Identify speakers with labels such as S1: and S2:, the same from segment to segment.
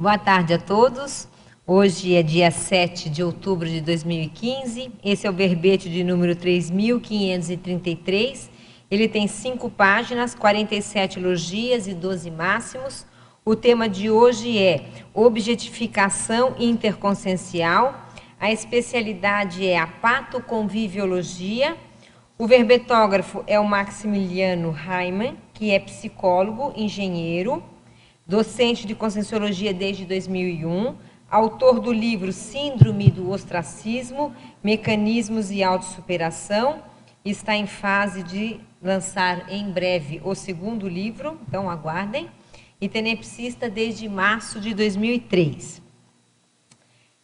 S1: Boa tarde a todos. Hoje é dia 7 de outubro de 2015. Esse é o verbete de número 3.533. Ele tem 5 páginas, 47 elogias e 12 máximos. O tema de hoje é objetificação interconsciencial. A especialidade é a patoconviviologia. O verbetógrafo é o Maximiliano Reimann, que é psicólogo, engenheiro, docente de Conscienciologia desde 2001, autor do livro Síndrome do Ostracismo, Mecanismos e Autossuperação, está em fase de lançar em breve o segundo livro, então aguardem, e tenepsista desde março de 2003.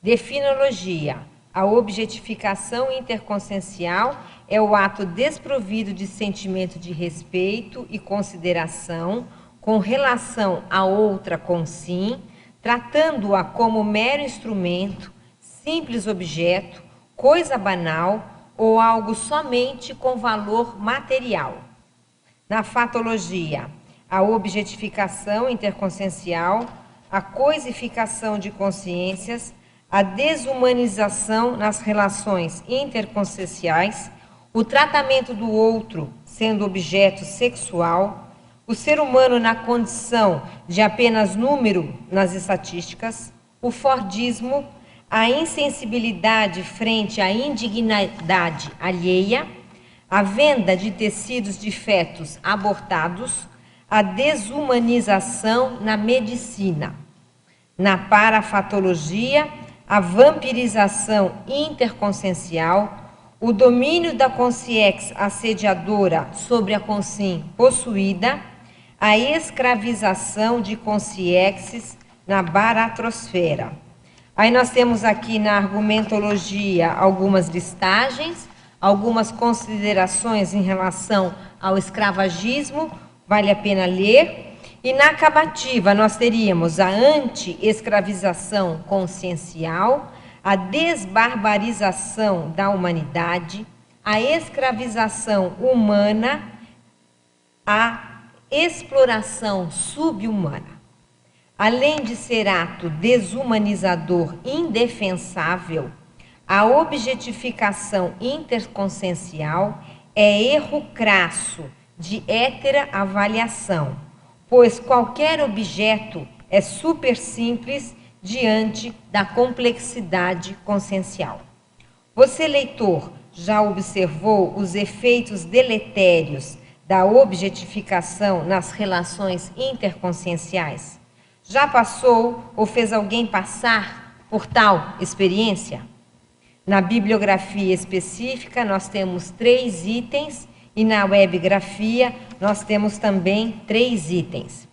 S1: Definologia. A objetificação interconsciencial é o ato desprovido de sentimento de respeito e consideração com relação a outra com sim, tratando-a como mero instrumento, simples objeto, coisa banal ou algo somente com valor material. Na fatologia, a objetificação interconsciencial, a coisificação de consciências, a desumanização nas relações interconscienciais, o tratamento do outro sendo objeto sexual, o ser humano na condição de apenas número nas estatísticas, o fordismo, a insensibilidade frente à indignidade alheia, a venda de tecidos de fetos abortados, a desumanização na medicina. Na parafatologia, a vampirização interconsciencial, o domínio da consciex assediadora sobre a consim possuída, a escravização de consciexes na baratrosfera. Aí nós temos aqui na argumentologia algumas listagens, algumas considerações em relação ao escravagismo, vale a pena ler. E na acabativa nós teríamos a anti-escravização consciencial, a desbarbarização da humanidade, a escravização humana, a exploração subhumana. Além de ser ato desumanizador indefensável, a objetificação interconsciencial é erro crasso de hétera avaliação, pois qualquer objeto é super simples diante da complexidade consciencial. Você, leitor, já observou os efeitos deletérios da objetificação nas relações interconscienciais? Já passou ou fez alguém passar por tal experiência? Na bibliografia específica, nós temos 3 itens e na webgrafia nós temos também 3 itens.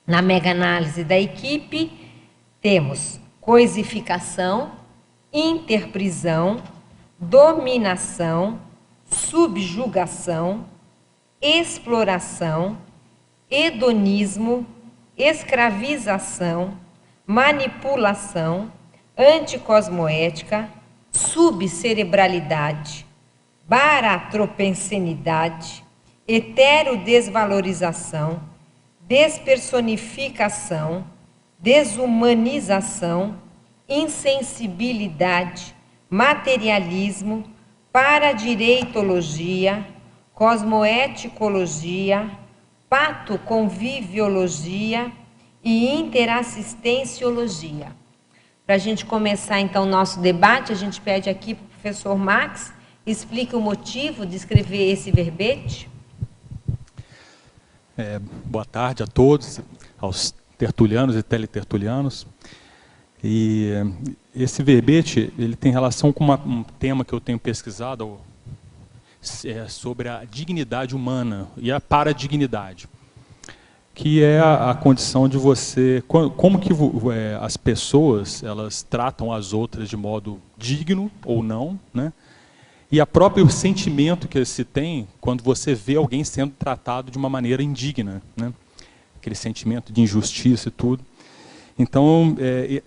S1: Na mega-análise da equipe, temos coisificação, interprisão, dominação, subjugação, exploração, hedonismo, escravização, manipulação, anticosmoética, subcerebralidade, baratropensenidade, heterodesvalorização, despersonificação, desumanização, insensibilidade, materialismo, paradireitologia, cosmoeticologia, patoconviviologia e interassistenciologia. Para a gente começar então o nosso debate, a gente pede aqui para o professor Max explique o motivo de escrever esse verbete.
S2: Boa tarde a todos, aos tertulianos e teletertulianos. E esse verbete ele tem relação com um tema que eu tenho pesquisado sobre a dignidade humana e a paradignidade, que é a condição de você, como que as pessoas elas tratam as outras de modo digno ou não, né? E o próprio sentimento que se tem quando você vê alguém sendo tratado de uma maneira indigna, né? Aquele sentimento de injustiça e tudo. Então,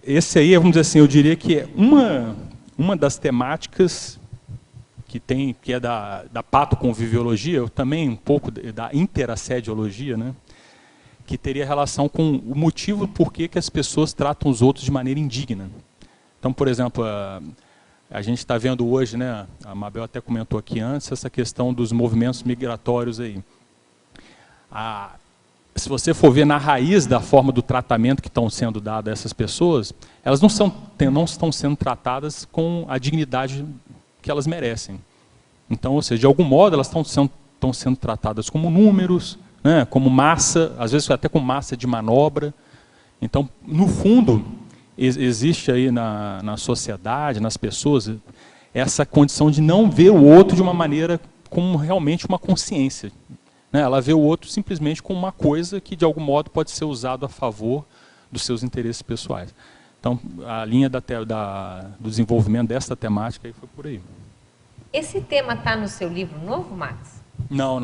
S2: esse aí, vamos dizer assim, eu diria que é uma das temáticas que é da patoconviviologia, também um pouco da interassediologia, né? que teria relação com o motivo por que as pessoas tratam os outros de maneira indigna. Então, por exemplo, a gente está vendo hoje, né, a Mabel até comentou aqui antes, essa questão dos movimentos migratórios aí. Se você for ver na raiz da forma do tratamento que estão sendo dado a essas pessoas, elas não estão sendo tratadas com a dignidade que elas merecem. Então, ou seja, de algum modo, elas estão sendo tratadas como números, né, como massa, às vezes até como massa de manobra. Então, no fundo, existe aí na sociedade, nas pessoas, essa condição de não ver o outro de uma maneira como realmente uma consciência. Né? Ela vê o outro simplesmente como uma coisa que, de algum modo, pode ser usado a favor dos seus interesses pessoais. Então, a linha do desenvolvimento dessa temática aí foi por aí.
S1: Esse tema está no seu livro novo, Max?
S2: Não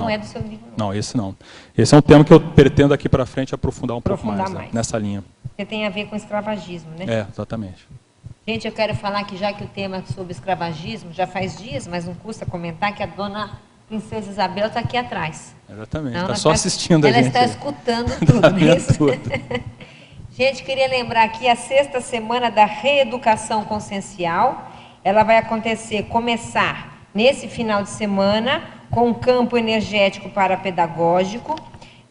S1: é do seu livro novo.
S2: Não, esse não. Esse é um tema que eu pretendo aqui para frente aprofundar um pouco mais. Nessa linha.
S1: Que tem a ver com escravagismo, né?
S2: É, exatamente.
S1: Gente, eu quero falar que já que o tema é sobre escravagismo, já faz dias, mas não custa comentar que a dona Princesa Isabel está aqui atrás.
S2: Exatamente, está só assistindo a gente.
S1: Ela está escutando tudo, não é isso? Gente, queria lembrar aqui a 6ª semana da reeducação consciencial. Ela vai começar nesse final de semana com um campo energético parapedagógico,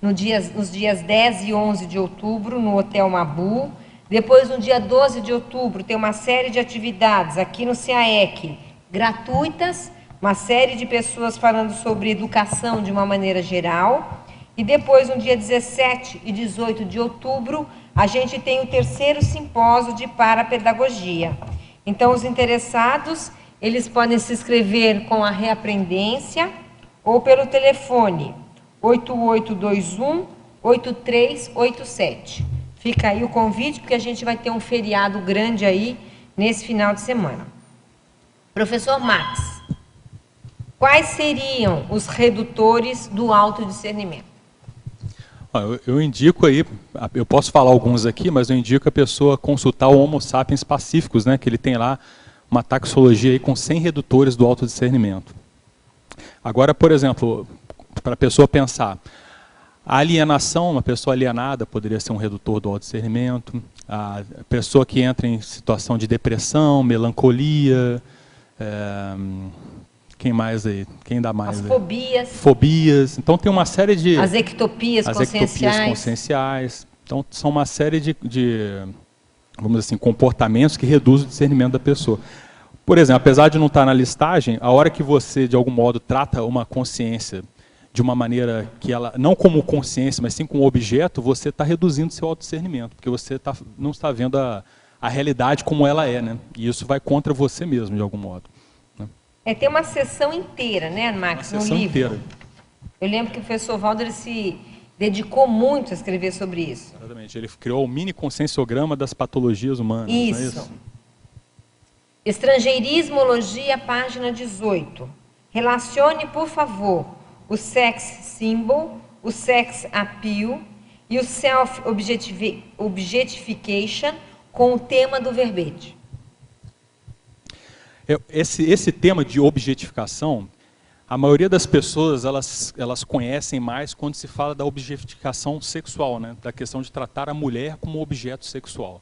S1: nos dias 10 e 11 de outubro, no Hotel Mabu. Depois, no dia 12 de outubro, tem uma série de atividades aqui no CAEC, gratuitas, uma série de pessoas falando sobre educação de uma maneira geral. E depois, no dia 17 e 18 de outubro, a gente tem o 3º simpósio de parapedagogia. Então, os interessados, eles podem se inscrever com a reaprendência ou pelo telefone 8821-8387. Fica aí o convite, porque a gente vai ter um feriado grande aí nesse final de semana. Professor Max, quais seriam os redutores do autodiscernimento?
S2: Eu indico aí, eu posso falar alguns aqui, mas eu indico a pessoa consultar o Homo sapiens pacíficos, né, que ele tem lá uma taxologia aí com 100 redutores do autodiscernimento. Agora, por exemplo, para a pessoa pensar, a alienação, uma pessoa alienada poderia ser um redutor do autodiscernimento, a pessoa que entra em situação de depressão, melancolia, quem mais aí? Quem dá mais?
S1: As fobias.
S2: Fobias. Então tem uma série de...
S1: As ectopias
S2: conscienciais. Então são uma série de vamos dizer assim, comportamentos que reduzem o discernimento da pessoa. Por exemplo, apesar de não estar na listagem, a hora que você, de algum modo, trata uma consciência de uma maneira que ela, não como consciência, mas sim como objeto, você está reduzindo seu autodiscernimento, porque você não está vendo a realidade como ela é, né? E isso vai contra você mesmo, de algum modo.
S1: Tem uma sessão inteira, né, Max, no livro? Uma sessão inteira. Eu lembro que o professor Valdo se dedicou muito a escrever sobre isso.
S2: Exatamente. Ele criou o mini conscienciograma das patologias humanas.
S1: Isso.
S2: Não é isso?
S1: Estrangeirismologia, página 18. Relacione, por favor, o sex symbol, o sex appeal e o self-objectification com o tema do verbete.
S2: Esse tema de objetificação, a maioria das pessoas elas conhecem mais quando se fala da objetificação sexual, né? Da questão de tratar a mulher como objeto sexual.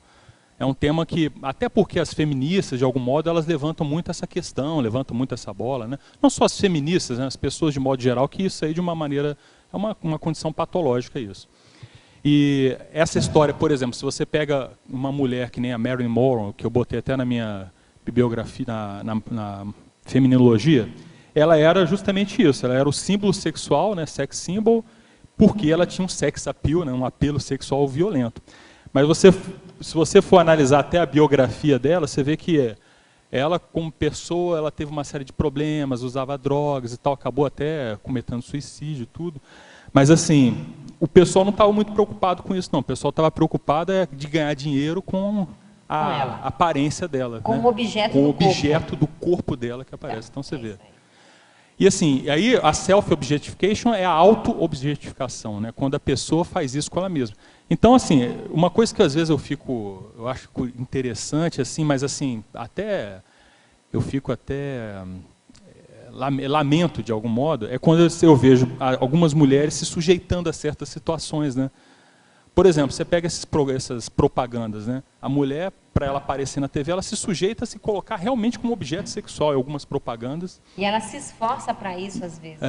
S2: É um tema que, até porque as feministas, de algum modo, elas levantam muito essa questão, levantam muito essa bola, né? Não só as feministas, né? As pessoas de modo geral, que isso aí de uma maneira, é uma condição patológica isso. E essa história, por exemplo, se você pega uma mulher que nem a Marilyn Monroe, que eu botei até na minha bibliografia, na feminologia, ela era justamente isso, ela era o símbolo sexual, né, sex symbol, porque ela tinha um sex appeal, né, um apelo sexual violento. Mas se você for analisar até a biografia dela, você vê que ela, como pessoa, ela teve uma série de problemas, usava drogas e tal, acabou até cometendo suicídio e tudo. Mas assim, o pessoal não estava muito preocupado com isso, não. O pessoal estava preocupado de ganhar dinheiro com a aparência dela.
S1: Com, né?
S2: O objeto do corpo dela que aparece. Então você vê. E assim, aí a self-objectification é a auto-objetificação, né? Quando a pessoa faz isso com ela mesma. Então, assim, uma coisa que às vezes eu acho interessante, assim, mas assim, eu fico até lamento de algum modo é quando eu vejo algumas mulheres se sujeitando a certas situações, né? Por exemplo, você pega essas propagandas, né? A mulher, para ela aparecer na TV, ela se sujeita a se colocar realmente como objeto sexual em algumas propagandas.
S1: E ela se esforça para isso às vezes.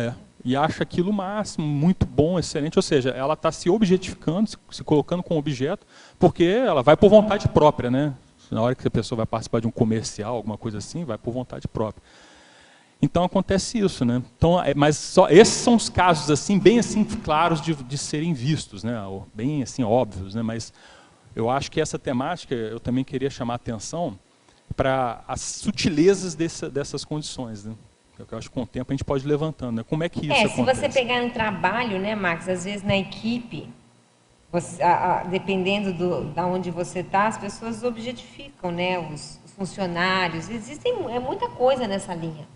S2: E acha aquilo o máximo, muito bom, excelente. Ou seja, ela está se objetificando, se colocando como objeto, porque ela vai por vontade própria, né? Na hora que a pessoa vai participar de um comercial, alguma coisa assim, vai por vontade própria. Então acontece isso, né? Então, mas esses são os casos assim, bem assim claros de serem vistos, né? Bem assim óbvios, né? Mas eu acho que essa temática eu também queria chamar a atenção para as sutilezas dessas condições, né? Eu acho que com o tempo a gente pode ir levantando, né? Como é que isso acontece?
S1: Se você pegar um trabalho, né, Max, às vezes na equipe, dependendo da onde você está, as pessoas objetificam, né, os funcionários. É muita coisa nessa linha.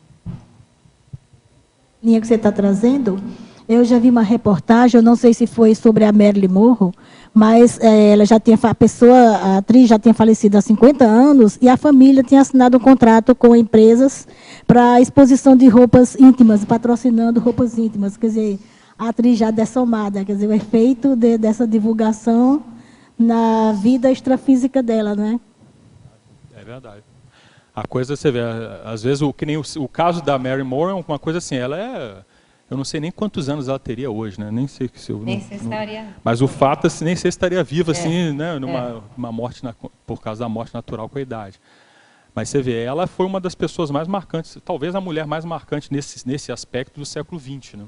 S3: Linha que você está trazendo, eu já vi uma reportagem, eu não sei se foi sobre a Marilyn Monroe, mas ela já tinha, a atriz já tinha falecido há 50 anos e a família tinha assinado um contrato com empresas para exposição de roupas íntimas, patrocinando roupas íntimas. Quer dizer, a atriz já dessomada, quer dizer, o efeito dessa divulgação na vida extrafísica dela, né?
S2: É verdade. A coisa, você vê, às vezes, que nem o caso da Marilyn Monroe é uma coisa assim, eu não sei nem quantos anos ela teria hoje, né? Nem sei se eu...
S1: Nem sei se estaria...
S2: Mas o fato, assim, nem sei se estaria viva, assim, né? Numa morte, por causa da morte natural com a idade. Mas você vê, ela foi uma das pessoas mais marcantes, talvez a mulher mais marcante nesse aspecto do século XX, né?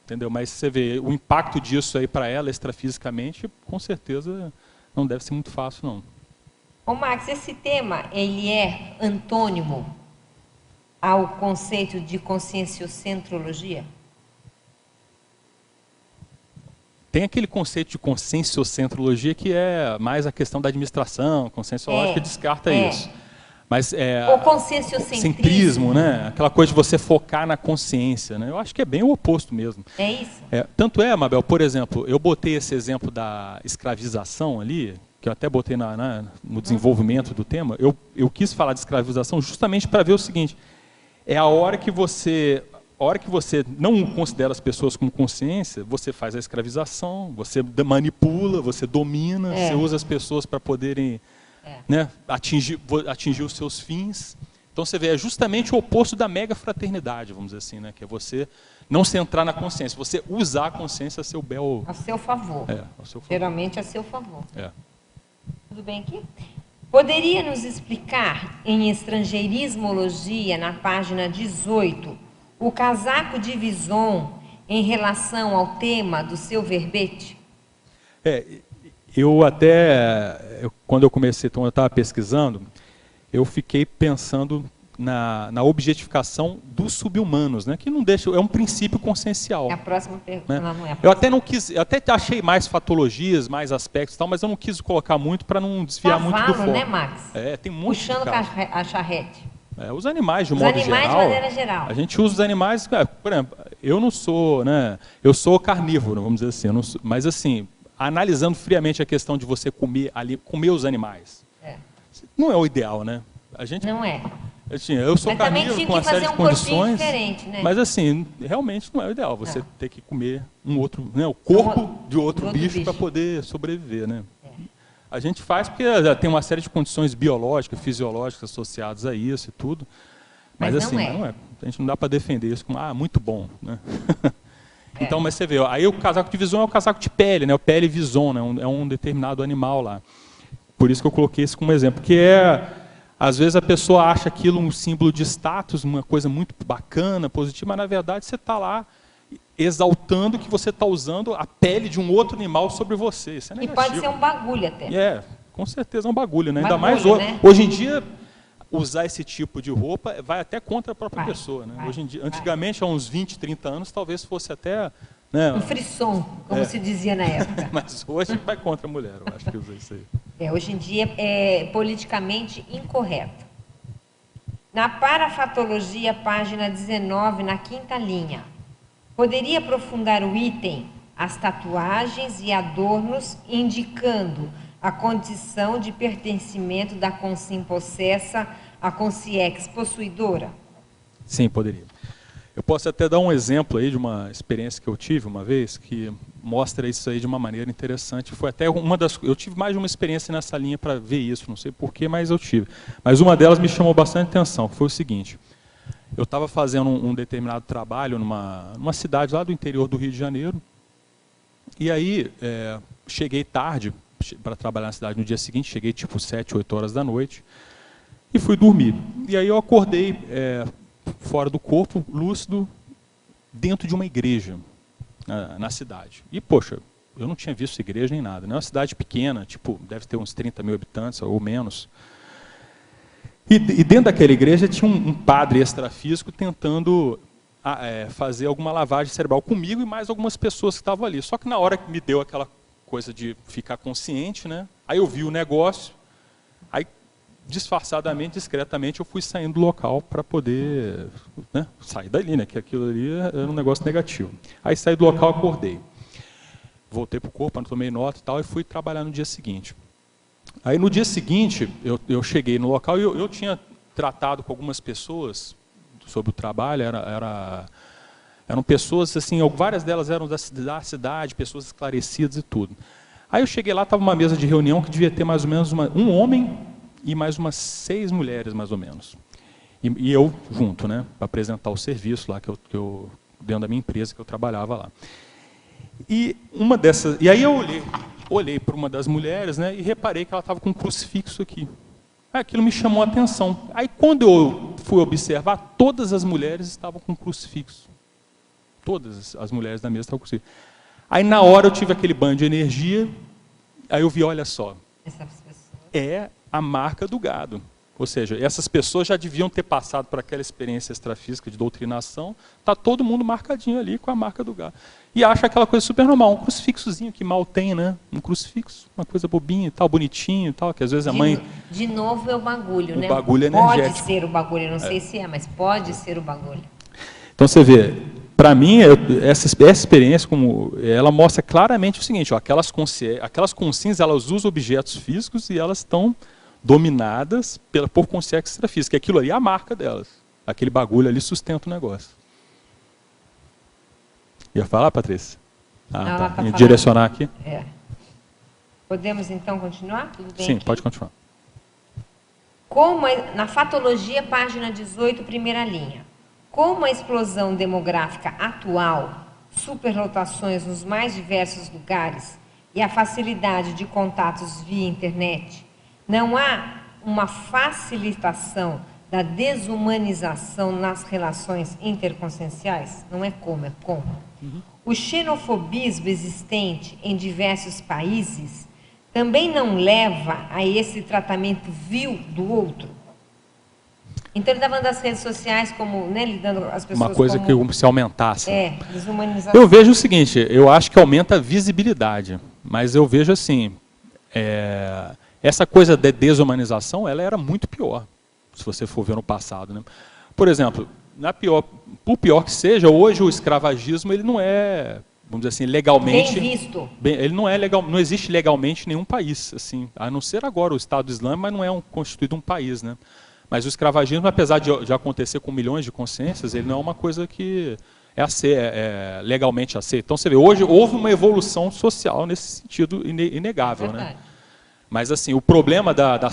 S2: Entendeu? Mas você vê, o impacto disso aí para ela, extrafisicamente, com certeza não deve ser muito fácil, não.
S1: Ô Max, esse tema, ele é antônimo ao conceito de conscienciocentrologia?
S2: Tem aquele conceito de conscienciocentrologia que é mais a questão da administração, conscienciológica descarta isso. Mas
S1: o conscienciocentrismo,
S2: né? Aquela coisa de você focar na consciência, né? Eu acho que é bem o oposto mesmo.
S1: É isso?
S2: Tanto é, Mabel, por exemplo, eu botei esse exemplo da escravização ali, que eu até botei no desenvolvimento do tema, eu quis falar de escravização justamente para ver o seguinte, é a hora que você não considera as pessoas como consciência, você faz a escravização, você manipula, você domina, você usa as pessoas para poderem né, atingir os seus fins. Então você vê, é justamente o oposto da mega fraternidade, vamos dizer assim, né, que é você não centrar na consciência, você usar a consciência a seu bel...
S1: A seu favor.
S2: A seu favor.
S1: Geralmente a seu favor. Tudo bem aqui? Poderia nos explicar, em Estrangeirismologia, na página 18, o casaco de Vison em relação ao tema do seu verbete?
S2: Quando eu comecei, então eu estava pesquisando, eu fiquei pensando na objetificação dos subhumanos, né, que não deixa, é um princípio consciencial.
S1: É a próxima pergunta,
S2: né?
S1: Não é a
S2: próxima. Eu até achei mais fatologias, mais aspectos e tal, mas eu não quis colocar muito para não desviar muito do foco.
S1: Né, Max?
S2: Tem um monte
S1: Puxando
S2: de casos.
S1: a charrete.
S2: Os animais, de
S1: os
S2: modo
S1: animais,
S2: geral,
S1: de maneira geral.
S2: A gente usa os animais, por exemplo, eu não sou, né, eu sou carnívoro, vamos dizer assim, mas assim, analisando friamente a questão de você comer os animais, não é o ideal, né?
S1: Não é.
S2: Assim, eu sou carnívoro com uma série de condições,
S1: né?
S2: mas assim, realmente não é o ideal, você ter que comer o corpo de outro bicho para poder sobreviver, né? A gente faz porque tem uma série de condições biológicas, fisiológicas associadas a isso e tudo, mas assim, não é. A gente não dá para defender isso como, muito bom, né? Então, mas você vê, aí o casaco de Vison é o casaco de pele, né? O pele Vison, né? É um determinado animal lá. Por isso que eu coloquei isso como exemplo, que às vezes a pessoa acha aquilo um símbolo de status, uma coisa muito bacana, positiva, mas na verdade você está lá exaltando que você está usando a pele de um outro animal sobre você. Isso é negativo.
S1: E pode ser um bagulho até.
S2: Com certeza é um bagulho, né?
S1: Ainda mais
S2: hoje em dia, usar esse tipo de roupa vai até contra a própria pessoa, né? Hoje em dia, antigamente, há uns 20, 30 anos, talvez fosse até... Né,
S1: um frisson, como se dizia na época.
S2: Mas hoje vai contra a mulher, eu acho que usa isso aí.
S1: Hoje em dia é politicamente incorreto. Na parafatologia, página 19, na 5ª linha, poderia aprofundar o item as tatuagens e adornos indicando a condição de pertencimento da consciência possessa à consciex possuidora?
S2: Sim, poderia. Eu posso até dar um exemplo aí de uma experiência que eu tive uma vez, que mostra isso aí de uma maneira interessante. Foi até eu tive mais de uma experiência nessa linha para ver isso, não sei porquê, mas eu tive. Mas uma delas me chamou bastante atenção, que foi o seguinte. Eu estava fazendo um determinado trabalho numa cidade lá do interior do Rio de Janeiro, e aí cheguei tarde para trabalhar na cidade no dia seguinte, cheguei tipo 7, 8 horas da noite, e fui dormir. E aí eu acordei fora do corpo, lúcido, dentro de uma igreja na cidade. E, poxa, eu não tinha visto igreja nem nada. É uma cidade pequena, tipo, deve ter uns 30 mil habitantes ou menos. E dentro daquela igreja tinha um padre extrafísico tentando fazer alguma lavagem cerebral comigo e mais algumas pessoas que estavam ali. Só que na hora que me deu aquela coisa de ficar consciente, né? Aí eu vi o negócio, aí disfarçadamente, discretamente, eu fui saindo do local para poder, né, sair dali, né, que aquilo ali era um negócio negativo. Aí saí do local, acordei. Voltei para o corpo, não tomei nota e tal, e fui trabalhar no dia seguinte. Aí no dia seguinte, eu cheguei no local e eu tinha tratado com algumas pessoas sobre o trabalho, eram pessoas, assim, várias delas eram da cidade, pessoas esclarecidas e tudo. Aí eu cheguei lá, estava uma mesa de reunião que devia ter mais ou menos um homem e mais umas 6 mulheres, mais ou menos. E eu junto, né, para apresentar o serviço lá, que eu dentro da minha empresa, que eu trabalhava lá. E aí eu olhei para uma das mulheres, né, e reparei que ela estava com um crucifixo aqui. Aquilo me chamou a atenção. Aí quando eu fui observar, todas as mulheres estavam com crucifixo. Todas as mulheres da mesa estavam com crucifixo. Aí na hora eu tive aquele banho de energia, aí eu vi, olha só, é a marca do gado. Ou seja, essas pessoas já deviam ter passado por aquela experiência extrafísica de doutrinação, está todo mundo marcadinho ali com a marca do gado. E acha aquela coisa super normal, um crucifixozinho que mal tem, né? Um crucifixo, uma coisa bobinha e tal, bonitinho e tal, que às vezes a mãe...
S1: De novo é o bagulho, né?
S2: O bagulho energético.
S1: Pode ser o bagulho, eu não sei se mas pode ser o bagulho.
S2: Então você vê, para mim, essa experiência, ela mostra claramente o seguinte, ó, aquelas consciências, elas usam objetos físicos e elas estão dominadas por consciência extrafísica. Aquilo ali é a marca delas. Aquele bagulho ali sustenta o negócio. Ia falar, Patrícia? Tá. Ia direcionar aqui?
S1: Podemos então continuar? Tudo bem?
S2: Sim,
S1: aqui?
S2: pode continuar.
S1: Na Fatologia, página 18, primeira linha. Como a explosão demográfica atual, superlotações nos mais diversos lugares e a facilidade de contatos via internet, não há uma facilitação da desumanização nas relações interconscienciais? Não é como, é como. O xenofobismo existente em diversos países também não leva a esse tratamento vil do outro? Então ele está falando das redes sociais como, né, lidando as pessoas
S2: uma coisa
S1: como,
S2: que se aumentasse.
S1: Desumanização.
S2: Eu vejo o seguinte, eu acho que aumenta a visibilidade, mas eu vejo assim, essa coisa de desumanização, ela era muito pior, se você for ver no passado, né? Por exemplo, por pior que seja, hoje o escravagismo, ele não é, vamos dizer assim, legalmente...
S1: Bem visto.
S2: Ele não é legal, não existe legalmente em nenhum país, assim, a não ser agora o Estado Islâmico, mas não é constituído um país, né? Mas o escravagismo, apesar de acontecer com milhões de consciências, ele não é uma coisa que é legalmente aceita. Então você vê, hoje houve uma evolução social nesse sentido inegável, né? Mas assim, o problema da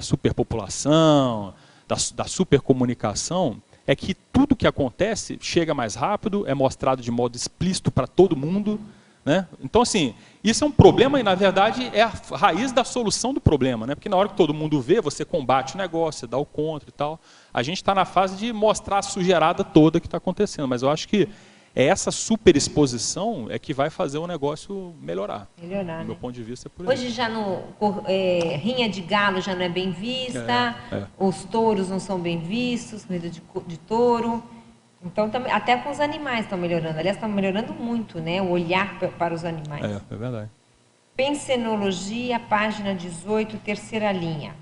S2: superpopulação, da supercomunicação, é que tudo que acontece chega mais rápido, é mostrado de modo explícito para todo mundo, né? Então assim, isso é um problema e na verdade é a raiz da solução do problema, né? Porque na hora que todo mundo vê, você combate o negócio, você dá o contra e tal. A gente está na fase de mostrar a sujeirada toda que está acontecendo, mas eu acho que essa superexposição é que vai fazer o negócio melhorar. Do meu ponto de vista é por aí.
S1: Hoje já rinha de galo já não é bem vista, os touros não são bem vistos, corrida de touro. Então, até com os animais estão melhorando. Aliás, estão melhorando muito, né? O olhar para os animais.
S2: É verdade.
S1: Pensenologia, página 18, terceira linha.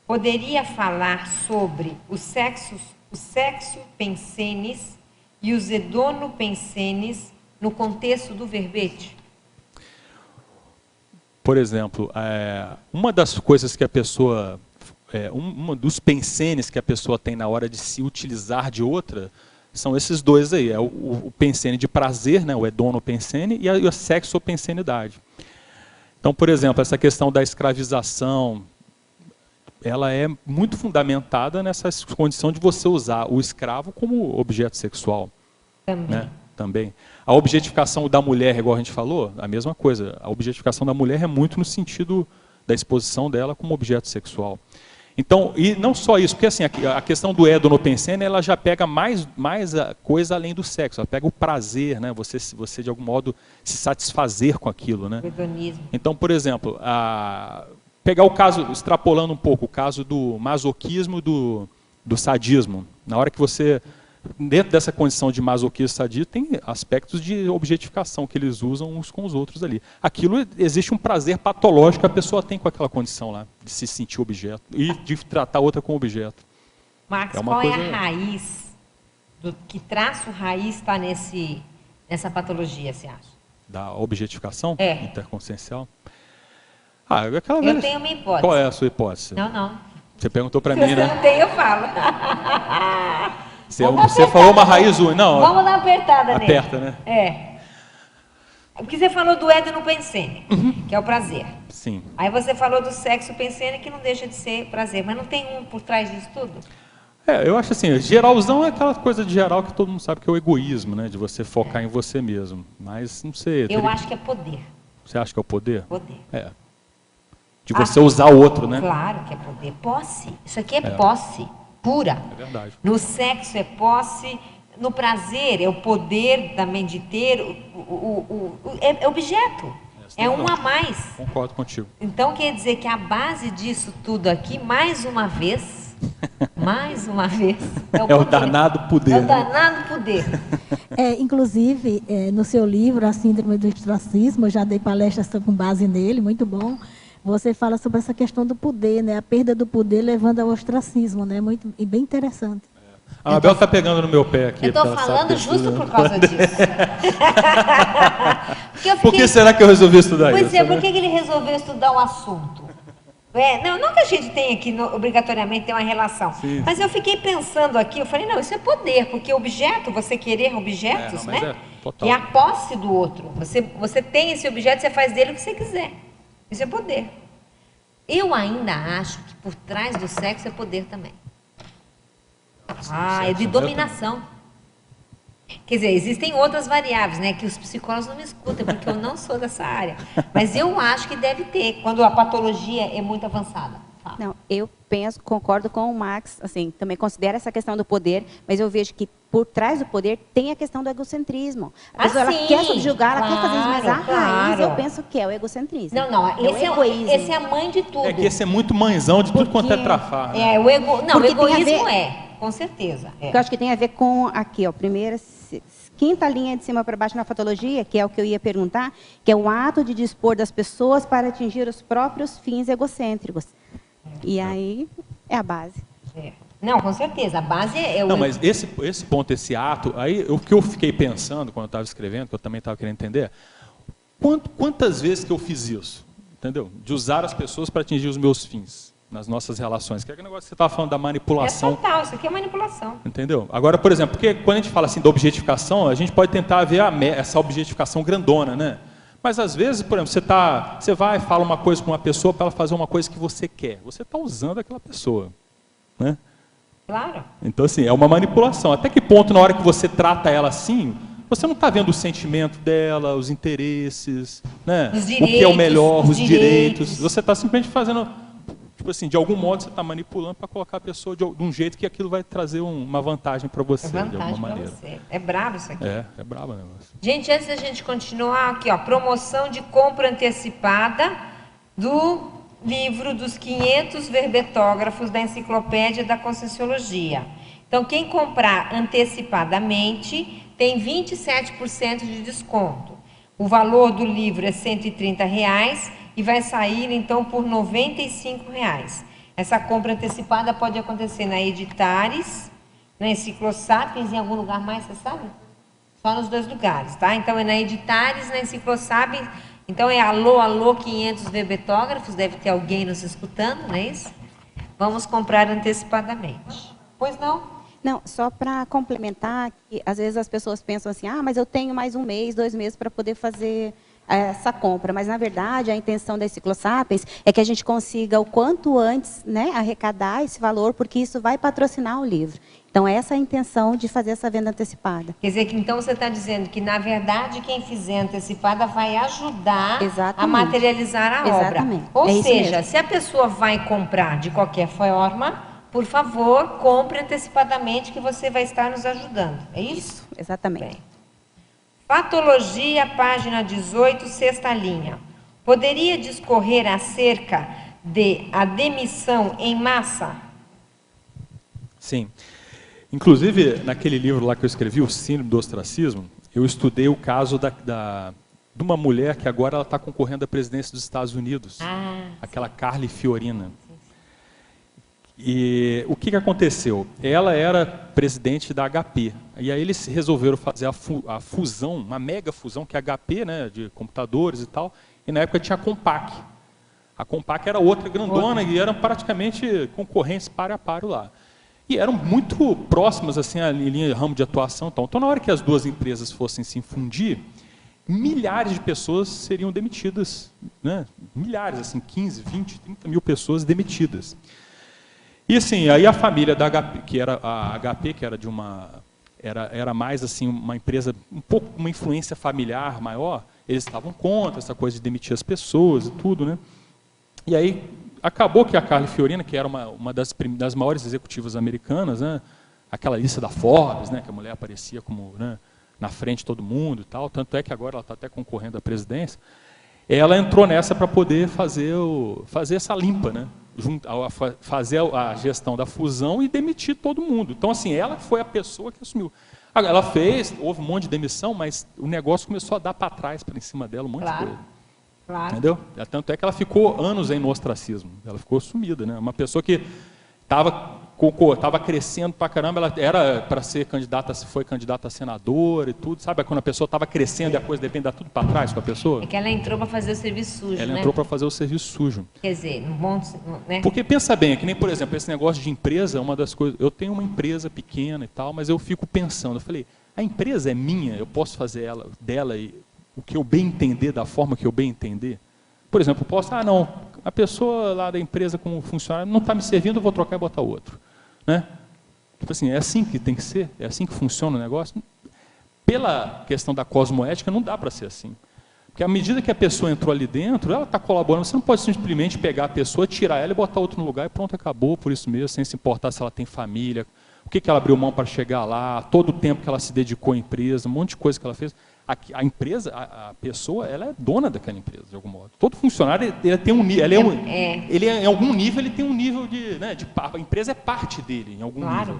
S1: Poderia falar sobre o sexo pensenis e o zedono pensenis no contexto do verbete?
S2: Por exemplo, uma das coisas que a pessoa... um dos pensenes que a pessoa tem na hora de se utilizar de outra... São esses dois aí, é o pensene de prazer, né, o hedonopensene, e a sexopensenidade. Então, por exemplo, essa questão da escravização, ela é muito fundamentada nessa condição de você usar o escravo como objeto sexual.
S1: Também.
S2: Né? Também. A objetificação da mulher, igual a gente falou, a mesma coisa. A objetificação da mulher é muito no sentido da exposição dela como objeto sexual. Então, e não só isso, porque assim, a questão do hedonopensene, ela já pega mais a coisa além do sexo, ela pega o prazer, né? Você de algum modo se satisfazer com aquilo, né?
S1: O hedonismo.
S2: Então, por exemplo, pegar o caso, extrapolando um pouco, o caso do masoquismo e do sadismo. Na hora que você, dentro dessa condição de masoquismo e sadismo, tem aspectos de objetificação que eles usam uns com os outros ali. Aquilo, existe um prazer patológico que a pessoa tem com aquela condição lá, de se sentir objeto e de tratar outra como objeto.
S1: Marcos,
S2: É uma
S1: qual é
S2: coisa-
S1: a raiz, que traço raiz está nessa patologia, você acha?
S2: Da objetificação
S1: É.
S2: interconsciencial. Aquela
S1: Eu
S2: velha-
S1: tenho uma hipótese.
S2: Qual é a sua hipótese?
S1: Não.
S2: Você perguntou para
S1: Se
S2: mim,
S1: você
S2: né?
S1: não tem, eu falo.
S2: Você
S1: Vamos dar
S2: falou
S1: apertada
S2: uma
S1: nele.
S2: raiz única. Não,
S1: Vamos dar uma apertada nele.
S2: aperta, né?
S1: É. Porque você falou do hedonopensene, que é o prazer.
S2: Sim.
S1: Aí você falou do sexo pensene, que não deixa de ser prazer. Mas não tem um por trás disso tudo?
S2: Eu acho assim, geralzão é aquela coisa de geral que todo mundo sabe que é o egoísmo, né? De você focar em você mesmo. Mas, não sei.
S1: Eu acho que é poder.
S2: Você acha que é o poder?
S1: Poder.
S2: É. De você usar o outro, né?
S1: Claro que é poder. Posse. Isso aqui é posse pura.
S2: É verdade.
S1: No sexo é posse, no prazer é o poder também de ter, é objeto, é um a mais.
S2: Concordo contigo.
S1: Então quer dizer que a base disso tudo aqui, mais uma vez,
S2: É o danado poder.
S1: É o danado poder.
S3: Inclusive, no seu livro, A Síndrome do Ostracismo, eu já dei palestras com base nele, muito bom. Você fala sobre essa questão do poder, né? A perda do poder levando ao ostracismo, né? Muito, e bem interessante.
S2: A Anabel está pegando no meu pé aqui.
S1: Eu estou
S2: porque ela sabe
S1: falando
S2: que eu
S1: justo
S2: estudo.
S1: por causa disso. Porque eu
S2: Por que
S1: fiquei-
S2: será que eu resolvi estudar
S1: Pois
S2: isso?
S1: é, por que ele resolveu estudar o assunto? Não que a gente tenha que obrigatoriamente ter uma relação,
S2: Sim.
S1: mas eu fiquei pensando aqui, eu falei, não, isso é poder, porque objeto, você querer objetos,
S2: Não, mas
S1: né?
S2: total.
S1: E a posse do outro. Você tem esse objeto, você faz dele o que você quiser. Isso é poder. Eu ainda acho que por trás do sexo é poder também. É de dominação. Quer dizer, existem outras variáveis, né? Que os psicólogos não me escutam, porque eu não sou dessa área. Mas eu acho que deve ter, quando a patologia é muito avançada. Fala.
S4: Não, eu concordo com o Max, assim, também considero essa questão do poder, mas eu vejo que por trás do poder tem a questão do egocentrismo. A pessoa,
S1: sim,
S4: ela quer subjugar, ela quer fazer isso, mas a raiz
S1: claro.
S4: eu penso que é o egocentrismo.
S1: Não,
S4: é o egoísmo.
S1: esse é a mãe de tudo.
S2: É que esse é muito mãezão de tudo quanto é
S4: Porque-
S2: trafar. Né?
S1: O
S4: Porque tem a
S1: egoísmo
S4: ver-
S1: com certeza.
S4: Eu acho que tem a ver com, aqui, ó, quinta linha de cima para baixo na patologia, que é o que eu ia perguntar, que é o ato de dispor das pessoas para atingir os próprios fins egocêntricos. E aí é a base.
S1: Não, com certeza. A base é o.
S2: Não, mas esse ponto, esse ato, aí o que eu fiquei pensando quando eu estava escrevendo, que eu também estava querendo entender, quantas vezes que eu fiz isso, entendeu? De usar as pessoas para atingir os meus fins nas nossas relações. Que é aquele negócio que você estava falando da
S1: É
S2: manipulação.
S1: total, isso aqui é manipulação.
S2: Entendeu? Agora, por exemplo, porque quando a gente fala assim da objetificação, a gente pode tentar ver essa objetificação grandona, né? Mas às vezes, por exemplo, você vai e fala uma coisa com uma pessoa para ela fazer uma coisa que você quer. Você está usando aquela pessoa, né?
S1: Claro.
S2: Então, assim, é uma manipulação. Até que ponto, na hora que você trata ela assim, você não está vendo o sentimento dela, os interesses, né?
S1: Os
S2: O que é o
S1: direitos,
S2: melhor,
S1: os
S2: os direitos.
S1: direitos.
S2: Você está simplesmente fazendo, tipo assim, de algum modo você está manipulando para colocar a pessoa de um jeito que aquilo vai trazer uma vantagem para você,
S1: É
S2: de
S1: vantagem
S2: alguma
S1: para
S2: maneira.
S1: você. É brabo isso aqui.
S2: É brabo o negócio.
S1: Gente, antes da gente continuar aqui, ó, promoção de compra antecipada do livro dos 500 verbetógrafos da Enciclopédia da Conscienciologia. Então, quem comprar antecipadamente tem 27% de desconto. O valor do livro é R$ 130 e vai sair, então, por R$ 95. Essa compra antecipada pode acontecer na Editares, na Enciclosapiens, em algum lugar mais, você sabe? Só nos dois lugares, tá? Então é na Editares, na Enciclosapiens. Então é alô, 500 verbetógrafos, deve ter alguém nos escutando, não é isso? Vamos comprar antecipadamente. Pois não?
S4: Não, só para complementar, que às vezes as pessoas pensam assim, mas eu tenho mais 1 mês, 2 meses para poder fazer essa compra. Mas, na verdade, a intenção da Ciclosapiens é que a gente consiga, o quanto antes, né, arrecadar esse valor, porque isso vai patrocinar o livro. Então, essa é a intenção de fazer essa venda antecipada.
S1: Quer dizer, que então você está dizendo que, na verdade, quem fizer antecipada vai ajudar a materializar a obra. Ou seja, se a pessoa vai comprar de qualquer forma, por favor, compre antecipadamente que você vai estar nos ajudando. É isso?
S4: Isso, exatamente.
S1: Bem. Patologia, página 18, sexta linha. Poderia discorrer acerca de a demissão em massa?
S2: Sim. Inclusive, naquele livro lá que eu escrevi, O Síndrome do Ostracismo, eu estudei o caso de uma mulher que agora ela está concorrendo à presidência dos Estados Unidos. Aquela Carly Fiorina. E o que aconteceu? Ela era presidente da HP. E aí eles resolveram fazer a fusão, uma mega fusão, que é a HP, né, de computadores e tal. E na época tinha a Compaq. A Compaq era outra grandona e eram praticamente concorrentes páreo a páreo lá. E eram muito próximas assim, a linha ramo de atuação. Então, na hora que as duas empresas fossem se fundir, milhares de pessoas seriam demitidas. Né? Milhares, assim, 15, 20, 30 mil pessoas demitidas. E assim, aí a família da HP, que era a HP, que era de era mais assim uma empresa, um pouco uma influência familiar maior, eles estavam contra essa coisa de demitir as pessoas e tudo, né? E aí acabou que a Carly Fiorina, que era uma das maiores executivas americanas, né? Aquela lista da Forbes, né? Que a mulher aparecia como, né, na frente de todo mundo e tal, tanto é que agora ela está até concorrendo à presidência. Ela entrou nessa para poder fazer essa limpa, né? Fazer a gestão da fusão e demitir todo mundo. Então, assim, ela foi a pessoa que assumiu. Ela fez, houve um monte de demissão, mas o negócio começou a dar para trás, para em cima dela, um monte de coisa.
S1: Claro.
S2: Entendeu? Tanto é que ela ficou anos aí no ostracismo. Ela ficou sumida, né? Uma pessoa que estava crescendo pra caramba, ela era para ser candidata, foi candidata a senadora e tudo, sabe? Quando a pessoa estava crescendo e a coisa depende, dá tudo para trás com a pessoa.
S1: É que ela entrou para fazer o serviço sujo,
S2: Ela entrou para fazer o serviço sujo.
S1: Quer dizer, né?
S2: Porque pensa bem, é que nem, por exemplo, esse negócio de empresa, uma das coisas, eu tenho uma empresa pequena e tal, mas eu fico pensando, eu falei, a empresa é minha, eu posso fazer dela e o que eu bem entender, da forma que eu bem entender. Por exemplo, eu posso, não, a pessoa lá da empresa como funcionário não está me servindo, eu vou trocar e botar outro. Né? Tipo assim, é assim que tem que ser? É assim que funciona o negócio? Pela questão da cosmoética, não dá para ser assim. Porque à medida que a pessoa entrou ali dentro, ela está colaborando, você não pode simplesmente pegar a pessoa, tirar ela e botar outra no lugar e pronto, acabou por isso mesmo, sem se importar se ela tem família, o que ela abriu mão para chegar lá, todo o tempo que ela se dedicou à empresa, um monte de coisa que ela fez. A empresa, a pessoa, ela é dona daquela empresa, de algum modo. Todo funcionário, ele tem um nível, ele em algum nível, ele tem um nível a empresa é parte dele, em algum nível.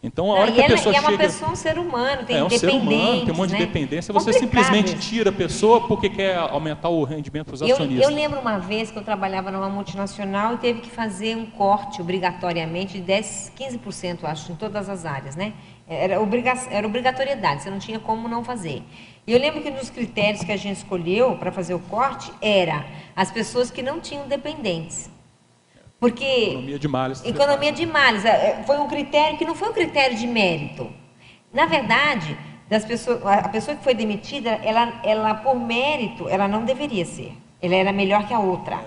S2: Então, a hora que a pessoa chega...
S1: é uma pessoa, um ser humano, tem
S2: um ser humano, tem um monte de dependência, você simplesmente tira a pessoa porque quer aumentar o rendimento para os acionistas.
S1: Eu lembro uma vez que eu trabalhava numa multinacional e teve que fazer um corte, obrigatoriamente, de 10%, 15%, acho, em todas as áreas, né? Era obrigatoriedade, você não tinha como não fazer. E eu lembro que um dos critérios que a gente escolheu para fazer o corte era as pessoas que não tinham dependentes. Porque economia de males. Foi um critério que não foi um critério de mérito. Na verdade, a pessoa que foi demitida, ela por mérito, ela não deveria ser. Ela era melhor que a outra.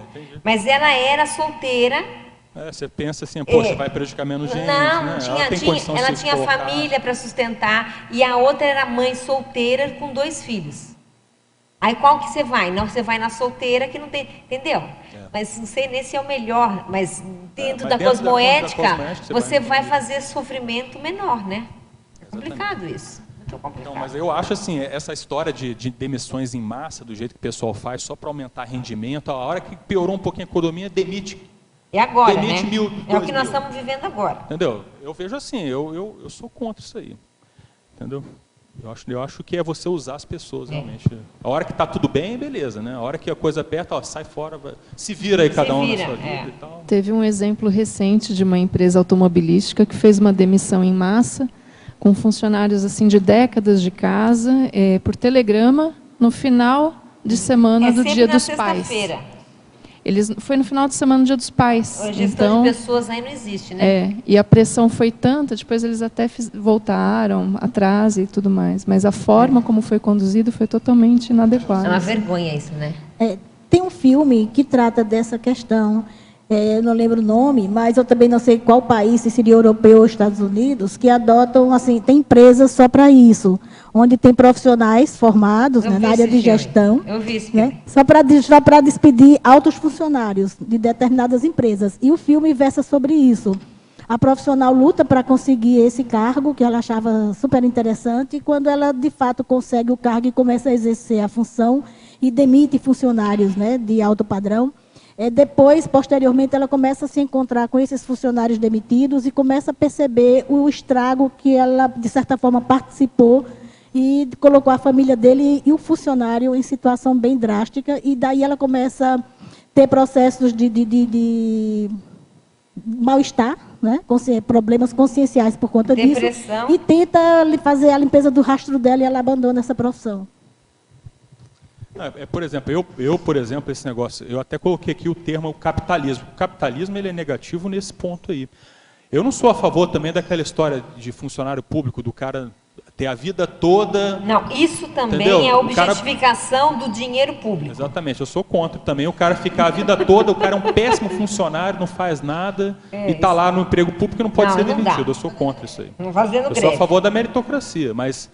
S1: Mas ela era solteira.
S2: Você pensa assim, poxa, vai prejudicar menos gente.
S1: Não,
S2: né?
S1: ela tinha família para sustentar e a outra era mãe solteira com 2 filhos. Aí qual que você vai? Não, você vai na solteira que não tem, entendeu? Mas não sei nem se é o melhor, mas dentro da cosmoética, você vai fazer sofrimento menor, né? É complicado isso. Muito complicado.
S2: Não, mas eu acho assim, essa história de demissões em massa, do jeito que o pessoal faz, só para aumentar rendimento, a hora que piorou um pouquinho a economia, demite.
S1: É agora,
S2: demite
S1: né?
S2: 1.000,
S1: é o que nós estamos vivendo agora.
S2: Entendeu? Eu vejo assim, eu sou contra isso aí. Entendeu? Eu acho que é você usar as pessoas, realmente. A hora que está tudo bem, beleza, né? A hora que a coisa aperta, sai fora, se vira aí cada um na sua vida e tal.
S5: Teve um exemplo recente de uma empresa automobilística que fez uma demissão em massa, com funcionários assim de décadas de casa, por telegrama, no final de semana do Dia dos Pais. Foi no final de semana, no Dia dos Pais.
S1: A gestão
S5: Então,
S1: de pessoas aí não existe, né?
S5: e a pressão foi tanta, depois eles até voltaram atrás e tudo mais. Mas a forma como foi conduzido foi totalmente
S1: É
S5: inadequada.
S1: uma vergonha isso, né?
S3: Tem um filme que trata dessa questão, eu não lembro o nome, mas eu também não sei qual país, se seria europeu ou Estados Unidos, que adotam, assim, tem empresas só para isso, onde tem profissionais formados, né, na área de gestão,
S1: Eu vi esse filme.
S3: né, só para despedir altos funcionários de determinadas empresas. E o filme versa sobre isso. A profissional luta para conseguir esse cargo, que ela achava super interessante, e quando ela, de fato, consegue o cargo e começa a exercer a função e demite funcionários, né, de alto padrão, depois, posteriormente, ela começa a se encontrar com esses funcionários demitidos e começa a perceber o estrago que ela, de certa forma, participou e colocou a família dele e o funcionário em situação bem drástica. E daí ela começa a ter processos de mal-estar, né? Problemas conscienciais por conta
S1: Depressão.
S3: disso. E tenta fazer a limpeza do rastro dela e ela abandona essa profissão.
S2: Por exemplo, por exemplo, esse negócio, eu até coloquei aqui o termo capitalismo. O capitalismo ele é negativo nesse ponto aí. Eu não sou a favor também daquela história de funcionário público, do cara ter a vida toda...
S1: Não, isso também
S2: Entendeu?
S1: é objetificação do dinheiro público.
S2: Exatamente, eu sou contra também. O cara ficar a vida toda, o cara é um péssimo funcionário, não faz nada, e está lá no emprego público e não pode ser demitido. Eu sou contra isso aí.
S1: Não fazendo
S2: Eu
S1: greve.
S2: sou a favor da meritocracia, mas...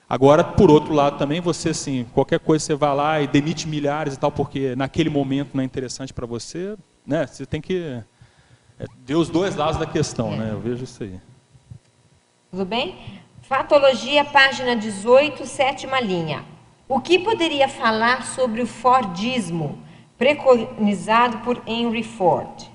S2: Agora, por outro lado também, você, assim, qualquer coisa você vai lá e demite milhares e tal, porque naquele momento não é interessante para você, né? Você tem que ver os dois lados da questão, né? Eu vejo isso aí.
S1: Tudo bem? Fatologia, página 18, sétima linha. O que poderia falar sobre o Fordismo, preconizado por Henry Ford?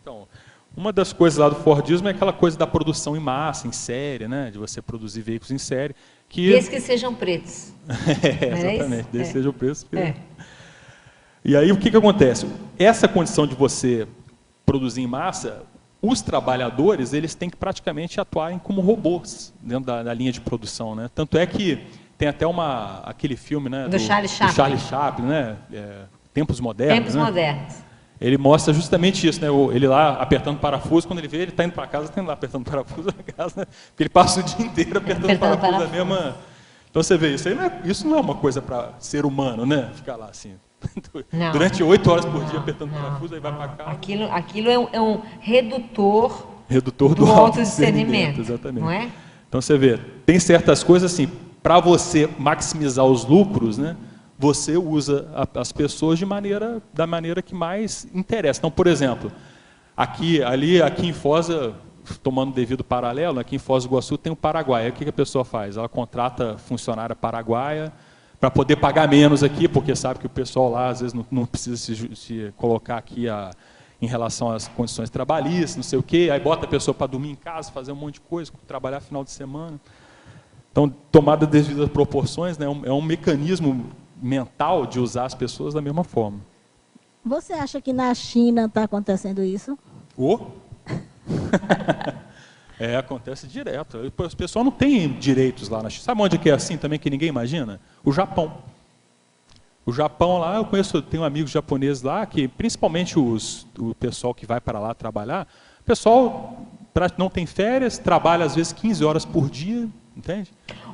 S2: Então, uma das coisas lá do Fordismo é aquela coisa da produção em massa, em série, né? De você produzir veículos em série.
S1: Desde que sejam pretos.
S2: Exatamente, desde que sejam pretos. E aí o que acontece? Essa condição de você produzir em massa, os trabalhadores eles têm que praticamente atuarem como robôs dentro da linha de produção, né? Tanto é que tem até aquele filme, né,
S1: do Charlie Chaplin.
S2: Do Charlie Chaplin, né? Tempos Modernos.
S1: Tempos Modernos.
S2: Ele mostra justamente isso, né? Ele lá apertando parafuso, quando ele vê, ele está indo para casa, está indo lá apertando parafuso na casa, né? Porque ele passa o dia inteiro apertando parafuso da mesma... Então você vê, isso não é uma coisa para ser humano, né? Ficar lá assim,
S1: não.
S2: Durante 8 horas por dia apertando parafuso, aí vai para casa.
S1: Aquilo é um redutor
S2: do
S1: autodiscernimento,
S2: exatamente.
S1: não é?
S2: Então você vê, tem certas coisas assim, para você maximizar os lucros, né? Você usa as pessoas da maneira que mais interessa. Então, por exemplo, aqui em Foz, tomando devido paralelo, aqui em Foz do Iguaçu tem o Paraguai. Aí o que a pessoa faz? Ela contrata funcionária paraguaia para poder pagar menos aqui, porque sabe que o pessoal lá às vezes não precisa se colocar aqui em relação às condições trabalhistas, não sei o quê. Aí bota a pessoa para dormir em casa, fazer um monte de coisa, trabalhar final de semana. Então, tomada das devidas proporções, né, é um mecanismo mental de usar as pessoas da mesma forma.
S3: Você acha que na China está acontecendo isso?
S2: Acontece direto. O pessoal não tem direitos lá na China. Sabe onde é assim também que ninguém imagina? O Japão. O Japão lá, tenho amigos japoneses lá, que principalmente o pessoal que vai para lá trabalhar, o pessoal não tem férias, trabalha às vezes 15 horas por dia, entende?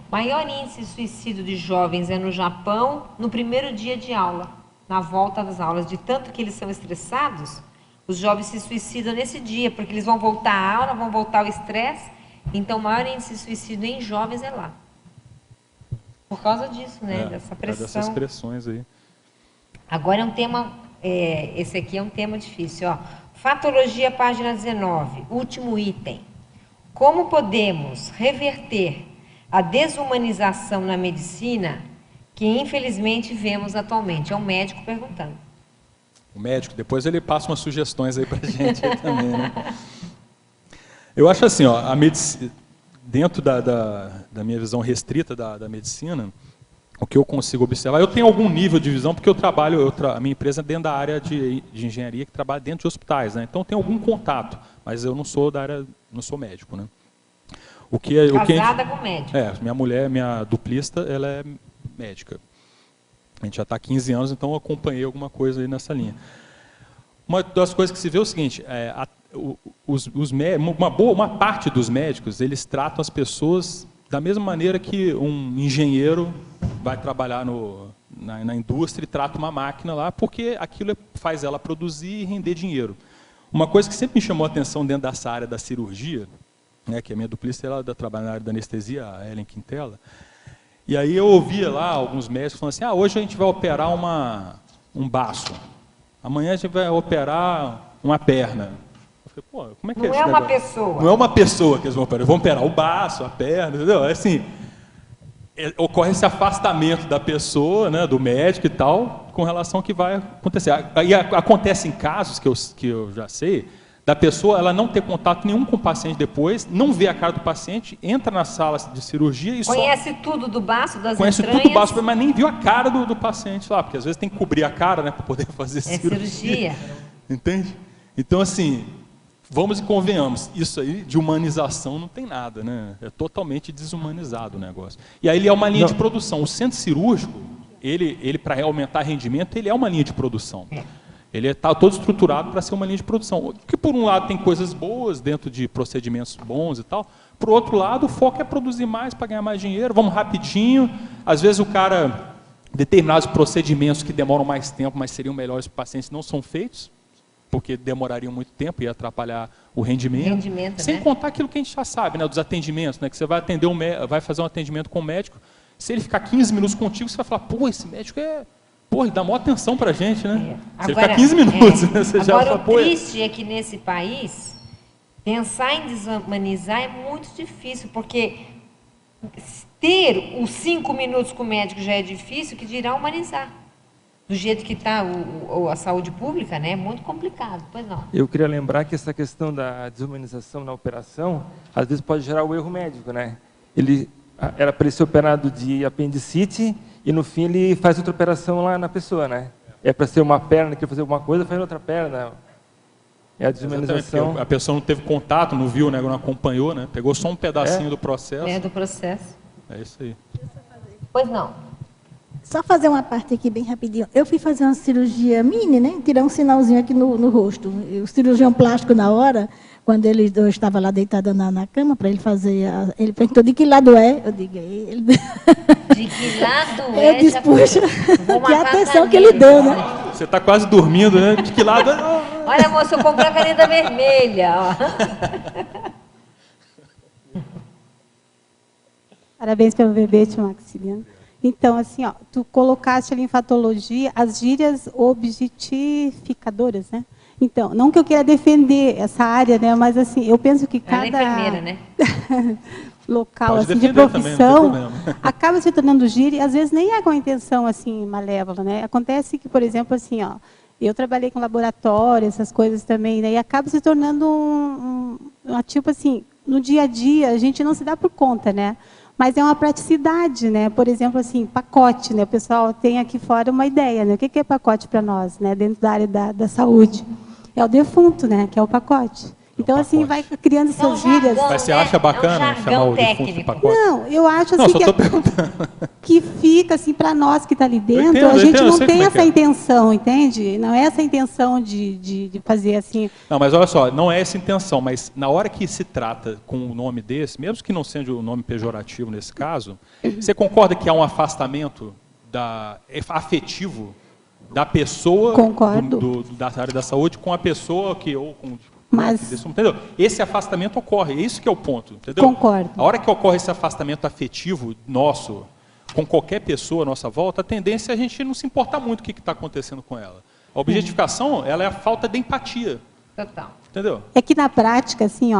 S1: O maior índice de suicídio de jovens é no Japão, no primeiro dia de aula, na volta das aulas. De tanto que eles são estressados, os jovens se suicidam nesse dia, porque eles vão voltar à aula, vão voltar ao estresse. Então, o maior índice de suicídio em jovens é lá. Por causa disso, né? Dessa pressão.
S2: Dessas pressões aí.
S1: Agora é um tema, esse aqui é um tema difícil. Ó. Fatologia, página 19, último item. Como podemos reverter a desumanização na medicina que infelizmente vemos atualmente? É um médico perguntando.
S2: O médico, depois ele passa umas sugestões aí para a gente aí também, né? Eu acho assim, ó, a medicina, dentro da minha visão restrita da medicina, o que eu consigo observar, eu tenho algum nível de visão, porque a minha empresa é dentro da área de engenharia, que trabalha dentro de hospitais, né? Então eu tenho algum contato, mas eu não sou da área, não sou médico, né?
S1: Casada com médico.
S2: Minha mulher, minha duplista, ela é médica. A gente já está há 15 anos, então eu acompanhei alguma coisa aí nessa linha. Uma das coisas que se vê é o seguinte, uma parte dos médicos, eles tratam as pessoas da mesma maneira que um engenheiro vai trabalhar na indústria e trata uma máquina lá, porque aquilo faz ela produzir e render dinheiro. Uma coisa que sempre me chamou a atenção dentro dessa área da cirurgia, né, que a minha duplista ela trabalha na área da anestesia, a Ellen Quintela, e aí eu ouvia lá alguns médicos falando assim, hoje a gente vai operar um baço, amanhã a gente vai operar uma perna. Eu falei, como é que
S1: não
S2: é
S1: é
S2: esse
S1: uma
S2: negócio?
S1: pessoa.
S2: Não é uma pessoa que eles vão operar. Eles vão operar o baço, a perna, entendeu? Assim, ocorre esse afastamento da pessoa, né, do médico e tal, com relação ao que vai acontecer. Aí acontece em casos que eu já sei, da pessoa ela não ter contato nenhum com o paciente depois, não vê a cara do paciente, entra na sala de cirurgia e
S1: conhece tudo do baço, das
S2: conhece
S1: entranhas.
S2: tudo do baço, mas nem viu a cara do paciente lá, porque às vezes tem que cobrir a cara, né, para poder fazer
S1: cirurgia.
S2: Entende? Então, assim, vamos e convenhamos, isso aí de humanização não tem nada, né? É totalmente desumanizado o negócio. E aí ele é uma linha de produção. O centro cirúrgico, ele para aumentar rendimento, ele é uma linha de produção. Ele está todo estruturado para ser uma linha de produção. Que por um lado tem coisas boas dentro de procedimentos bons e tal, por outro lado o foco é produzir mais para ganhar mais dinheiro, vamos rapidinho. Às vezes o cara, determinados procedimentos que demoram mais tempo, mas seriam melhores para o paciente, não são feitos, porque demorariam muito tempo e ia atrapalhar o rendimento. Sem contar aquilo que a gente já sabe, né, dos atendimentos, né, que você vai atender vai fazer um atendimento com o médico, se ele ficar 15 minutos contigo, você vai falar, esse médico ele dá maior atenção pra gente, né? Se ele ficar 15 minutos, né, você já fala,
S1: o triste é que nesse país, pensar em desumanizar é muito difícil, porque ter os 5 minutos com o médico já é difícil, que dirá humanizar. Do jeito que está a saúde pública, né, é muito complicado, pois não.
S6: Eu queria lembrar que essa questão da desumanização na operação, às vezes pode gerar o erro médico, né? Era para ele ser operado de apendicite e no fim ele faz outra operação lá na pessoa, né? É para ser uma perna, quer fazer alguma coisa, faz outra perna. É a desumanização.
S2: A pessoa não teve contato, não viu, né, não acompanhou, né? Pegou só um pedacinho do processo.
S1: Do processo.
S2: É isso aí.
S1: Pois não.
S3: Só fazer uma parte aqui bem rapidinho. Eu fui fazer uma cirurgia mini, né? Tirar um sinalzinho aqui no rosto. O cirurgião plástico, na hora, quando eu estava lá deitada na cama para ele fazer, ele perguntou de que lado é. Eu digo, ele...
S1: De que lado é?
S3: Eu disse, puxa, que atenção que ele deu, né?
S2: Você está quase dormindo, né? De que lado?
S1: Olha, moça, eu comprei a caneta vermelha. Ó.
S4: Parabéns pelo verbete, Maximiliano. Então, assim, tu colocaste ali em fatologia as gírias objetificadoras, né? Então, não que eu queira defender essa área, né? Mas, assim, eu penso que cada
S1: enfermeira, né?
S4: local assim, de profissão acaba se tornando gíria, e às vezes nem é com a intenção, assim, malévola, né? Acontece que, por exemplo, assim, eu trabalhei com laboratório, essas coisas também, né? E acaba se tornando tipo assim, no dia a dia, a gente não se dá por conta, né? Mas é uma praticidade, né? Por exemplo, assim, pacote, né? O pessoal tem aqui fora uma ideia, né? O que é pacote para nós, né? Dentro da área da saúde? É o defunto, né? Que é o pacote. Então, assim, vai criando essas gírias.
S2: Mas você acha bacana chamar o defunto de pacote?
S4: Não, eu acho assim que fica, assim, para nós que está ali dentro, a gente não tem essa intenção, entende? Não é essa intenção de fazer assim.
S2: Não, mas olha só, não é essa intenção, mas na hora que se trata com um nome desse, mesmo que não seja um nome pejorativo nesse caso, você concorda que há um afastamento afetivo da pessoa da área da saúde com a pessoa entendeu? Esse afastamento ocorre, é isso que é o ponto, entendeu?
S4: Concordo.
S2: A hora que ocorre esse afastamento afetivo nosso com qualquer pessoa à nossa volta, a tendência é a gente não se importar muito com o que está acontecendo com ela. A objetificação, ela é a falta de empatia.
S1: Total.
S2: Entendeu?
S4: É que na prática, assim,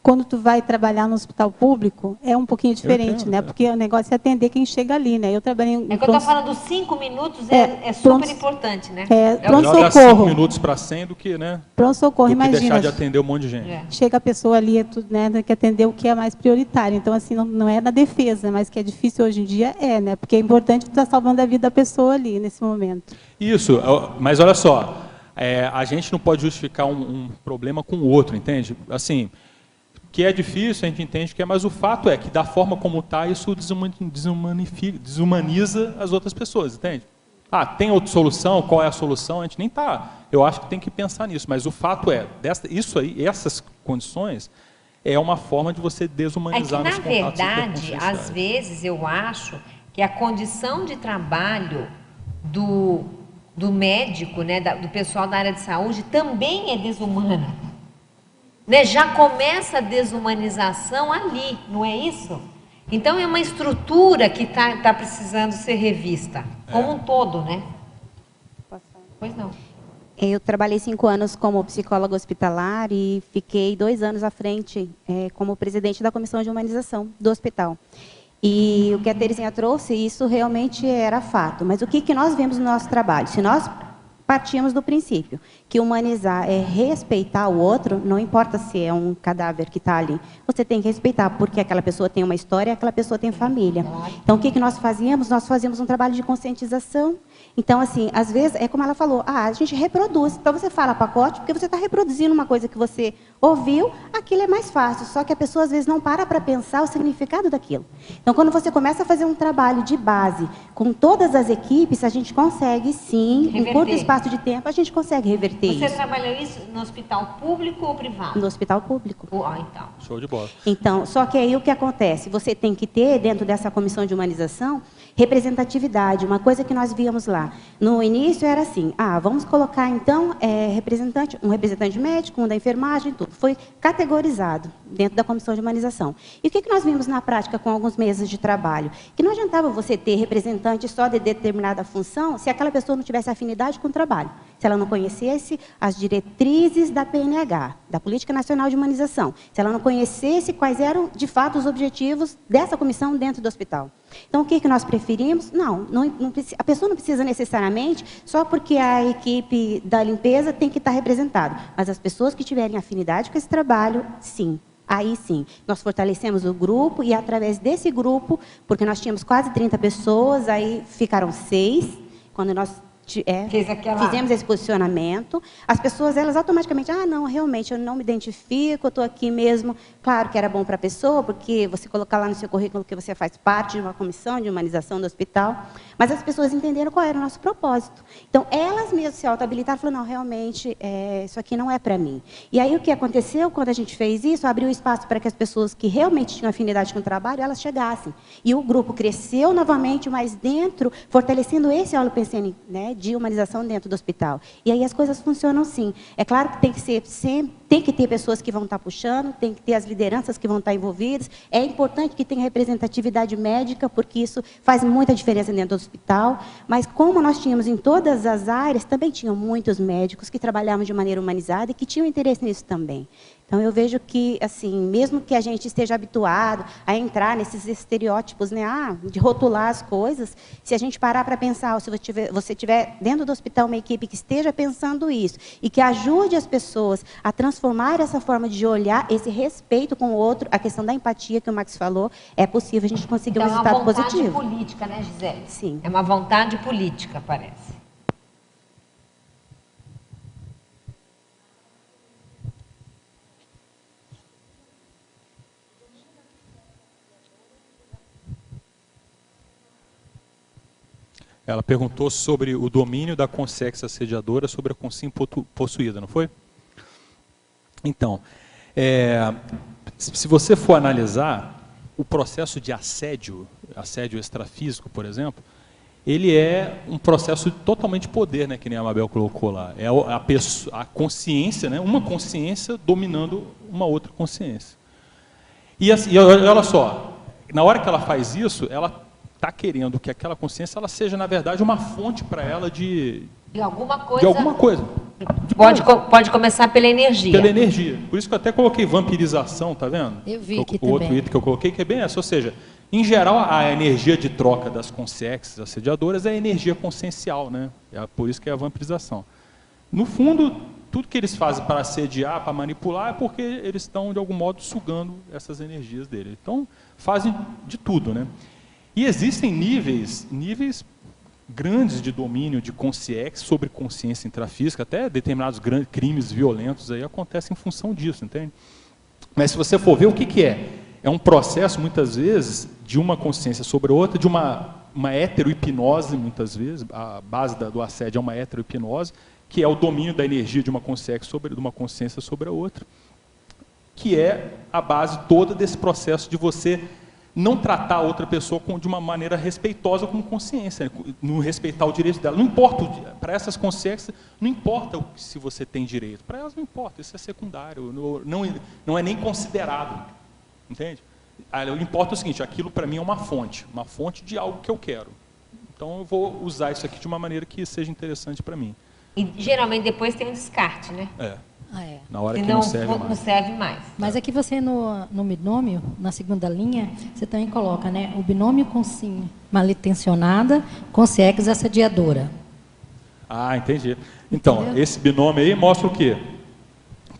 S4: quando tu vai trabalhar no hospital público, é um pouquinho diferente, né? Porque o negócio é atender quem chega ali, né? Eu trabalhei em
S1: que eu estou falando dos 5 minutos, é super importante, né?
S4: Pronto-socorro.
S2: Melhor dar 5 minutos para 100 do que, né?
S4: Pronto-socorro, imagina.
S2: Deixar de atender um monte de gente.
S4: Chega a pessoa ali, né? Tem que atender o que é mais prioritário. Então, assim, não é na defesa, mas que é difícil hoje em dia, né? Porque é importante tu estar salvando a vida da pessoa ali, nesse momento.
S2: Isso, mas olha só, a gente não pode justificar um problema com o outro, entende? Assim, que é difícil, a gente entende que é, mas o fato é que da forma como está, isso desumaniza as outras pessoas, entende? tem outra solução? Qual é a solução? A gente nem está... Eu acho que tem que pensar nisso, mas o fato é, isso aí, essas condições, é uma forma de você desumanizar nos contatos
S1: interconscienciais. Na verdade, às vezes, eu acho que a condição de trabalho do médico, né, do pessoal da área de saúde, também é desumana. Né? Já começa a desumanização ali, não é isso? Então, é uma estrutura que tá precisando ser revista, como um todo, né?
S4: Posso falar?
S1: Pois não.
S4: Eu trabalhei 5 anos como psicóloga hospitalar e fiquei 2 anos à frente como presidente da comissão de humanização do hospital. E o que a Terezinha trouxe, isso realmente era fato. Mas o que nós vemos no nosso trabalho? Se nós partimos do princípio que humanizar é respeitar o outro, não importa se é um cadáver que está ali, você tem que respeitar, porque aquela pessoa tem uma história e aquela pessoa tem família. Então, o que nós fazíamos? Nós fazíamos um trabalho de conscientização. Então, assim, às vezes, é como ela falou, a gente reproduz. Então, você fala pacote, porque você está reproduzindo uma coisa que você ouviu, aquilo é mais fácil. Só que a pessoa, às vezes, não para pensar o significado daquilo. Então, quando você começa a fazer um trabalho de base com todas as equipes, a gente consegue, sim, em curto espaço de tempo, a gente consegue reverter isso.
S1: Você trabalhou isso no hospital público ou privado?
S4: No hospital público.
S1: Então.
S2: Show de bola.
S4: Então, só que aí o que acontece? Você tem que ter, dentro dessa comissão de humanização, representatividade, uma coisa que nós víamos lá. No início era assim, vamos colocar então um representante médico, um da enfermagem, tudo. Foi categorizado dentro da comissão de humanização. E o que nós vimos na prática com alguns meses de trabalho? Que não adiantava você ter representante só de determinada função se aquela pessoa não tivesse afinidade com o trabalho. Se ela não conhecesse as diretrizes da PNH, da Política Nacional de Humanização. Se ela não conhecesse quais eram, de fato, os objetivos dessa comissão dentro do hospital. Então, o que nós preferimos? Não, a pessoa não precisa necessariamente, só porque a equipe da limpeza tem que estar representada. Mas as pessoas que tiverem afinidade com esse trabalho, sim. Aí sim, nós fortalecemos o grupo e através desse grupo, porque nós tínhamos quase 30 pessoas, aí ficaram 6, quando nós fizemos esse posicionamento, as pessoas, elas automaticamente, não, realmente, eu não me identifico, eu estou aqui mesmo. Claro que era bom para a pessoa, porque você colocar lá no seu currículo que você faz parte de uma comissão de humanização do hospital, mas as pessoas entenderam qual era o nosso propósito. Então, elas mesmas se auto-habilitaram e falaram, não, realmente, isso aqui não é para mim. E aí, o que aconteceu quando a gente fez isso? Abriu espaço para que as pessoas que realmente tinham afinidade com o trabalho, elas chegassem. E o grupo cresceu novamente, mas dentro, fortalecendo esse holopensene, né, de humanização dentro do hospital. E aí as coisas funcionam sim. É claro que tem que ter pessoas que vão estar puxando, tem que ter as lideranças que vão estar envolvidas. É importante que tenha representatividade médica, porque isso faz muita diferença dentro do hospital. Mas como nós tínhamos em todas as áreas, também tinham muitos médicos que trabalhavam de maneira humanizada e que tinham interesse nisso também. Então, eu vejo que, assim, mesmo que a gente esteja habituado a entrar nesses estereótipos, né, de rotular as coisas, se a gente parar para pensar, se você tiver dentro do hospital uma equipe que esteja pensando isso e que ajude as pessoas a transformar essa forma de olhar, esse respeito com o outro, a questão da empatia que o Max falou, é possível a gente conseguir um resultado positivo.
S1: É uma vontade política, né, Gisele?
S4: Sim.
S1: É uma vontade política, parece.
S2: Ela perguntou sobre o domínio da consciência assediadora sobre a consciência possuída, não foi? Então, se você for analisar o processo de assédio extrafísico, por exemplo, ele é um processo totalmente de poder, né, que nem a Mabel colocou lá. É a consciência, né, uma consciência dominando uma outra consciência. E olha só, na hora que ela faz isso, ela está querendo que aquela consciência ela seja, na verdade, uma fonte para ela de
S1: alguma coisa.
S2: De alguma coisa.
S1: Pode começar pela energia.
S2: Pela energia. Por isso que eu até coloquei vampirização, tá vendo?
S7: Eu vi aqui
S2: o outro item que eu coloquei, que é bem essa. Ou seja, em geral, a energia de troca das consciências assediadoras é a energia consciencial, né? Por isso que é a vampirização. No fundo, tudo que eles fazem para assediar, para manipular, é porque eles estão, de algum modo, sugando essas energias dele. Então, fazem de tudo, né? E existem níveis grandes de domínio de consciência sobre consciência intrafísica, até determinados grandes crimes violentos aí acontecem em função disso, entende? Mas se você for ver o que é? É um processo, muitas vezes, de uma consciência sobre outra, de uma uma heterohipnose, muitas vezes, a base do assédio é uma heterohipnose, que é o domínio da energia de uma consciência sobre a outra, que é a base toda desse processo de você não tratar a outra pessoa de uma maneira respeitosa como consciência, não respeitar o direito dela. Não importa, para essas consciências, não importa se você tem direito, para elas não importa, isso é secundário, não é nem considerado, entende? Importa o seguinte, aquilo para mim é uma fonte de algo que eu quero. Então eu vou usar isso aqui de uma maneira que seja interessante para mim.
S1: E geralmente depois tem um descarte, né?
S2: Na hora
S1: Se
S2: que
S1: não
S2: não serve mais.
S7: Mas aqui você, no binômio, na segunda linha, você também coloca, né? O binômio com sim malintencionada, com se ex assediadora.
S2: Entendi. Então, entendeu? Esse binômio aí mostra o quê?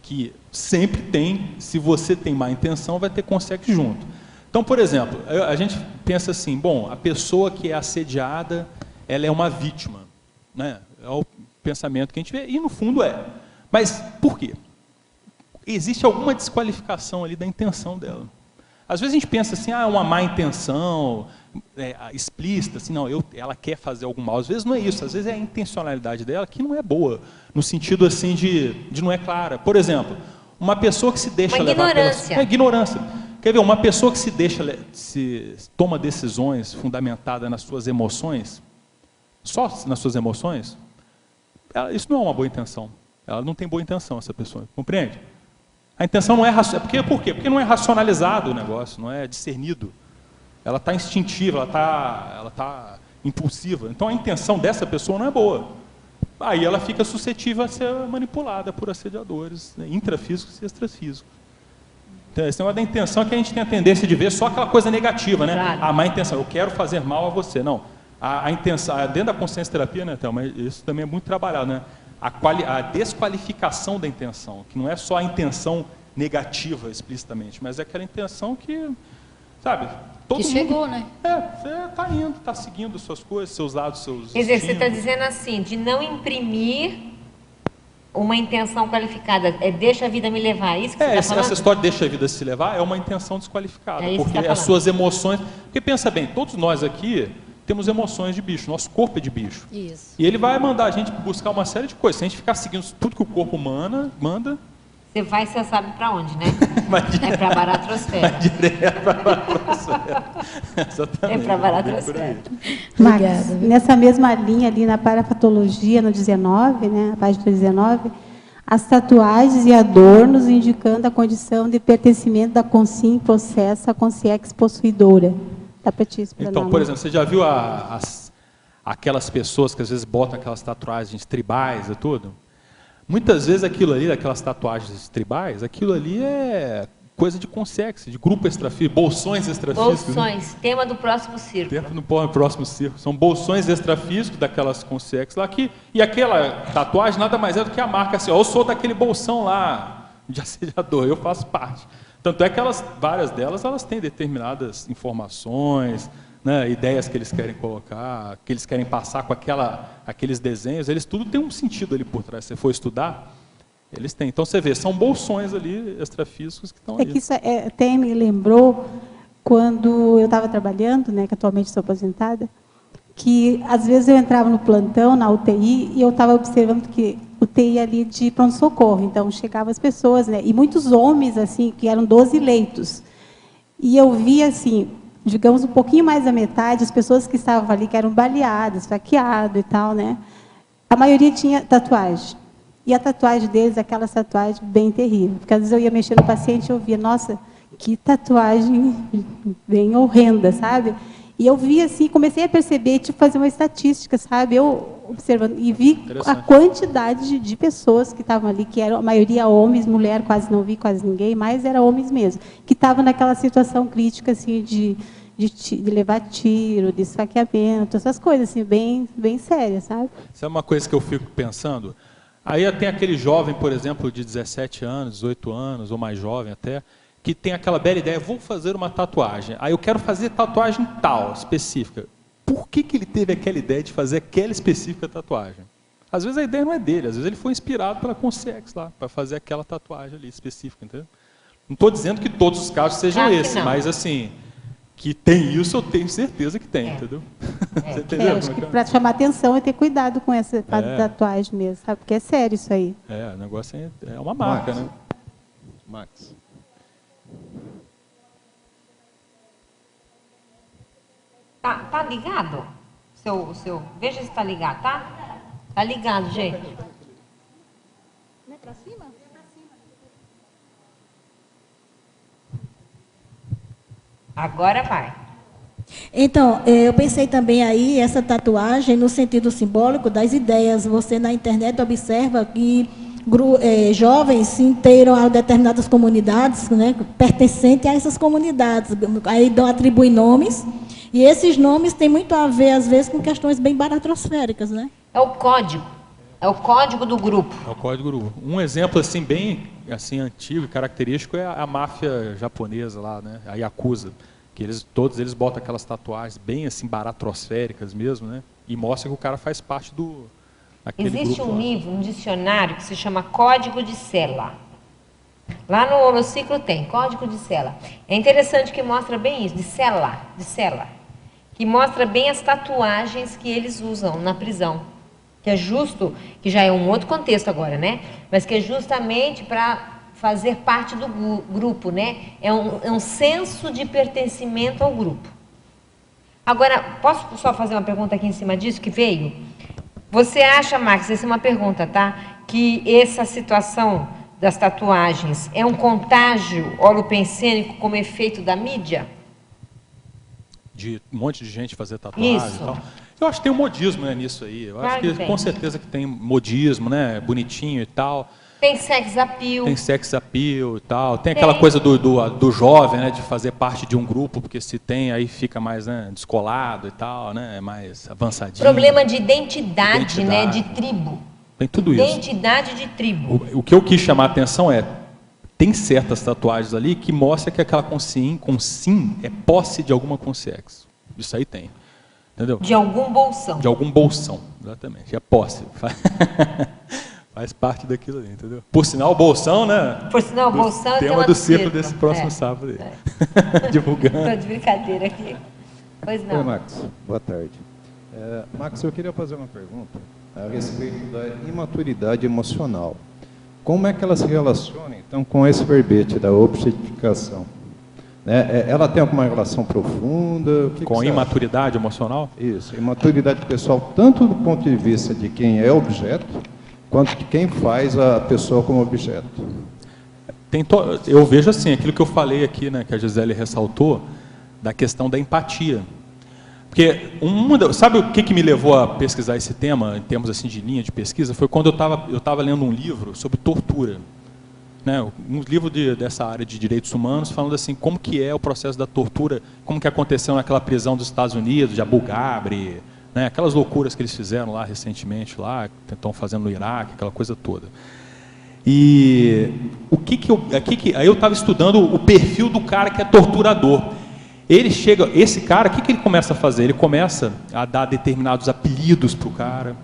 S2: Que sempre tem, se você tem má intenção, vai ter consex junto. Então, por exemplo, a gente pensa assim, bom, a pessoa que é assediada, ela é uma vítima, né? É o pensamento que a gente vê, e no fundo é. Mas por quê? Existe alguma desqualificação ali da intenção dela. Às vezes a gente pensa assim, uma má intenção, explícita, assim, não, ela quer fazer algum mal. Às vezes não é isso, às vezes é a intencionalidade dela que não é boa, no sentido assim de não é clara. Por exemplo, uma pessoa que se deixa levar pela... ignorância. Quer ver, uma pessoa que toma decisões fundamentadas nas suas emoções, só nas suas emoções, isso não é uma boa intenção. Ela não tem boa intenção, essa pessoa, compreende? A intenção não é racional. Por quê? Porque não é racionalizado o negócio, não é discernido. Ela está instintiva, ela tá impulsiva. Então a intenção dessa pessoa não é boa. Aí ela fica suscetível a ser manipulada por assediadores, né, intrafísicos e extrafísicos. Então, esse negócio da intenção é que a gente tem a tendência de ver só aquela coisa negativa, né? Claro. A má intenção, eu quero fazer mal a você. Não. A intenção, dentro da consciência terapia, né, Thelma, isso também é muito trabalhado, né? A desqualificação da intenção, que não é só a intenção negativa explicitamente, mas é aquela intenção que, sabe, todo mundo
S7: chegou, né?
S2: Você está indo, está seguindo suas coisas, seus lados, seus
S1: Quer dizer, você está dizendo assim, de não imprimir uma intenção qualificada, deixa a vida me levar, é isso que você está falando?
S2: Essa história de deixa a vida se levar é uma intenção desqualificada, porque
S1: tá
S2: as suas emoções, porque pensa bem, todos nós aqui temos emoções de bicho, nosso corpo é de bicho.
S7: Isso.
S2: E ele vai mandar a gente buscar uma série de coisas. Se a gente ficar seguindo tudo que o corpo manda...
S1: Você sabe para onde, né? É para a baratrosfera.
S2: Vai direto para a baratrosfera. Exatamente.
S1: É para a baratrosfera.
S4: Mas, nessa mesma linha ali na parapatologia, no 19, né, a página 19, as tatuagens e adornos indicando a condição de pertencimento da consciência processa à consciência possuidora.
S2: Então, por exemplo, você já viu aquelas pessoas que às vezes botam aquelas tatuagens tribais e tudo? Muitas vezes aquilo ali, aquelas tatuagens tribais, aquilo ali é coisa de consciência, de grupo extrafísico, bolsões extrafísicos.
S1: Bolsões, né? Tema do próximo círculo.
S2: Tema do próximo círculo. São bolsões extrafísicos daquelas consciências lá aqui. E aquela tatuagem nada mais é do que a marca assim, eu sou daquele bolsão lá de assediador, eu faço parte. Tanto é que várias delas, elas têm determinadas informações, né, ideias que eles querem colocar, que eles querem passar com aqueles desenhos, eles tudo tem um sentido ali por trás. Se você for estudar, eles têm. Então você vê, são bolsões ali extrafísicos que estão ali.
S4: Que isso até me lembrou quando eu estava trabalhando, né, que atualmente sou aposentada, que às vezes eu entrava no plantão, na UTI, e eu estava observando que UTI ali de pronto-socorro, então chegavam as pessoas, né, e muitos homens, assim, que eram 12 leitos. E eu via, assim, digamos, um pouquinho mais da metade, as pessoas que estavam ali, que eram baleadas, esfaqueadas e tal, né, a maioria tinha tatuagem. E a tatuagem deles, aquela tatuagem bem terrível. Porque às vezes eu ia mexer no paciente e eu via, nossa, que tatuagem bem horrenda, sabe? E eu vi assim, comecei a perceber, tipo, fazer uma estatística, sabe? Eu observando, e vi a quantidade de pessoas que estavam ali, que eram a maioria homens, mulher quase não vi, quase ninguém, mas eram homens mesmo, que estavam naquela situação crítica, assim, de levar tiro, de esfaqueamento, essas coisas, assim, bem sérias, sabe?
S2: Isso é uma coisa que eu fico pensando. Aí tem aquele jovem, por exemplo, de 17 anos, 18 anos, ou mais jovem até, que tem aquela bela ideia, vou fazer uma tatuagem. Aí eu quero fazer tatuagem tal, específica. Por que ele teve aquela ideia de fazer aquela específica tatuagem? Às vezes a ideia não é dele, às vezes ele foi inspirado pela Consciex lá, para fazer aquela tatuagem ali específica, entendeu? Não estou dizendo que todos os casos sejam esses, mas assim, que tem isso eu tenho certeza que tem, entendeu? Você entendeu?
S4: Acho que para chamar atenção é ter cuidado com essa tatuagem mesmo, sabe? Porque é sério isso aí.
S2: O negócio é uma marca, né?
S8: Max.
S1: Tá ligado? Veja se tá ligado, tá? Tá ligado, gente.
S3: Não é para cima?
S1: Agora vai.
S3: Então, eu pensei também aí, essa tatuagem, no sentido simbólico das ideias. Você na internet observa que jovens se inteiram a determinadas comunidades, né, pertencentes a essas comunidades. Aí atribuem nomes, e esses nomes têm muito a ver, às vezes, com questões bem baratrosféricas, né?
S1: É o código. É o código do grupo.
S2: É o código do grupo. Um exemplo assim bem assim antigo e característico é a máfia japonesa lá, né? A Yakuza, que todos eles botam aquelas tatuagens bem assim baratrosféricas mesmo, né? E mostra que o cara faz parte daquele
S1: Existe
S2: grupo
S1: um
S2: lá.
S1: livro, um dicionário que se chama Código de Cela. Lá no Holociclo tem Código de Cela. É interessante que mostra bem isso, de cela, que mostra bem as tatuagens que eles usam na prisão. Que é justo, que já é um outro contexto agora, né? Mas que é justamente para fazer parte do grupo, né? É um senso de pertencimento ao grupo. Agora, posso só fazer uma pergunta aqui em cima disso que veio? Você acha, Max, essa é uma pergunta, tá? Que essa situação das tatuagens é um contágio holopensênico como efeito da mídia?
S2: De um monte de gente fazer tatuagem
S1: Isso.
S2: e tal. Eu acho que tem um modismo, né, nisso aí. Eu
S1: Claro
S2: acho que
S1: que tem.
S2: com certeza que tem modismo, né? Bonitinho e tal.
S1: Tem sex appeal.
S2: Tem sex appeal e tal. Tem aquela coisa do jovem, né? De fazer parte de um grupo, porque se tem, aí fica mais, né, descolado e tal, né? Mais avançadinho.
S1: Problema de identidade, né?
S2: Identidade.
S1: De tribo.
S2: Tem tudo isso.
S1: Identidade de tribo.
S2: O que eu quis chamar a atenção é, tem certas tatuagens ali que mostram que aquela com sim é posse de alguma consciência. Isso aí tem. Entendeu?
S1: De algum bolsão.
S2: De algum bolsão, exatamente. É posse. Faz parte daquilo ali, entendeu? Por sinal, o bolsão, né?
S1: Por sinal, o bolsão é o
S2: tema do círculo desse próximo sábado aí. Divulgando.
S1: Estou de brincadeira aqui. Pois não.
S8: Oi, Max. Boa tarde. Max, eu queria fazer uma pergunta a respeito da imaturidade emocional. Como é que ela se relaciona, então, com esse verbete da objetificação? Ela tem alguma relação profunda?
S2: Com imaturidade emocional?
S8: Isso, imaturidade pessoal, tanto do ponto de vista de quem é objeto, quanto de quem faz a pessoa como objeto.
S2: Eu vejo assim, aquilo que eu falei aqui, né, que a Gisele ressaltou, da questão da empatia. Porque, sabe o que me levou a pesquisar esse tema, em termos assim, de linha de pesquisa? Foi quando eu estava lendo um livro sobre tortura. Né, um livro dessa área de direitos humanos, falando assim, como que é o processo da tortura, como que aconteceu naquela prisão dos Estados Unidos, de Abu Ghraib, né, aquelas loucuras que eles fizeram lá recentemente, lá, que estão fazendo no Iraque, aquela coisa toda. E aí eu estava estudando o perfil do cara que é torturador. Esse cara, o que ele começa a fazer? Ele começa a dar determinados apelidos para o cara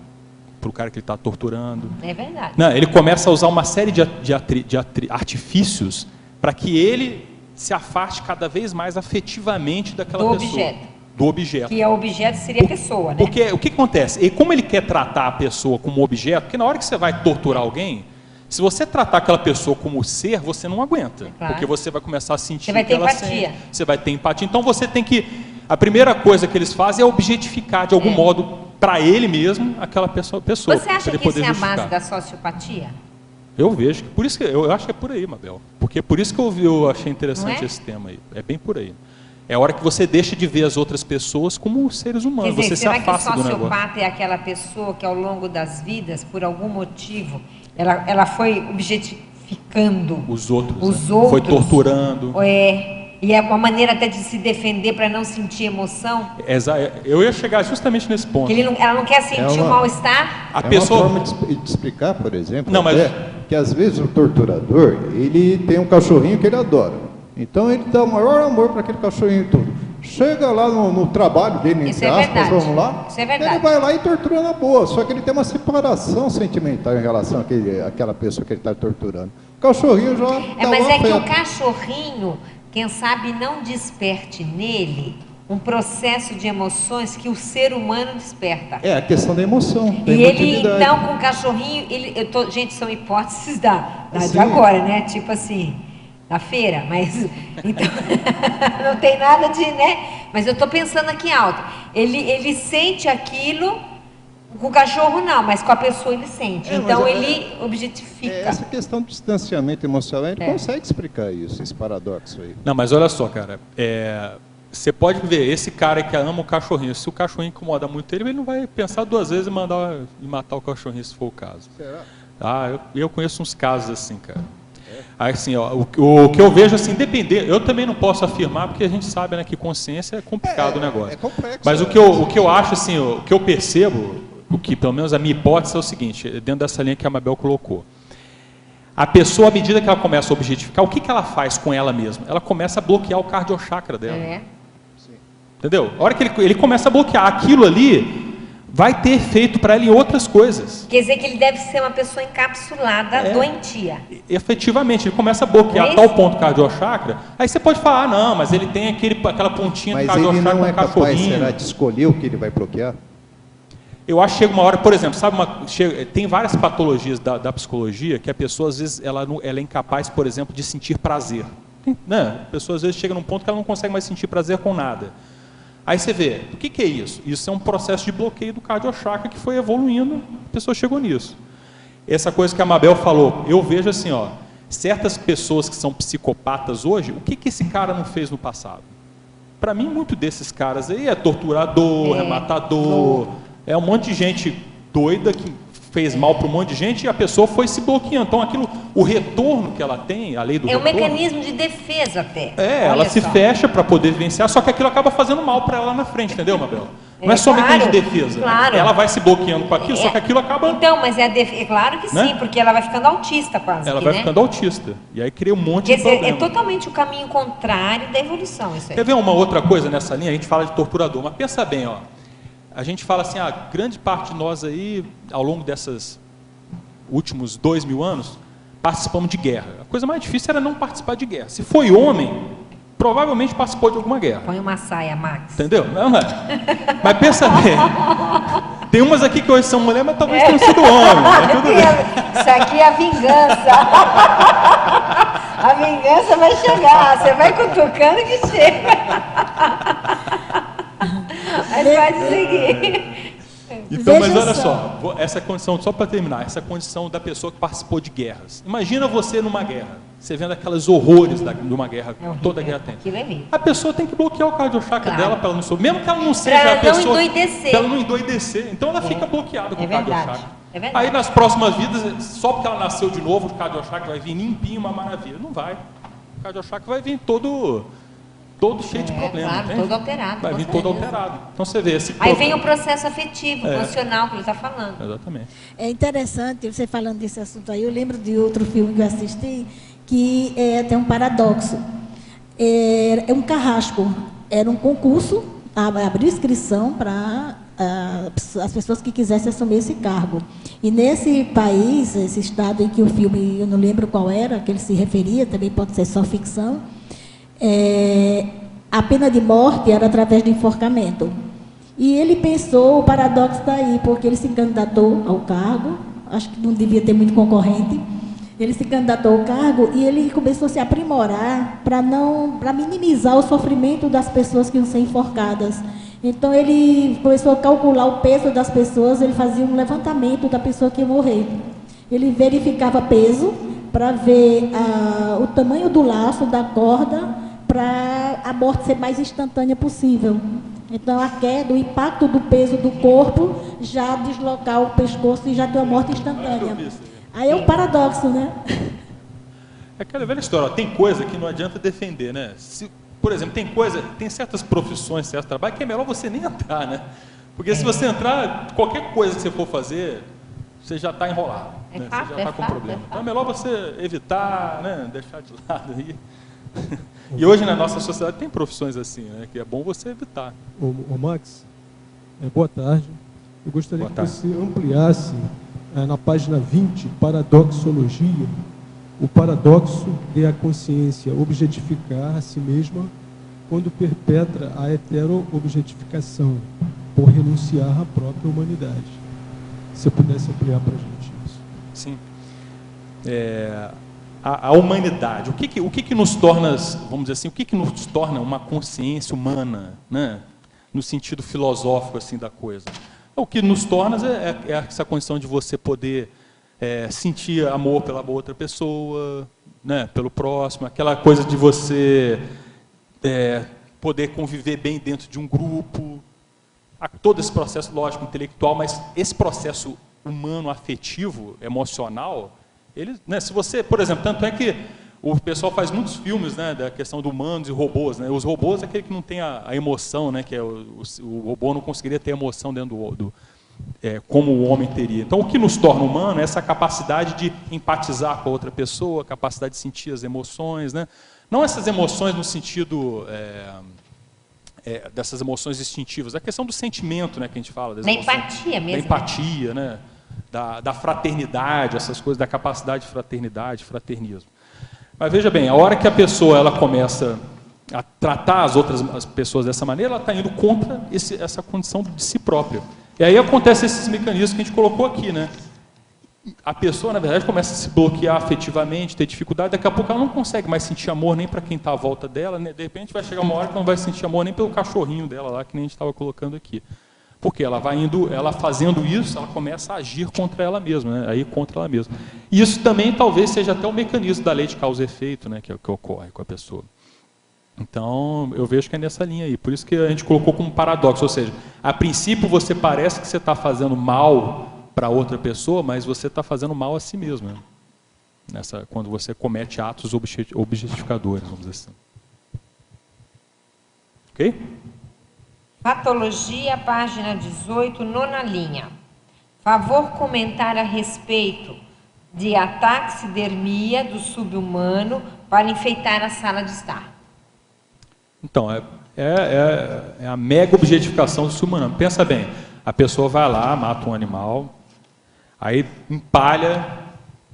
S2: que ele está torturando.
S1: É verdade.
S2: Não, ele começa a usar uma série de artifícios para que ele se afaste cada vez mais afetivamente daquela pessoa. Do objeto.
S1: Que o objeto seria a pessoa, né?
S2: Porque o que acontece? E como ele quer tratar a pessoa como objeto, porque na hora que você vai torturar alguém, se você tratar aquela pessoa como ser, você não aguenta.
S1: Claro.
S2: Porque você vai começar a sentir
S1: Você vai ter
S2: que ela
S1: empatia.
S2: sente. Você vai ter empatia. Então você tem que... A primeira coisa que eles fazem é objetificar, de algum modo, para ele mesmo, aquela pessoa.
S1: Você acha
S2: ele
S1: que
S2: poder
S1: isso é a
S2: justificar.
S1: base da sociopatia?
S2: Eu vejo. Por isso que eu acho que é por aí, Mabel. Porque por isso que eu achei interessante
S1: Não é?
S2: esse tema aí. É bem por aí. É a hora que você deixa de ver as outras pessoas como seres humanos.
S1: Quer dizer,
S2: Você se
S1: será que o
S2: afasta do negócio.
S1: sociopata é aquela pessoa que ao longo das vidas, por algum motivo, ela foi objetificando
S2: Os outros.
S1: os
S2: né?
S1: outros?
S2: Foi torturando.
S1: E é uma maneira até de se defender para não sentir emoção?
S2: Eu ia chegar justamente nesse ponto.
S1: Ela não quer sentir o mal-estar?
S2: A pessoa...
S8: uma forma de explicar, por exemplo,
S2: Não, mas-
S8: que às vezes o torturador, ele tem um cachorrinho que ele adora. Então ele dá o maior amor para aquele cachorrinho todo. Chega lá no trabalho dele,
S1: Isso
S8: entre
S1: é
S8: aspas,
S1: verdade.
S8: vamos lá,
S1: Isso é verdade.
S8: ele vai lá e tortura na boa, só que ele tem uma separação sentimental em relação àquela pessoa que ele está torturando. O cachorrinho já dá
S1: Mas
S8: um
S1: é que o
S8: afeto.
S1: cachorrinho, quem sabe não desperte nele um processo de emoções que o ser humano desperta.
S8: É a questão da emoção. Da
S1: E ele,
S8: emotividade.
S1: então, com o cachorrinho, gente, são hipóteses de
S8: Sim.
S1: agora, né? Tipo assim, da feira, mas então, não tem nada de, né? Mas eu estou pensando aqui alto. Ele sente aquilo, com o cachorro não, mas com a pessoa ele sente. Então ele objetifica.
S8: Essa questão do distanciamento emocional, a gente consegue explicar isso, esse paradoxo aí.
S2: Não, mas olha só, cara, você pode ver, esse cara que ama o cachorrinho, se o cachorrinho incomoda muito ele não vai pensar 2 vezes em matar o cachorrinho, se for o caso.
S8: Será?
S2: Ah, eu conheço uns casos assim, cara. Aí, assim, ó, o que eu vejo, assim, depender, eu também não posso afirmar, porque a gente sabe, né, que consciência é complicado o negócio.
S8: É complexo.
S2: Mas o que eu acho, assim, o que eu percebo, o que pelo menos a minha hipótese é o seguinte, dentro dessa linha que a Mabel colocou. A pessoa, à medida que ela começa a objetificar, o que ela faz com ela mesma? Ela começa a bloquear o cardiochakra dela. Entendeu? A hora que ele começa a bloquear aquilo ali, vai ter efeito para ele em outras coisas.
S1: Quer dizer que ele deve ser uma pessoa encapsulada, doentia.
S2: Efetivamente, ele começa a bloquear a tal ponto o cardiochakra, aí você pode falar, não, mas ele tem aquela pontinha do cardiochakra
S8: Mas ele não é
S2: no
S8: capaz,
S2: cachorrinho.
S8: será, de escolher o que ele vai bloquear?
S2: Eu acho que chega uma hora, por exemplo, tem várias patologias da psicologia que a pessoa, às vezes, ela é incapaz, por exemplo, de sentir prazer. Né? A pessoa, às vezes, chega num ponto que ela não consegue mais sentir prazer com nada. Aí você vê, o que é isso? Isso é um processo de bloqueio do cardiochakra que foi evoluindo, a pessoa chegou nisso. Essa coisa que a Mabel falou, eu vejo assim, ó, certas pessoas que são psicopatas hoje, o que esse cara não fez no passado? Para mim, muito desses caras aí é torturador, é matador, é um monte de gente doida que fez mal para um monte de gente e a pessoa foi se bloqueando. Então, o retorno que ela tem, a lei do retorno...
S1: É um mecanismo de defesa até.
S2: Ela se fecha para poder vivenciar, só que aquilo acaba fazendo mal para ela lá na frente, entendeu, Mabel? Não é só um mecanismo de defesa.
S1: Claro.
S2: Ela vai se bloqueando com aquilo, só que aquilo acaba...
S1: Então, mas é claro que sim,
S2: né?
S1: Porque ela vai ficando autista quase.
S2: Ela vai ficando autista. E aí cria um monte
S1: Quer
S2: de
S1: dizer,
S2: problema.
S1: é totalmente o caminho contrário da evolução isso aí.
S2: Quer ver uma outra coisa nessa linha? A gente fala de torturador, mas pensa bem, ó. A gente fala assim, grande parte de nós aí, ao longo desses últimos 2000 anos, participamos de guerra. A coisa mais difícil era não participar de guerra. Se foi homem, provavelmente participou de alguma guerra.
S1: Põe uma saia, Max.
S2: Entendeu? Não é? Mas pensa bem. Tem umas aqui que hoje são mulher, mas talvez tenham sido homem. Mas tudo bem.
S1: Isso aqui é a vingança. A vingança vai chegar. Você vai cutucando que chega. Mas pode seguir.
S2: Então, mas
S3: Veja
S2: olha
S3: só.
S2: só, essa condição, só para terminar, essa condição da pessoa que participou de guerras. Imagina você numa guerra, você vendo aqueles horrores de uma guerra, toda guerra tem.
S1: Aquilo é mesmo.
S2: A pessoa tem que bloquear o cardiochakra
S1: Claro.
S2: dela para ela não sofrer, mesmo que ela não seja
S1: Pra
S2: a
S1: não
S2: pessoa...
S1: endoidecer.
S2: Para ela não endoidecer. Então ela fica bloqueada com
S1: É
S2: o
S1: verdade.
S2: cardiochakra.
S1: É verdade.
S2: Aí nas próximas vidas, só porque ela nasceu de novo, o cardiochakra vai vir limpinho, uma maravilha. Não vai. O cardiochakra vai vir todo cheio de problemas.
S1: Claro,
S2: entende?
S1: todo alterado.
S2: Vai
S1: com
S2: vir todo
S1: certeza.
S2: alterado. Então você vê esse
S1: Aí
S2: problema.
S1: vem o processo afetivo, emocional que ele está falando.
S2: Exatamente.
S3: É interessante, você falando desse assunto aí, eu lembro de outro filme que eu assisti, que tem um paradoxo. É um carrasco. Era um concurso, abriu inscrição para as pessoas que quisessem assumir esse cargo. E nesse país, esse estado em que o filme, eu não lembro qual era, que ele se referia, também pode ser só ficção, a pena de morte era através do enforcamento. E ele pensou o paradoxo daí, porque ele se candidatou ao cargo, acho que não devia ter muito concorrente, ele se candidatou ao cargo e ele começou a se aprimorar para minimizar o sofrimento das pessoas que iam ser enforcadas. Então ele começou a calcular o peso das pessoas, ele fazia um levantamento da pessoa que ia morrer. Ele verificava peso para ver o tamanho do laço, da corda, para a morte ser mais instantânea possível. Então, a queda, o impacto do peso do corpo já deslocar o pescoço e já ter uma morte instantânea. Aí é um paradoxo, né?
S2: É aquela velha história, ó, tem coisa que não adianta defender, né? Por exemplo, tem certas profissões, certos trabalhos que é melhor você nem entrar, né? Porque se você entrar, qualquer coisa que você for fazer, você já está enrolado, né? Você já está com problema. Então é melhor você evitar, né? Deixar de lado aí. E hoje na nossa sociedade tem profissões assim, né? Que é bom você evitar.
S9: Ô Max, boa tarde. Eu gostaria que você ampliasse na página 20, paradoxologia. O paradoxo é a consciência objetificar a si mesma quando perpetra a heteroobjetificação, por renunciar à própria humanidade. Se você pudesse ampliar para a gente isso.
S2: Sim. A humanidade, o que nos torna, vamos dizer assim, o que nos torna uma consciência humana, né? No sentido filosófico assim da coisa? O que nos torna é essa condição de você poder sentir amor pela outra pessoa, né? Pelo próximo, aquela coisa de você poder conviver bem dentro de um grupo, todo esse processo lógico, intelectual, mas esse processo humano, afetivo, emocional, ele, né, se você, por exemplo, tanto é que o pessoal faz muitos filmes, né, da questão do humanos e robôs, né? Os robôs é aquele que não tem a emoção, né, que o robô não conseguiria ter emoção dentro como o homem teria. Então, o que nos torna humano é essa capacidade de empatizar com a outra pessoa, a capacidade de sentir as emoções, né? Não essas emoções no sentido dessas emoções instintivas, a questão do sentimento, né, que a gente fala.
S1: Da empatia mesmo.
S2: Da empatia, né? Da fraternidade, essas coisas, da capacidade de fraternidade, fraternismo. Mas veja bem, a hora que a pessoa ela começa a tratar as pessoas dessa maneira, ela está indo contra essa condição de si própria. E aí acontecem esses mecanismos que a gente colocou aqui, né? A pessoa, na verdade, começa a se bloquear afetivamente, ter dificuldade, daqui a pouco ela não consegue mais sentir amor nem para quem está à volta dela, né? De repente vai chegar uma hora que não vai sentir amor nem pelo cachorrinho dela lá, que nem a gente estava colocando aqui. Porque ela fazendo isso, ela começa a agir contra ela mesma, né? Aí contra ela mesma. E isso também talvez seja até o mecanismo da lei de causa e efeito, né? Que ocorre com a pessoa. Então, eu vejo que é nessa linha aí. Por isso que a gente colocou como paradoxo, ou seja, a princípio você parece que você está fazendo mal para outra pessoa, mas você está fazendo mal a si mesmo, né? Quando você comete atos objetificadores, vamos dizer assim. Ok?
S1: Patologia, página 18, nona linha. Favor comentar a respeito de a taxidermia do sub-humano para enfeitar a sala de estar.
S2: Então, é a mega objetificação do sub-humano. Pensa bem, a pessoa vai lá, mata um animal, aí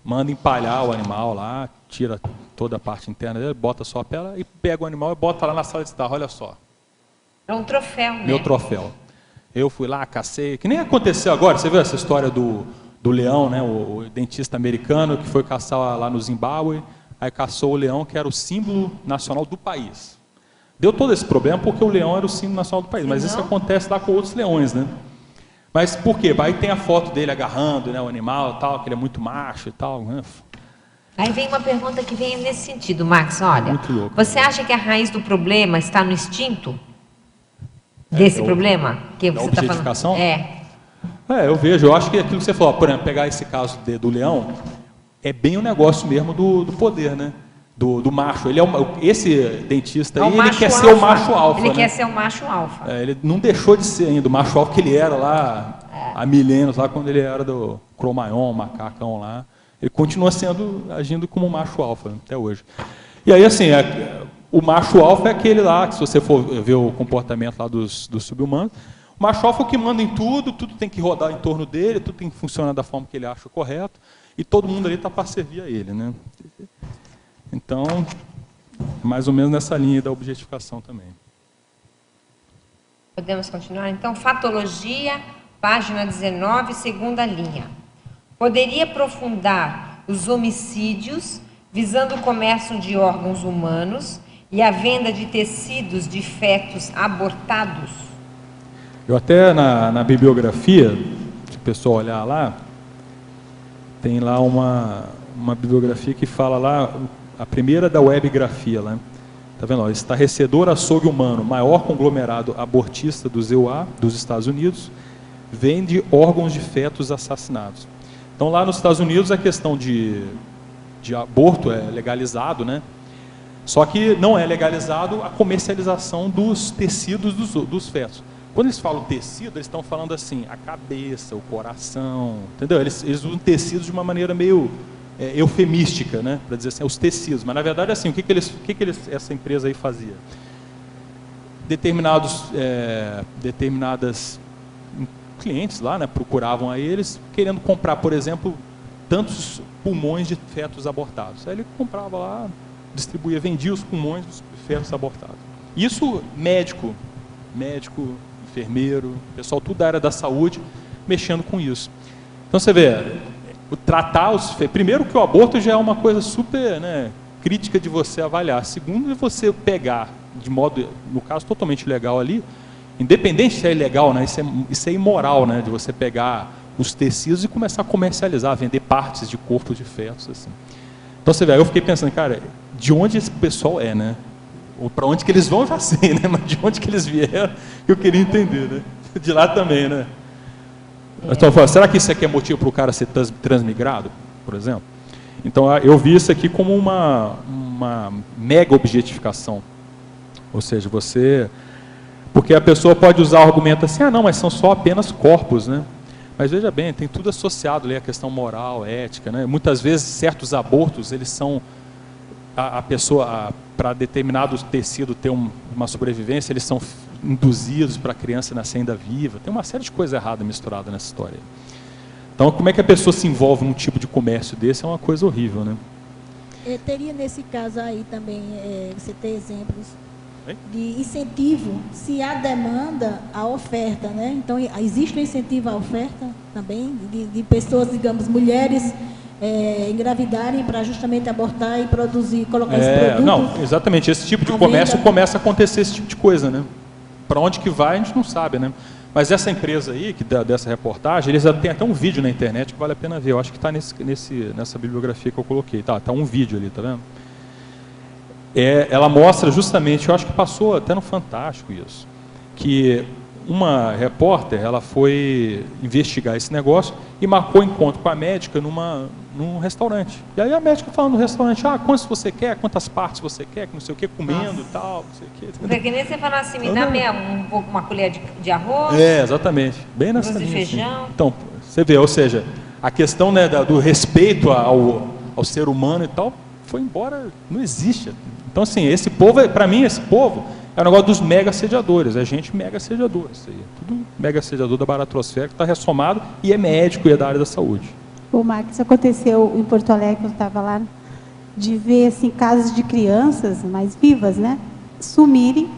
S2: manda empalhar o animal lá, tira toda a parte interna dele, bota só a pele e pega o animal e bota lá na sala de estar, olha só.
S1: É um troféu, né?
S2: Meu troféu. Eu fui lá, cacei, que nem aconteceu agora, você viu essa história do leão, né, o dentista americano que foi caçar lá no Zimbábue, aí caçou o leão que era o símbolo nacional do país. Deu todo esse problema porque o leão era o símbolo nacional do país, mas isso acontece lá com outros leões, né? Mas por quê? Aí tem a foto dele agarrando, né, o animal, tal, que ele é muito macho e tal, né?
S1: Aí vem uma pergunta que vem nesse sentido, Max, olha.
S2: Muito louco.
S1: Você acha que a raiz do problema está no instinto? Desse problema? Que
S2: da
S1: você está
S2: objetificação?
S1: falando?
S2: Eu vejo, eu acho que aquilo que você falou, por exemplo, pegar esse caso do leão, é bem o negócio mesmo do poder, né? Do macho. Esse dentista aí, ele quer ser o macho alfa.
S1: Ele quer ser o macho alfa.
S2: Ele não deixou de ser ainda o macho alfa que ele era lá há milênios, lá quando ele era do Cro-Magnon, macacão lá. Ele continua agindo como macho alfa até hoje. E aí, assim, o macho alfa é aquele lá, que se você for ver o comportamento lá dos sub-humanos, o macho alfa é o que manda em tudo tem que rodar em torno dele, tudo tem que funcionar da forma que ele acha correto, e todo mundo ali está para servir a ele, né? Então, mais ou menos nessa linha da objetificação também.
S1: Podemos continuar? Então, fatologia, página 19, segunda linha. Poderia aprofundar os homicídios visando o comércio de órgãos humanos e a venda de tecidos de fetos abortados?
S2: Eu até na bibliografia, se o pessoal olhar lá, tem lá uma bibliografia que fala lá, a primeira da webgrafia lá, tá vendo? Estarrecedor açougue humano, maior conglomerado abortista do EUA, dos Estados Unidos, vende órgãos de fetos assassinados. Então lá nos Estados Unidos a questão de aborto é legalizado, né? Só que não é legalizado a comercialização dos tecidos dos fetos. Quando eles falam tecido, eles estão falando assim, a cabeça, o coração, entendeu? Eles usam tecidos de uma maneira meio eufemística, né? Para dizer assim, os tecidos. Mas na verdade, assim, o que essa empresa aí fazia? Determinadas clientes lá, né, procuravam a eles, querendo comprar, por exemplo, tantos pulmões de fetos abortados. Aí ele comprava lá, distribuía, vendia os pulmões dos fetos abortados. Isso médico, enfermeiro, pessoal tudo da área da saúde, mexendo com isso. Então você vê, tratar primeiro que o aborto já é uma coisa super, né, crítica de você avaliar. Segundo, é você pegar de modo, no caso, totalmente legal ali, independente se é ilegal, né, isso é imoral, né, de você pegar os tecidos e começar a comercializar, vender partes de corpos de fetos, assim. Então você vê, eu fiquei pensando, cara, de onde esse pessoal é, né? Ou para onde que eles vão, eu já sei, né? Mas de onde que eles vieram, eu queria entender, né? De lá também, né? Então, será que isso aqui é motivo para o cara ser transmigrado, por exemplo? Então, eu vi isso aqui como uma mega objetificação. Ou seja, porque a pessoa pode usar o argumento assim, não, mas são só apenas corpos, né? Mas veja bem, tem tudo associado ali, a questão moral, ética, né? Muitas vezes, certos abortos, eles são, a pessoa, para determinado tecido ter uma sobrevivência, eles são induzidos para a criança nascer ainda viva. Tem uma série de coisas erradas misturadas nessa história. Então, como é que a pessoa se envolve num tipo de comércio desse? É uma coisa horrível, né?
S3: Teria nesse caso aí também, você ter exemplos de incentivo, se há demanda, a oferta, né? Então, existe um incentivo à oferta também, de pessoas, digamos, mulheres engravidarem para justamente abortar e produzir, colocar esse produto.
S2: Não, exatamente, esse tipo de comércio começa a acontecer esse tipo de coisa, né? Para onde que vai, a gente não sabe, né? Mas essa empresa aí, dessa reportagem, eles têm até um vídeo na internet que vale a pena ver. Eu acho que está nessa bibliografia que eu coloquei. Tá um vídeo ali, tá vendo? Ela mostra justamente, eu acho que passou até no Fantástico isso, que uma repórter, ela foi investigar esse negócio e marcou encontro com a médica num restaurante. E aí a médica falando no restaurante, quantos você quer, quantas partes você quer, não sei o que, comendo e tal, não sei o que.
S1: Porque que nem você falar assim, me dá uma colher de arroz.
S2: Exatamente. Bem nessa linha.
S1: De feijão.
S2: Assim. Então, você vê, ou seja, a questão, né, do respeito ao ser humano e tal, foi embora, não existe. Então, assim, esse povo, para mim, esse povo é o negócio dos mega assediadores, é gente mega assediadora, isso aí, tudo mega assediador da baratrosfera que está ressomado e é médico e é da área da saúde.
S10: Ô, Marcos, isso aconteceu em Porto Alegre, eu estava lá, de ver, assim, casos de crianças mais vivas, né, sumirem,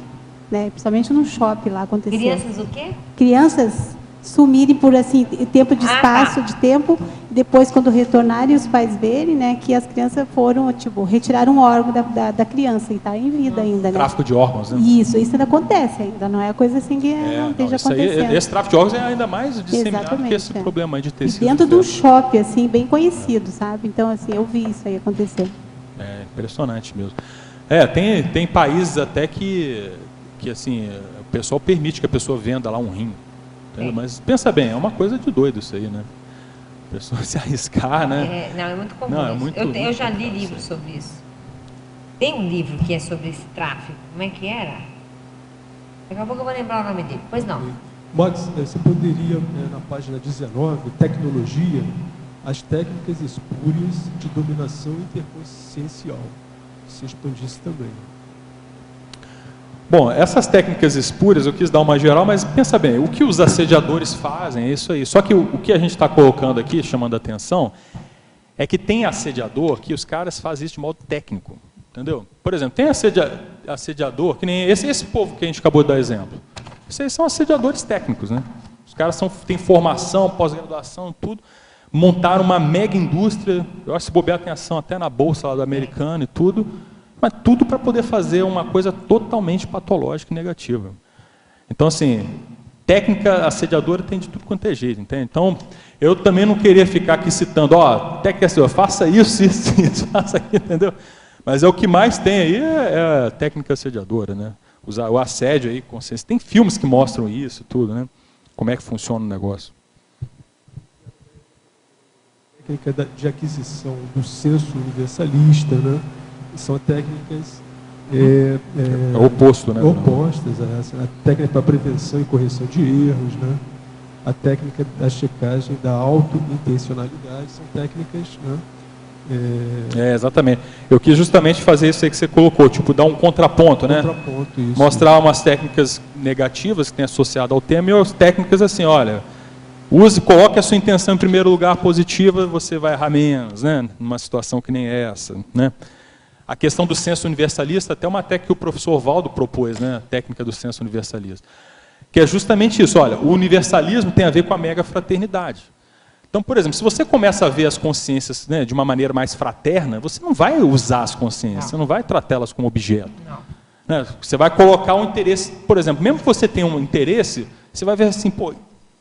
S10: né, principalmente no shopping lá aconteceu.
S1: Crianças o quê?
S10: Crianças sumirem por, assim, tempo de espaço, de tempo, depois quando retornarem os pais verem, né, que as crianças foram, tipo, retiraram um órgão da criança e está em vida ainda, né?
S2: Tráfico de órgãos, né?
S10: Isso ainda acontece ainda, não é coisa assim que não esteja acontecendo.
S2: Esse tráfico de órgãos é ainda mais disseminado que esse problema aí de tecido.
S10: E dentro do shopping, assim, bem conhecido, sabe? Então, assim, eu vi isso aí acontecer.
S2: É impressionante mesmo. Tem países até que assim, o pessoal permite que a pessoa venda lá um rim. Mas pensa bem, é uma coisa de doido isso aí, né? A pessoa se arriscar, né?
S1: Não, é muito comum. Eu já li livros sobre isso. Tem um livro que é sobre esse tráfico. Como é que era? Daqui a pouco eu vou lembrar o nome dele. Pois não.
S9: Max, você poderia, na página 19, tecnologia, as técnicas espúrias de dominação interconsciencial. Se expandisse também.
S2: Bom, essas técnicas espúrias, eu quis dar uma geral, mas pensa bem, o que os assediadores fazem é isso aí. Só que o que a gente está colocando aqui, chamando a atenção, é que tem assediador que os caras fazem isso de modo técnico, entendeu? Por exemplo, tem assediador, que nem esse povo que a gente acabou de dar exemplo. Esses são assediadores técnicos, né? Os caras têm formação, pós-graduação, tudo. Montaram uma mega indústria, eu acho que se bobear tem ação até na bolsa lá do americano e tudo, mas tudo para poder fazer uma coisa totalmente patológica e negativa. Então, assim, técnica assediadora tem de tudo quanto é jeito, entende? Então, eu também não queria ficar aqui citando, técnica assediadora, faça isso, faça aquilo, entendeu? Mas o que mais tem aí é a técnica assediadora, né? O assédio aí, consciência. Tem filmes que mostram isso, tudo, né? Como é que funciona o negócio.
S9: Técnica de aquisição do senso universalista, né? São técnicas
S2: oposto, né?
S9: Opostas a essa. A técnica para prevenção e correção de erros, né? A técnica da checagem da auto-intencionalidade, são técnicas, né?
S2: Exatamente. Eu quis justamente fazer isso aí que você colocou, tipo, dar um contraponto, né?
S9: Isso.
S2: Mostrar umas técnicas negativas que tem associado ao tema e as técnicas assim, olha, coloque a sua intenção em primeiro lugar positiva, você vai errar menos, né? Numa situação que nem essa, né? a questão do senso universalista, até uma técnica que o professor Valdo propôs, né, a técnica do senso universalista, que é justamente isso. Olha, o universalismo tem a ver com a mega fraternidade. Então, por exemplo, se você começa a ver as consciências, né, de uma maneira mais fraterna, você não vai usar as consciências, você não vai tratá-las como objeto. Né? Você vai colocar um interesse, por exemplo, mesmo que você tenha um interesse, você vai ver assim, pô,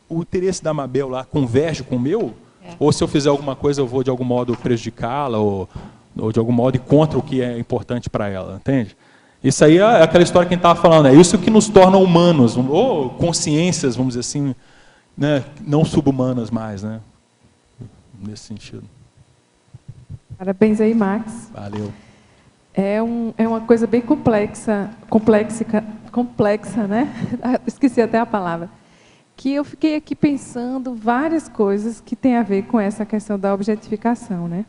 S2: o interesse da Mabel lá converge com o meu, ou se eu fizer alguma coisa eu vou de algum modo prejudicá-la, ou de algum modo ir contra o que é importante para ela, entende? Isso aí é aquela história que a gente estava falando, é isso que nos torna humanos, ou consciências, vamos dizer assim, né, não subhumanas mais, né? Nesse sentido.
S11: Parabéns aí, Max.
S2: Valeu.
S11: É uma coisa bem complexa, né? Esqueci até a palavra. Que eu fiquei aqui pensando várias coisas que tem a ver com essa questão da objetificação, né?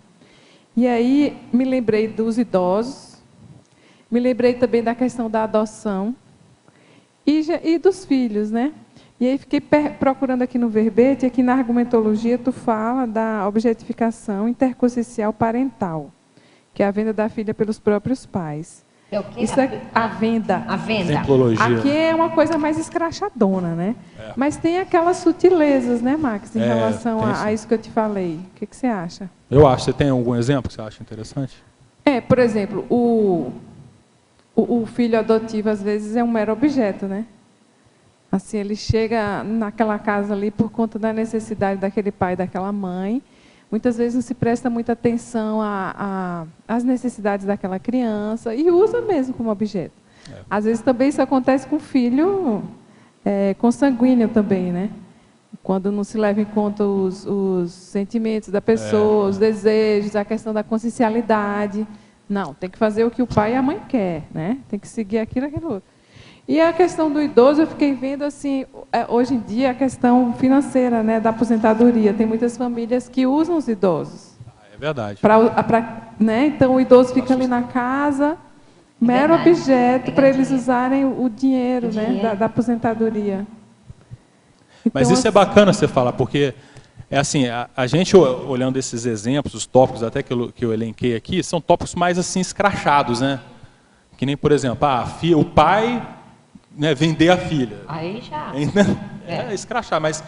S11: E aí me lembrei dos idosos, me lembrei também da questão da adoção e dos filhos, né? E aí fiquei procurando aqui no verbete, aqui na argumentologia tu fala da objetificação interconsciencial parental, que é a venda da filha pelos próprios pais.
S1: É o quê?
S11: Isso é a venda.
S1: A venda.
S2: Exemplologia.
S11: Aqui é uma coisa mais escrachadona, né? Mas tem aquelas sutilezas, né, Max, em relação a isso que eu te falei. O que você acha?
S2: Eu acho. Você tem algum exemplo que você acha interessante?
S11: Por exemplo, o filho adotivo, às vezes, é um mero objeto, né? Assim, ele chega naquela casa ali por conta da necessidade daquele pai e daquela mãe. Muitas vezes não se presta muita atenção às necessidades daquela criança e usa mesmo como objeto. Às vezes também isso acontece com o filho consanguíneo também, né? Quando não se leva em conta os sentimentos da pessoa, os desejos, a questão da consciencialidade. Não, tem que fazer o que o pai e a mãe querem, né? Tem que seguir aquilo outro. E a questão do idoso, eu fiquei vendo, assim, hoje em dia, a questão financeira, né, da aposentadoria. Tem muitas famílias que usam os idosos.
S2: É verdade.
S11: Né? Então, o idoso fica ali na casa, mero objeto, para eles usarem o dinheiro, né, da aposentadoria. Então,
S2: mas isso é bacana você falar, porque é assim, a gente olhando esses exemplos, os tópicos até que eu elenquei aqui, são tópicos mais assim escrachados, né? Que nem, por exemplo, o pai, né, vender a filha.
S1: Aí já.
S2: Escrachar, mas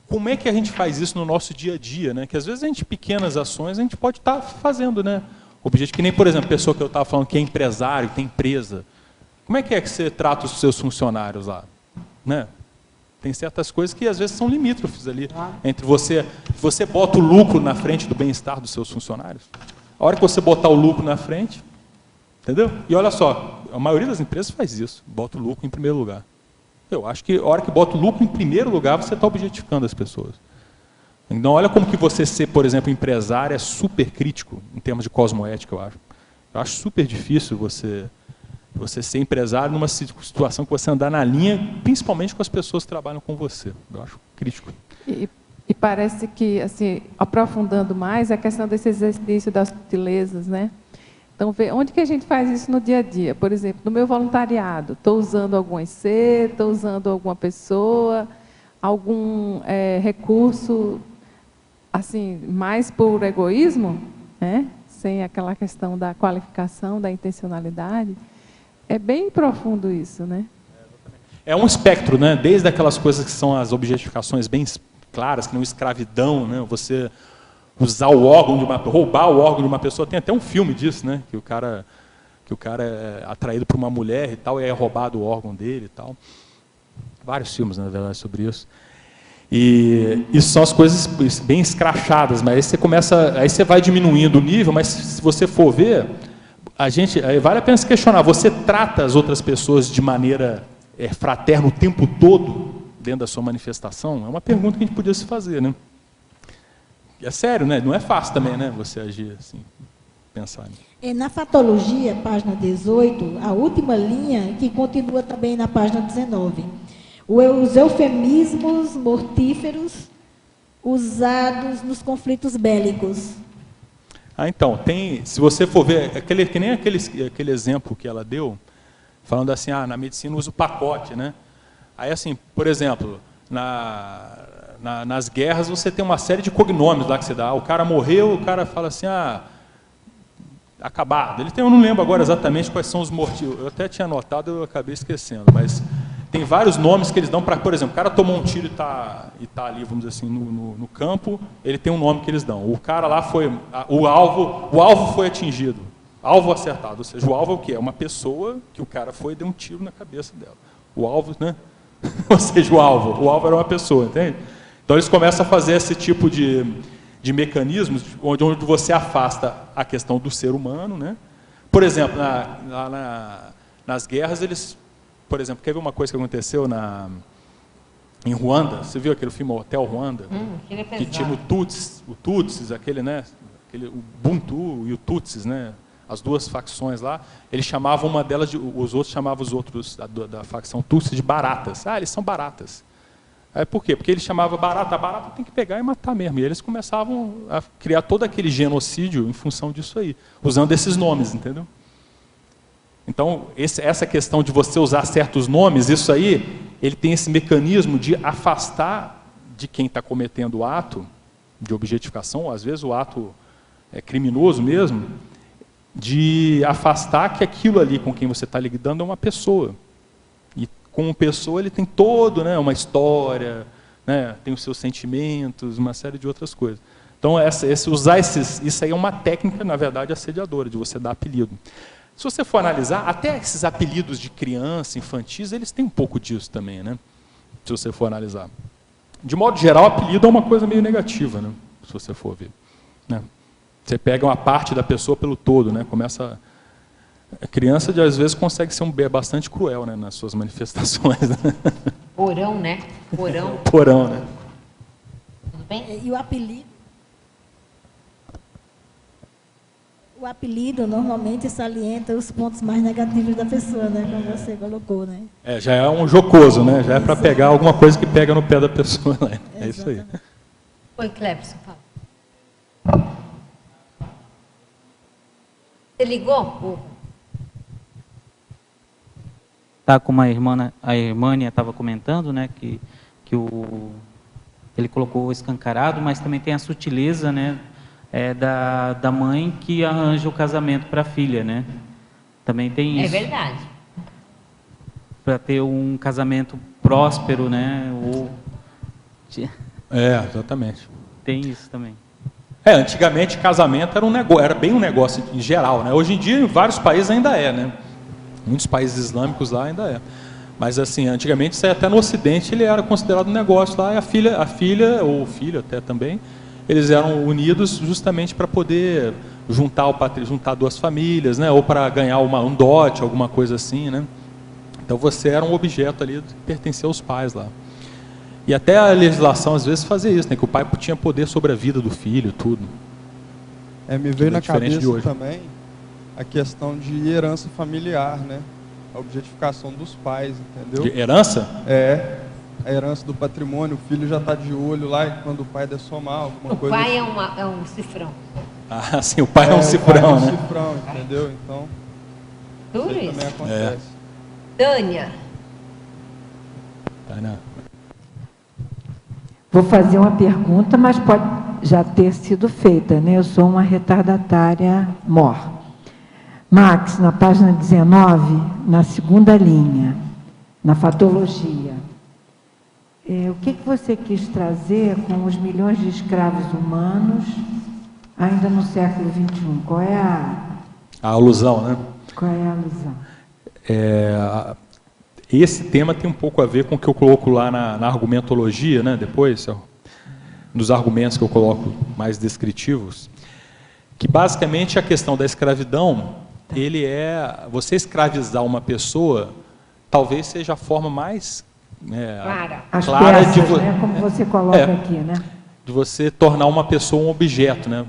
S2: como é que a gente faz isso no nosso dia a dia, né? Que às vezes pequenas ações a gente pode estar fazendo, né? Objetivo, que nem, por exemplo, a pessoa que eu estava falando que é empresário, tem empresa. Como é que você trata os seus funcionários lá? Né? Tem certas coisas que às vezes são limítrofes ali. Entre você bota o lucro na frente do bem-estar dos seus funcionários. A hora que você botar o lucro na frente, entendeu? E olha só, a maioria das empresas faz isso, bota o lucro em primeiro lugar. Eu acho que a hora que bota o lucro em primeiro lugar, você está objetificando as pessoas. Então, olha como que você ser, por exemplo, empresário é super crítico em termos de cosmoética, eu acho. Eu acho super difícil você ser empresário numa situação que você andar na linha, principalmente com as pessoas que trabalham com você. Eu acho crítico.
S11: E parece que, assim, aprofundando mais, a questão desse exercício das sutilezas, né? Então, onde que a gente faz isso no dia a dia? Por exemplo, no meu voluntariado, estou usando algum IC, estou usando alguma pessoa, algum recurso, assim, mais por egoísmo, né? Sem aquela questão da qualificação, da intencionalidade. É bem profundo isso, né?
S2: É um espectro, né? Desde aquelas coisas que são as objetificações bem claras, que não escravidão, né? Você usar o órgão roubar o órgão de uma pessoa, tem até um filme disso, né? Que o cara é atraído por uma mulher e tal, e é roubado o órgão dele e tal. Vários filmes, na verdade, sobre isso. E isso são as coisas bem escrachadas, mas aí você vai diminuindo o nível, mas se você for ver, vale a pena se questionar, você trata as outras pessoas de maneira fraterna o tempo todo, dentro da sua manifestação? É uma pergunta que a gente podia se fazer, né? É sério, né? Não é fácil também, né? Você agir assim, pensar.
S3: Na fatologia, página 18, a última linha, que continua também na página 19. Os eufemismos mortíferos usados nos conflitos bélicos.
S2: Então, se você for ver, que nem aquele exemplo que ela deu, falando assim, na medicina usa o pacote, né? Aí, assim, por exemplo, nas guerras você tem uma série de cognômios lá que você dá. O cara morreu, o cara fala assim, acabado. Eu não lembro agora exatamente quais são os motivos. Eu até tinha anotado, eu acabei esquecendo, mas tem vários nomes que eles dão para, por exemplo, o cara tomou um tiro e tá ali, vamos dizer assim, no campo, ele tem um nome que eles dão. O cara lá foi, o alvo foi atingido, alvo acertado, ou seja, o alvo é o quê? É uma pessoa que o cara foi e deu um tiro na cabeça dela. O alvo, né? Ou seja, o alvo era uma pessoa, entende? Então eles começam a fazer esse tipo de mecanismos onde você afasta a questão do ser humano, né? Por exemplo, nas guerras, eles, por exemplo, quer ver uma coisa que aconteceu em Ruanda? Você viu aquele filme Hotel Ruanda? Que tinha o Tutsis, aquele, né? O Buntu e o Tutsis, né? As duas facções lá, eles chamavam uma delas, os outros chamavam os outros da facção Tutsi de baratas. Ah, eles são baratas. Por quê? Porque eles chamavam barata, a barata tem que pegar e matar mesmo. E eles começavam a criar todo aquele genocídio em função disso aí, usando esses nomes, entendeu? Então, essa questão de você usar certos nomes, isso aí, ele tem esse mecanismo de afastar de quem está cometendo o ato de objetificação, às vezes o ato é criminoso mesmo, de afastar que aquilo ali com quem você está lidando é uma pessoa. E como pessoa ele tem todo, né, uma história, né, tem os seus sentimentos, uma série de outras coisas. Então, isso aí é uma técnica, na verdade, assediadora, de você dar apelido. Se você for analisar, até esses apelidos de criança, infantis, eles têm um pouco disso também, né? Se você for analisar. De modo geral, apelido é uma coisa meio negativa, né? Se você for ver. Né? Você pega uma parte da pessoa pelo todo, né? A criança, às vezes, consegue ser bastante cruel, né? Nas suas manifestações. Né?
S1: Porão, né? Porão.
S2: Porão, né?
S1: Tudo bem?
S3: E o apelido? O apelido normalmente salienta os pontos mais negativos da pessoa, né? Como você colocou, né?
S2: Já é um jocoso, né? Já é para pegar alguma coisa que pega no pé da pessoa. Né? É isso aí.
S1: Oi, Clepson, fala. Você ligou?
S12: Tá, como a Irmânia estava comentando, né? Que ele colocou escancarado, mas também tem a sutileza, né? Da mãe que arranja o casamento para a filha, né? Também tem isso.
S1: É verdade.
S12: Para ter um casamento próspero, né?
S2: Exatamente.
S12: Tem isso também.
S2: Antigamente casamento era era bem um negócio em geral, né? Hoje em dia em vários países ainda é, né? Muitos países islâmicos lá ainda é. Mas assim, antigamente isso aí, até no Ocidente ele era considerado um negócio lá, e a filha ou o filho até também, eles eram unidos justamente para poder juntar duas famílias, né? Ou para ganhar um dote, alguma coisa assim, né? Então você era um objeto ali que pertencia aos pais lá. E até a legislação às vezes fazia isso, né? Que o pai tinha poder sobre a vida do filho, tudo.
S13: Me veio na cabeça também a questão de herança familiar, né? A objetificação dos pais, entendeu?
S2: De herança?
S13: A herança do patrimônio, o filho já está de olho lá e quando o pai der somar alguma coisa.
S1: O pai
S13: assim.
S1: é um cifrão.
S2: Ah, sim, o pai é um cifrão, né?
S13: Cifrão, entendeu? Então,
S1: tudo isso
S13: também acontece.
S1: Tânia.
S14: Vou fazer uma pergunta, mas pode já ter sido feita, né? Eu sou uma retardatária mor. Max, na página 19, na segunda linha, na fatologia, o que você quis trazer com os milhões de escravos humanos ainda no século XXI? Qual é a
S2: alusão, né?
S14: Qual é a alusão?
S2: Esse tema tem um pouco a ver com o que eu coloco lá na argumentologia, né? Depois, nos argumentos que eu coloco mais descritivos, que basicamente a questão da escravidão, você escravizar uma pessoa, talvez seja a forma mais
S14: clara peças, né? Como você coloca aqui, né?
S2: De você tornar uma pessoa um objeto, né?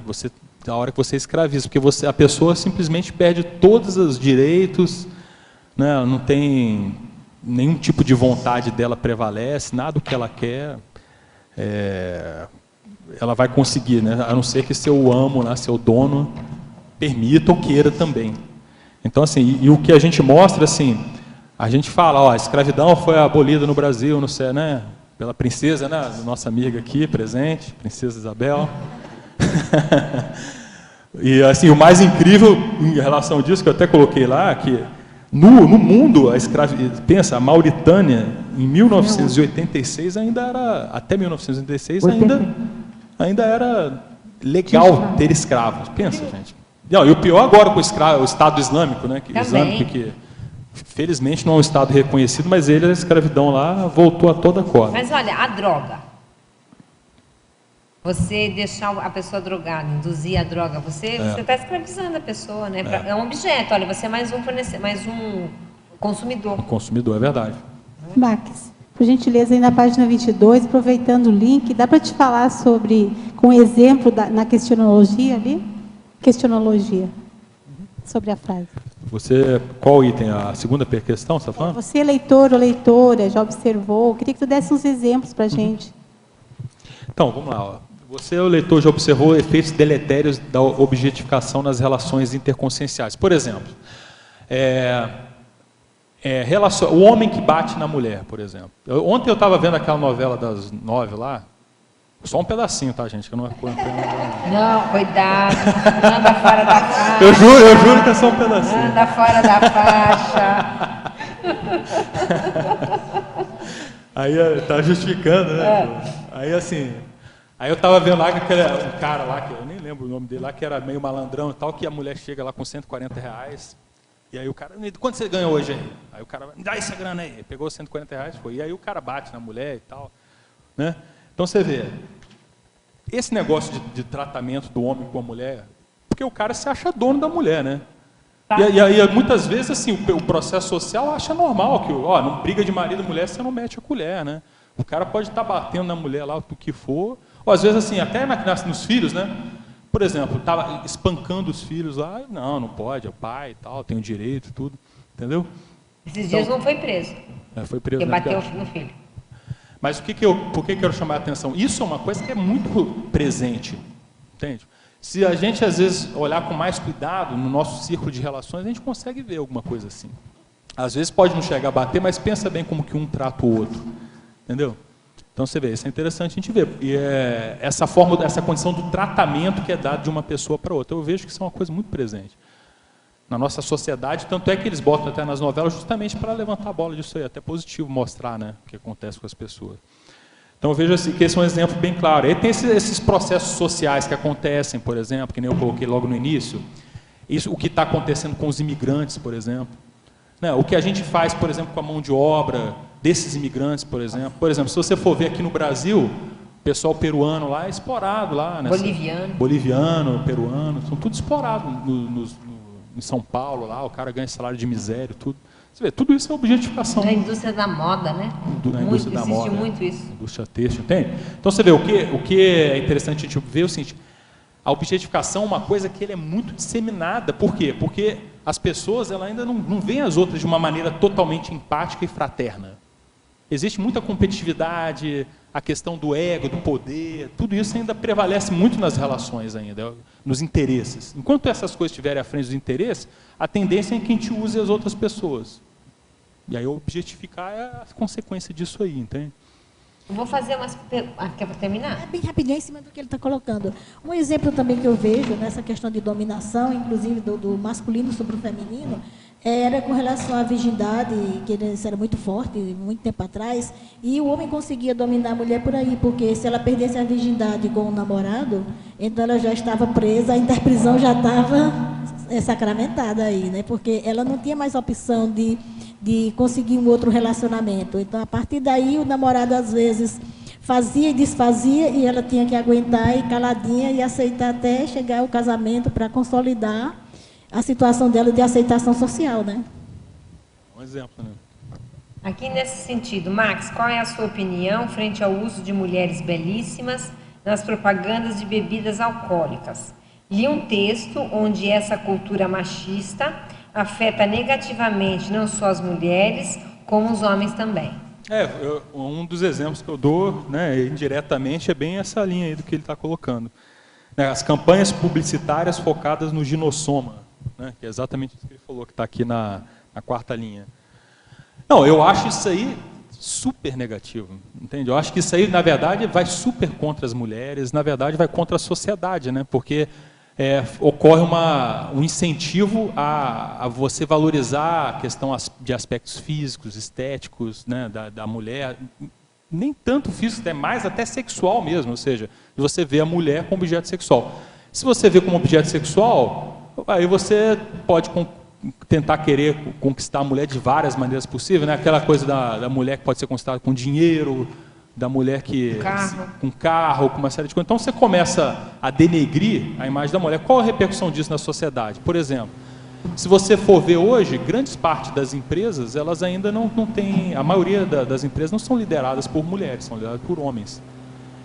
S2: A hora que você escraviza, porque a pessoa simplesmente perde todos os direitos, né? Não tem nenhum tipo de vontade dela prevalece, nada do que ela quer, ela vai conseguir, né? A não ser que seu amo, né, seu dono, permita ou queira também. Então, assim, e o que a gente mostra, assim, a gente fala, a escravidão foi abolida no Brasil, não sei, né? Pela princesa, né? Nossa amiga aqui presente, Princesa Isabel. E assim, o mais incrível em relação disso, que eu até coloquei lá, que no mundo, pensa, a Mauritânia, em 1986, ainda era, até 1986, ainda era legal ter escravos. Pensa, gente. Não, e o pior agora com o Estado Islâmico, né? Que felizmente não é um Estado reconhecido, mas a escravidão lá voltou a toda corda.
S1: Mas olha, a droga. Você deixar a pessoa drogada, induzir a droga, você está escravizando a pessoa, né? É um objeto, olha, você é mais um consumidor.
S2: Consumidor, é verdade.
S10: Max, por gentileza, aí na página 22, aproveitando o link, dá para te falar sobre, com exemplo na questionologia ali? Questionologia, sobre a frase.
S2: Você, qual item? A segunda questão, você está falando?
S10: Você, leitor ou leitora, já observou, queria que tu desse uns exemplos para a gente.
S2: Então, vamos lá. Ó. Você, o leitor, já observou efeitos deletérios da objetificação nas relações interconscienciais. Por exemplo, o homem que bate na mulher, por exemplo. Ontem eu estava vendo aquela novela das 9 lá, só um pedacinho, tá, gente? Que eu não...
S1: Não, cuidado, anda fora da faixa.
S2: Eu juro que é só um pedacinho.
S1: Anda fora da faixa.
S2: Aí tá justificando, né? Aí assim... Aí eu estava vendo lá que um cara lá, que eu nem lembro o nome dele lá, que era meio malandrão e tal, que a mulher chega lá com R$140, e aí o cara, quanto você ganhou hoje aí? Aí o cara, dá essa grana aí, pegou R$140, foi, e aí o cara bate na mulher e tal, né? Então você vê, esse negócio de tratamento do homem com a mulher, porque o cara se acha dono da mulher, né? Tá. E aí muitas vezes assim, o processo social acha normal, que não briga de marido e mulher, você não mete a colher, né? O cara pode estar batendo na mulher lá, o que for, ou às vezes assim, até nos filhos, né? Por exemplo, estava espancando os filhos lá, não pode, é o pai e tal, tem o direito, tudo, entendeu?
S1: Esses dias não foi preso.
S2: Foi preso.
S1: Porque bateu no filho.
S2: Mas por que eu quero chamar a atenção? Isso é uma coisa que é muito presente, entende? Se a gente às vezes olhar com mais cuidado no nosso círculo de relações, a gente consegue ver alguma coisa assim. Às vezes pode não chegar a bater, mas pensa bem como que um trata o outro, entendeu? Então você vê, isso é interessante a gente ver. E essa condição do tratamento que é dado de uma pessoa para outra. Eu vejo que isso é uma coisa muito presente na nossa sociedade, tanto é que eles botam até nas novelas justamente para levantar a bola disso aí, até positivo mostrar, né, o que acontece com as pessoas. Então eu vejo assim, que esse é um exemplo bem claro. Aí tem esses processos sociais que acontecem, por exemplo, que nem eu coloquei logo no início, o que está acontecendo com os imigrantes, por exemplo. Né, o que a gente faz, por exemplo, com a mão de obra desses imigrantes, por exemplo. Por exemplo, se você for ver aqui no Brasil, o pessoal peruano lá é explorado lá. Boliviano, peruano, são tudo explorado em São Paulo lá, o cara ganha salário de miséria, tudo. Você vê, tudo isso é objetificação.
S1: Na indústria da moda, né?
S2: Na indústria da moda.
S1: Muito isso.
S2: Indústria têxtil, tem? Então você vê, o que é interessante a gente ver é o seguinte, a objetificação é uma coisa que ele é muito disseminada. Por quê? Porque as pessoas ela ainda não veem as outras de uma maneira totalmente empática e fraterna. Existe muita competitividade, a questão do ego, do poder, tudo isso ainda prevalece muito nas relações ainda, nos interesses. Enquanto essas coisas estiverem à frente dos interesses, a tendência é que a gente use as outras pessoas. E aí objetificar é a consequência disso aí, entende?
S1: Eu vou fazer umas perguntas. Quer terminar?
S3: Bem rapidinho, em cima do que ele está colocando. Um exemplo também que eu vejo nessa questão de dominação, inclusive do masculino sobre o feminino, era com relação à virgindade, que isso era muito forte, muito tempo atrás, e o homem conseguia dominar a mulher por aí, porque se ela perdesse a virgindade com o namorado, então ela já estava presa, a interprisão já estava sacramentada aí, né? Porque ela não tinha mais opção de conseguir um outro relacionamento. Então, a partir daí, o namorado, às vezes, fazia e desfazia, e ela tinha que aguentar e caladinha e aceitar até chegar ao casamento para consolidar a situação dela de aceitação social, né?
S2: Um exemplo, né?
S1: Aqui nesse sentido, Max, qual é a sua opinião frente ao uso de mulheres belíssimas nas propagandas de bebidas alcoólicas? Li um texto onde essa cultura machista afeta negativamente não só as mulheres, como os homens também.
S2: Um dos exemplos que eu dou, né, indiretamente, é bem essa linha aí do que ele está colocando. As campanhas publicitárias focadas no ginossoma, né, que é exatamente isso que ele falou, que está aqui na quarta linha. Não, eu acho isso aí super negativo, entende? Eu acho que isso aí, na verdade, vai super contra as mulheres, na verdade, vai contra a sociedade, né, porque ocorre um incentivo a você valorizar a questão de aspectos físicos, estéticos, né, da mulher, nem tanto físico, é mais até sexual mesmo, ou seja, você vê a mulher como objeto sexual. Se você vê como objeto sexual, aí você pode tentar querer conquistar a mulher de várias maneiras possíveis, né? Aquela coisa da mulher que pode ser conquistada com dinheiro, da mulher que com carro, com uma série de coisas. Então você começa a denegrir a imagem da mulher. Qual a repercussão disso na sociedade? Por exemplo, se você for ver hoje, grandes partes das empresas, elas ainda não têm, a maioria das empresas não são lideradas por mulheres, são lideradas por homens.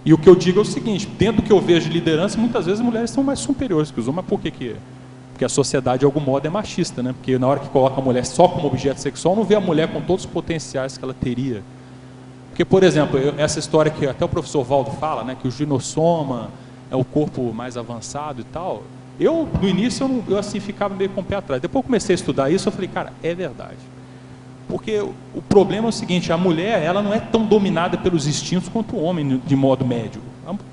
S2: E o que eu digo é o seguinte, dentro do que eu vejo de liderança, muitas vezes as mulheres são mais superiores que os homens, mas por que? Porque a sociedade, de algum modo, é machista, né? Porque na hora que coloca a mulher só como objeto sexual, não vê a mulher com todos os potenciais que ela teria. Porque, por exemplo, essa história que até o professor Valdo fala, né, que o ginossoma é o corpo mais avançado e tal, no início, eu assim, ficava meio com o pé atrás. Depois eu comecei a estudar isso, eu falei, cara, é verdade. Porque o problema é o seguinte, a mulher, ela não é tão dominada pelos instintos quanto o homem, de modo médio.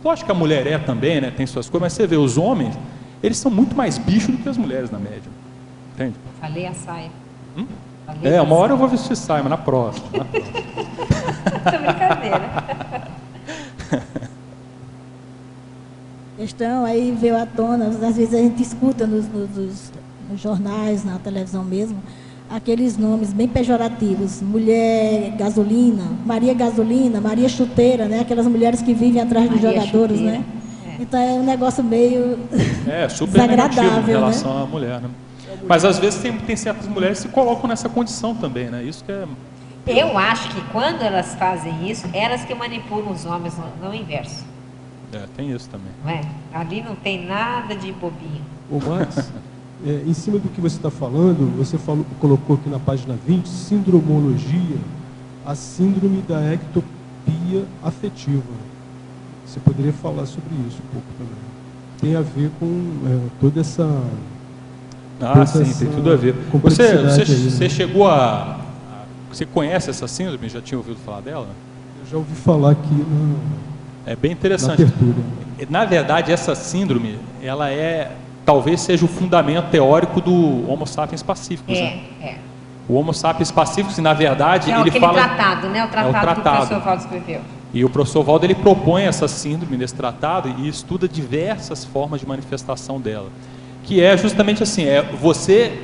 S2: Lógico que a mulher também, né, tem suas coisas, mas você vê, os homens, eles são muito mais bichos do que as mulheres na média. Entende?
S1: Falei a saia.
S2: Uma hora eu vou vestir saia, mas na próxima.
S1: Essa brincadeira.
S3: Questão aí veio à tona, às vezes a gente escuta nos jornais, na televisão mesmo, aqueles nomes bem pejorativos, mulher gasolina, Maria chuteira, né? Aquelas mulheres que vivem atrás dos jogadores, chuteira, né? Então é um negócio meio
S2: super desagradável em relação, né, à mulher, né? Mas às vezes tem certas mulheres que se colocam nessa condição também, né? Isso que é...
S1: Eu acho que quando elas fazem isso, elas que manipulam os homens, não o inverso.
S2: Tem isso também.
S1: Não é? Ali não tem nada de bobinho.
S9: Ô Max, em cima do que você está falando, você colocou aqui na página 20, sindromologia, a síndrome da ectopia afetiva. Você poderia falar sobre isso um pouco também. Tem a ver com toda essa...
S2: sim, tem tudo a ver. Você chegou Você conhece essa síndrome? Já tinha ouvido falar dela?
S9: Eu já ouvi falar aqui
S2: É bem interessante. Na verdade, essa síndrome, ela talvez seja o fundamento teórico do Homo sapiens pacíficos. O Homo sapiens pacíficos, na verdade, ele fala...
S1: tratado, né? O tratado que o professor Valdo escreveu.
S2: E o professor Valdo, ele propõe essa síndrome nesse tratado e estuda diversas formas de manifestação dela. Que é justamente assim, você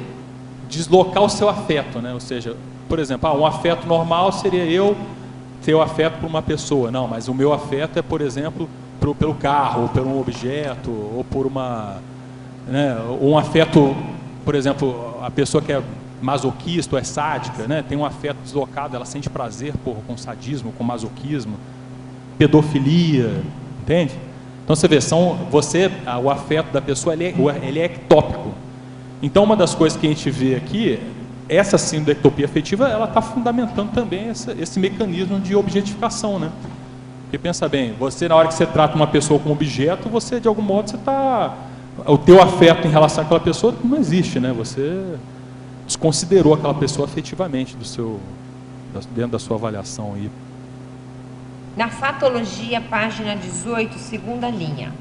S2: deslocar o seu afeto, né? Ou seja, por exemplo, um afeto normal seria eu ter o afeto por uma pessoa. Não, mas o meu afeto é, por exemplo, pelo carro, ou por um objeto, ou por um afeto, por exemplo, a pessoa que é masoquista ou é sádica, né? Tem um afeto deslocado, ela sente prazer com sadismo, com masoquismo, pedofilia, entende? Então você vê, o afeto da pessoa ele é ectópico. Então uma das coisas que a gente vê aqui, essa síndrome da ectopia afetiva, ela está fundamentando também esse mecanismo de objetificação, né? Porque pensa bem, na hora que você trata uma pessoa como objeto, você de algum modo o teu afeto em relação àquela pessoa não existe, né? Você desconsiderou aquela pessoa afetivamente dentro da sua avaliação aí.
S1: Na fatologia, página 18, segunda linha.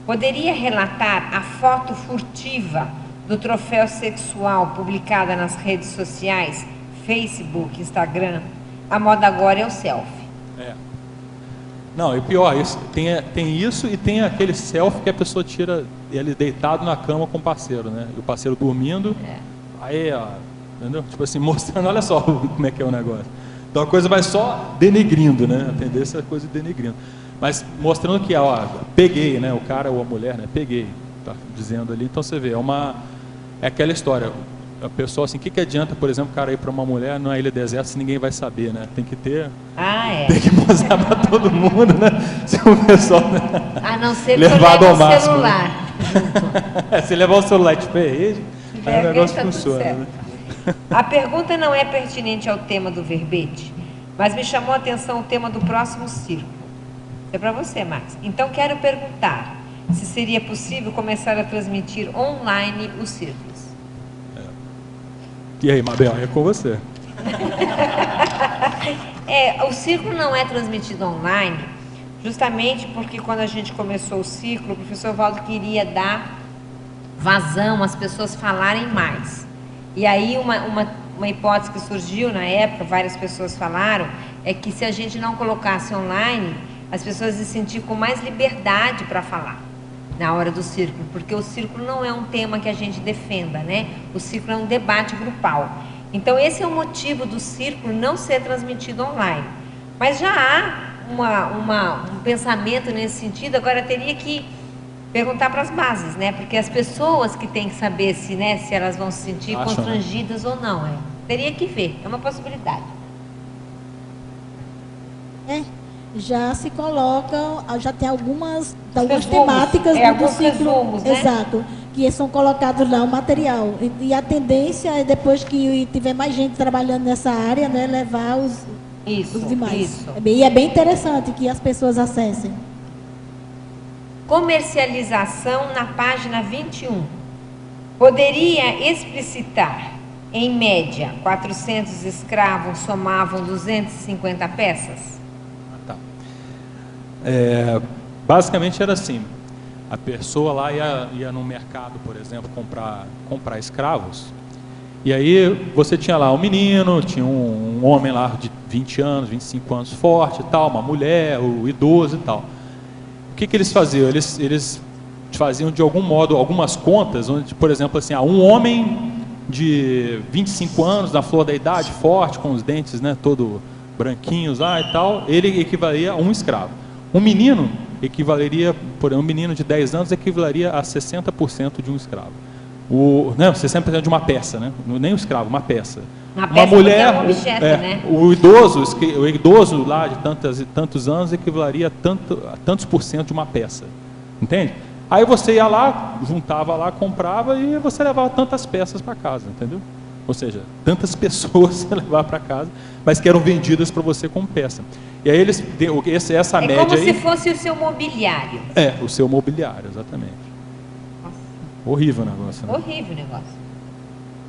S1: Poderia relatar a foto furtiva do troféu sexual publicada nas redes sociais, Facebook, Instagram? A moda agora é o selfie.
S2: Não, e pior, tem isso e tem aquele selfie que a pessoa tira ele deitado na cama com o parceiro, né? E o parceiro dormindo, aí, entendeu? Tipo assim, mostrando, olha só como é que é o negócio. Então a coisa vai só denegrindo, né? A tendência é a coisa denegrindo. Mas mostrando que, peguei, né? O cara ou a mulher, né? Peguei, tá dizendo ali. Então você vê, é aquela história. A pessoa assim, o que adianta, por exemplo, o cara ir para uma mulher numa ilha deserta se ninguém vai saber, né? Tem que ter... Tem que mostrar para todo mundo, né? Se o pessoal...
S1: A não ser que
S2: levado ao máximo,
S1: celular.
S2: Né? Se levar o celular de rede, aí o negócio funciona, né?
S1: A pergunta não é pertinente ao tema do verbete, mas me chamou a atenção o tema do próximo círculo. É para você, Max. Então, quero perguntar se seria possível começar a transmitir online os círculos.
S2: E aí, Mabel, é com você.
S1: O círculo não é transmitido online, justamente porque quando a gente começou o ciclo, o professor Valdo queria dar vazão, as pessoas falarem mais. E aí uma hipótese que surgiu na época, várias pessoas falaram, é que se a gente não colocasse online, as pessoas se sentiam com mais liberdade para falar na hora do círculo, porque o círculo não é um tema que a gente defenda, né? O círculo é um debate grupal. Então esse é o motivo do círculo não ser transmitido online. Mas já há um pensamento nesse sentido, agora teria que perguntar para as bases, né? Porque as pessoas que têm que saber se elas vão se sentir constrangidas ou não. Teria que ver, é uma possibilidade.
S3: Já se colocam, já tem algumas
S1: resumos,
S3: temáticas do ciclo,
S1: resumos, né?
S3: exato, que são colocados lá o material. E a tendência é, depois que tiver mais gente trabalhando nessa área, né, levar os demais.
S1: Isso.
S3: E é bem interessante que as pessoas acessem.
S1: Comercialização na página 21. Poderia explicitar, em média, 400 escravos somavam 250 peças?
S2: Basicamente era assim, a pessoa lá ia no mercado, por exemplo, comprar escravos, e aí você tinha lá um menino, tinha um homem lá de 20 anos, 25 anos, forte e tal, uma mulher, o idoso e tal. O que eles faziam? Eles faziam de algum modo algumas contas, onde, por exemplo, assim, um homem de 25 anos, na flor da idade, forte, com os dentes, né, todo branquinhos lá e tal, ele equivalia a um escravo. Um menino equivaleria, por exemplo, um menino de 10 anos equivaleria a 60% de um escravo. 60% de uma peça, né? Nem um escravo, uma peça. Uma mulher,
S1: é um objeto, né?
S2: o idoso lá de tantos anos equivaleria a tantos por cento de uma peça. Entende? Aí você ia lá, juntava lá, comprava e você levava tantas peças para casa, entendeu? Ou seja, tantas pessoas você levava para casa, mas que eram vendidas para você como peça. E aí essa média aí...
S1: É como se fosse o seu mobiliário.
S2: O seu mobiliário, exatamente.
S1: Nossa.
S2: Horrível o negócio, né?
S1: Horrível o negócio.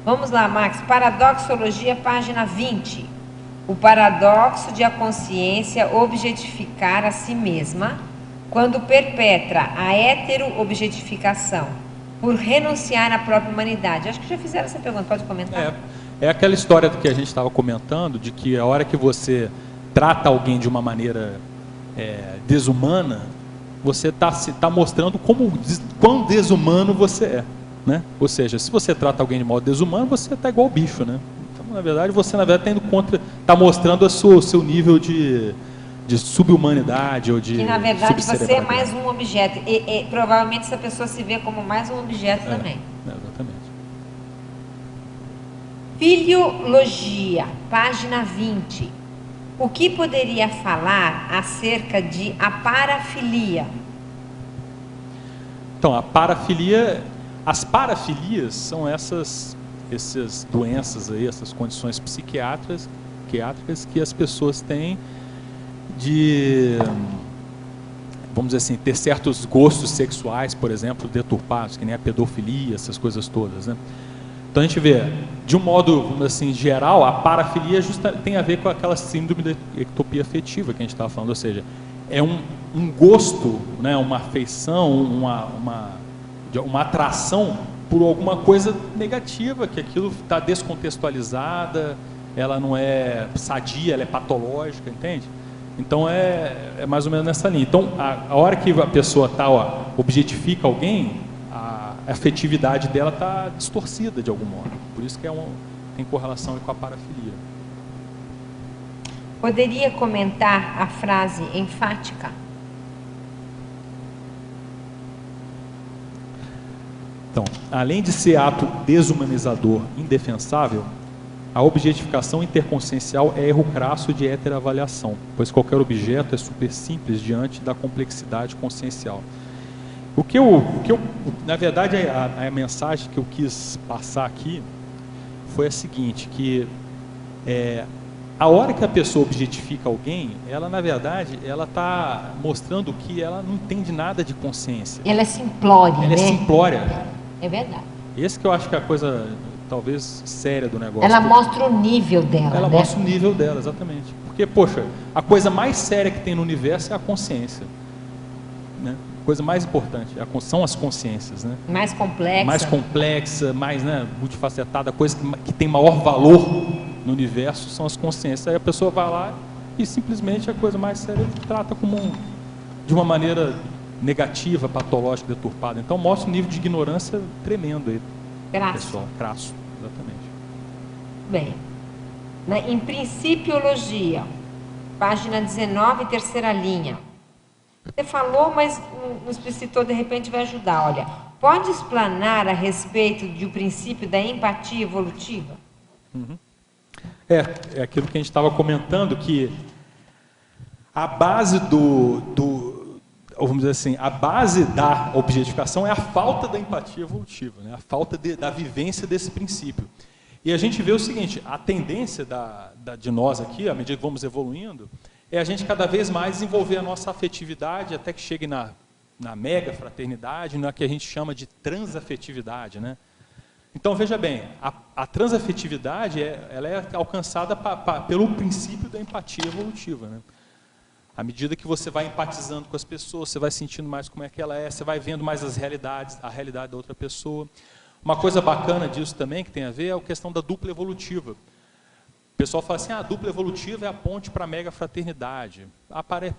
S1: Vamos lá, Max. Paradoxologia, página 20. O paradoxo de a consciência objetificar a si mesma quando perpetra a heteroobjetificação por renunciar à própria humanidade. Acho que já fizeram essa pergunta, pode comentar?
S2: É aquela história que a gente estava comentando, de que a hora que você trata alguém de uma maneira desumana, você está mostrando quão desumano você é, né? Ou seja, se você trata alguém de modo desumano, você está igual bicho, né? Então, na verdade, você está mostrando o seu nível de subhumanidade ou de
S1: que na verdade você é mais um objeto. E provavelmente essa pessoa se vê como mais um objeto também.
S2: Exatamente.
S1: Filiologia, página 20. O que poderia falar acerca de aparafilia?
S2: Então, as parafilias são essas doenças aí, essas condições psiquiátricas que as pessoas têm de, vamos dizer assim, ter certos gostos sexuais, por exemplo, deturpados, que nem a pedofilia, essas coisas todas, né? Então a gente vê, de um modo assim, geral, a parafilia tem a ver com aquela síndrome da ectopia afetiva que a gente estava falando, ou seja, é um gosto, né, uma afeição, uma atração por alguma coisa negativa, que aquilo está descontextualizada, ela não é sadia, ela é patológica, entende? Então é mais ou menos nessa linha. Então a hora que a pessoa objetifica alguém, a afetividade dela está distorcida de algum modo. Por isso que tem correlação com a parafilia.
S1: Poderia comentar a frase enfática?
S2: Então, além de ser ato desumanizador indefensável, a objetificação interconsciencial é erro crasso de heteroavaliação, pois qualquer objeto é super simples diante da complexidade consciencial. Na verdade, a mensagem que eu quis passar aqui foi a seguinte, que a hora que a pessoa objetifica alguém, ela, na verdade, ela está mostrando que ela não entende nada de consciência.
S1: Ela é simplória, né?
S2: Ela é simplória.
S1: É verdade.
S2: Esse que eu acho que é a coisa, talvez, séria do negócio.
S1: Ela mostra o nível dela,
S2: Ela
S1: né?
S2: mostra o nível dela, exatamente. Porque, poxa, a coisa mais séria que tem no universo é a consciência, né? coisa mais importante, são as consciências, né?
S1: Mais complexa.
S2: Mais complexa, mais, né, multifacetada, a coisa que tem maior valor no universo são as consciências. Aí a pessoa vai lá e simplesmente a coisa mais séria trata de uma maneira negativa, patológica, deturpada. Então mostra um nível de ignorância tremendo aí.
S1: Crasso.
S2: Pessoal, crasso, exatamente.
S1: Bem, em Principiologia, página 19, terceira linha. Você falou, mas não explicitou, de repente vai ajudar. Olha, pode explanar a respeito do princípio da empatia evolutiva?
S2: Uhum. É aquilo que a gente estava comentando, que a base vamos dizer assim, a base da objetificação é a falta da empatia evolutiva, né? A falta da vivência desse princípio. E a gente vê o seguinte, a tendência de nós aqui, à medida que vamos evoluindo, é a gente cada vez mais desenvolver a nossa afetividade, até que chegue na mega fraternidade, na que a gente chama de transafetividade, né? Então, veja bem, a transafetividade ela é alcançada pelo princípio da empatia evolutiva, né? À medida que você vai empatizando com as pessoas, você vai sentindo mais como é que ela é, você vai vendo mais a realidade da outra pessoa. Uma coisa bacana disso também, que tem a ver, é a questão da dupla evolutiva. O pessoal fala assim, a dupla evolutiva é a ponte para a mega fraternidade.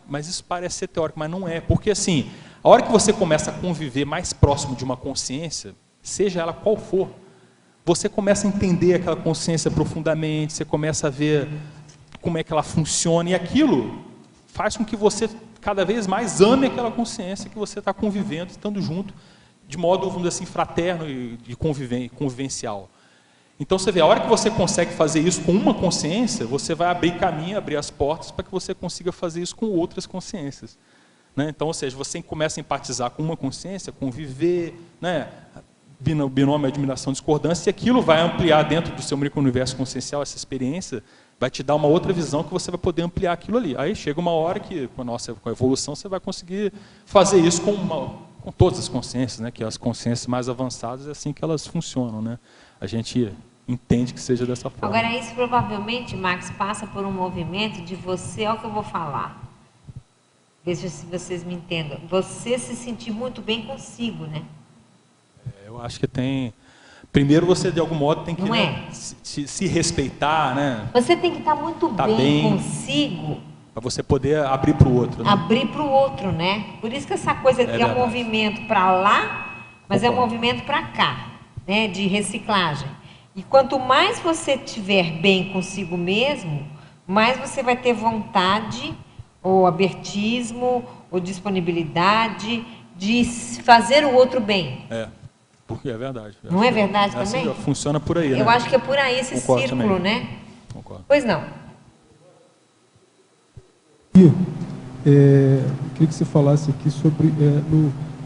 S2: Mas isso parece ser teórico, mas não é. Porque assim, a hora que você começa a conviver mais próximo de uma consciência, seja ela qual for, você começa a entender aquela consciência profundamente, você começa a ver como é que ela funciona, e aquilo faz com que você cada vez mais ame aquela consciência que você está convivendo, estando junto, de modo, vamos dizer assim, fraterno e convivencial. Então você vê, a hora que você consegue fazer isso com uma consciência, você vai abrir caminho, abrir as portas para que você consiga fazer isso com outras consciências, né? Então, ou seja, você começa a empatizar com uma consciência, conviver, né? Binômio, admiração, discordância, e aquilo vai ampliar dentro do seu micro-universo consciencial, essa experiência vai te dar uma outra visão que você vai poder ampliar aquilo ali. Aí chega uma hora que, com a evolução, você vai conseguir fazer isso com todas as consciências, né? Que as consciências mais avançadas é assim que elas funcionam, né? A gente entende que seja dessa forma.
S1: Agora, isso provavelmente, Max, passa por um movimento de você, olha o que eu vou falar. Veja se vocês me entendam. Você se sentir muito bem consigo, né?
S2: Eu acho que tem... Primeiro você, de algum modo, tem que se respeitar, né?
S1: Você tem que estar muito bem consigo.
S2: Para você poder abrir para o outro. Né?
S1: Abrir para o outro, né? Por isso que essa coisa aqui é um movimento para lá, mas é um movimento para cá, né? De reciclagem. E quanto mais você estiver bem consigo mesmo, mais você vai ter vontade, ou abertismo, ou disponibilidade de fazer o outro bem.
S2: Porque é verdade.
S1: Não é verdade também?
S2: Assim, funciona por aí, né?
S1: Eu acho que é por aí esse círculo, né?
S2: Concordo.
S1: Pois não.
S9: Queria que você falasse aqui sobre,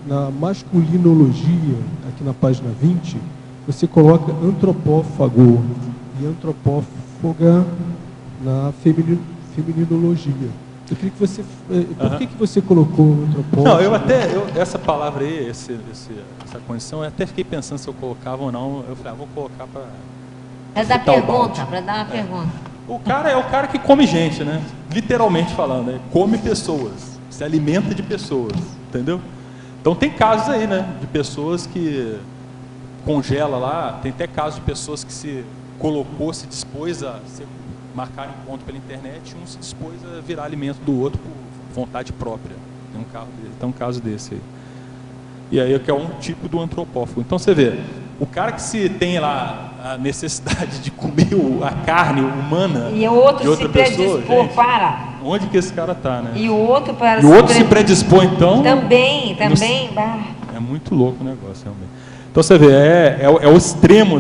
S9: na masculinologia, aqui na página 20, você coloca antropófago e antropófaga na femininologia. Eu queria que você... Por que você colocou antropófago?
S2: Não, essa palavra aí, essa condição, eu até fiquei pensando se eu colocava ou não. Eu falei, vou colocar para...
S1: Para dar pergunta, para dar uma pergunta.
S2: O cara é o cara que come gente, né? Literalmente falando, né? Come pessoas, se alimenta de pessoas, entendeu? Então tem casos aí, né? De pessoas que congela lá, tem até casos de pessoas que se dispôs a marcar encontro pela internet, um se dispôs a virar alimento do outro por vontade própria. Tem um caso desse aí. E aí que é um tipo do antropófago. Então você vê, o cara que se tem lá a necessidade de comer a carne humana
S1: e o outro
S2: de outra
S1: se
S2: pessoa,
S1: predispor
S2: gente,
S1: para...
S2: Onde que esse cara está, né?
S1: E o outro para
S2: se predispor, então...
S1: Também.
S2: É muito louco o negócio, realmente. Então você vê, é o extremo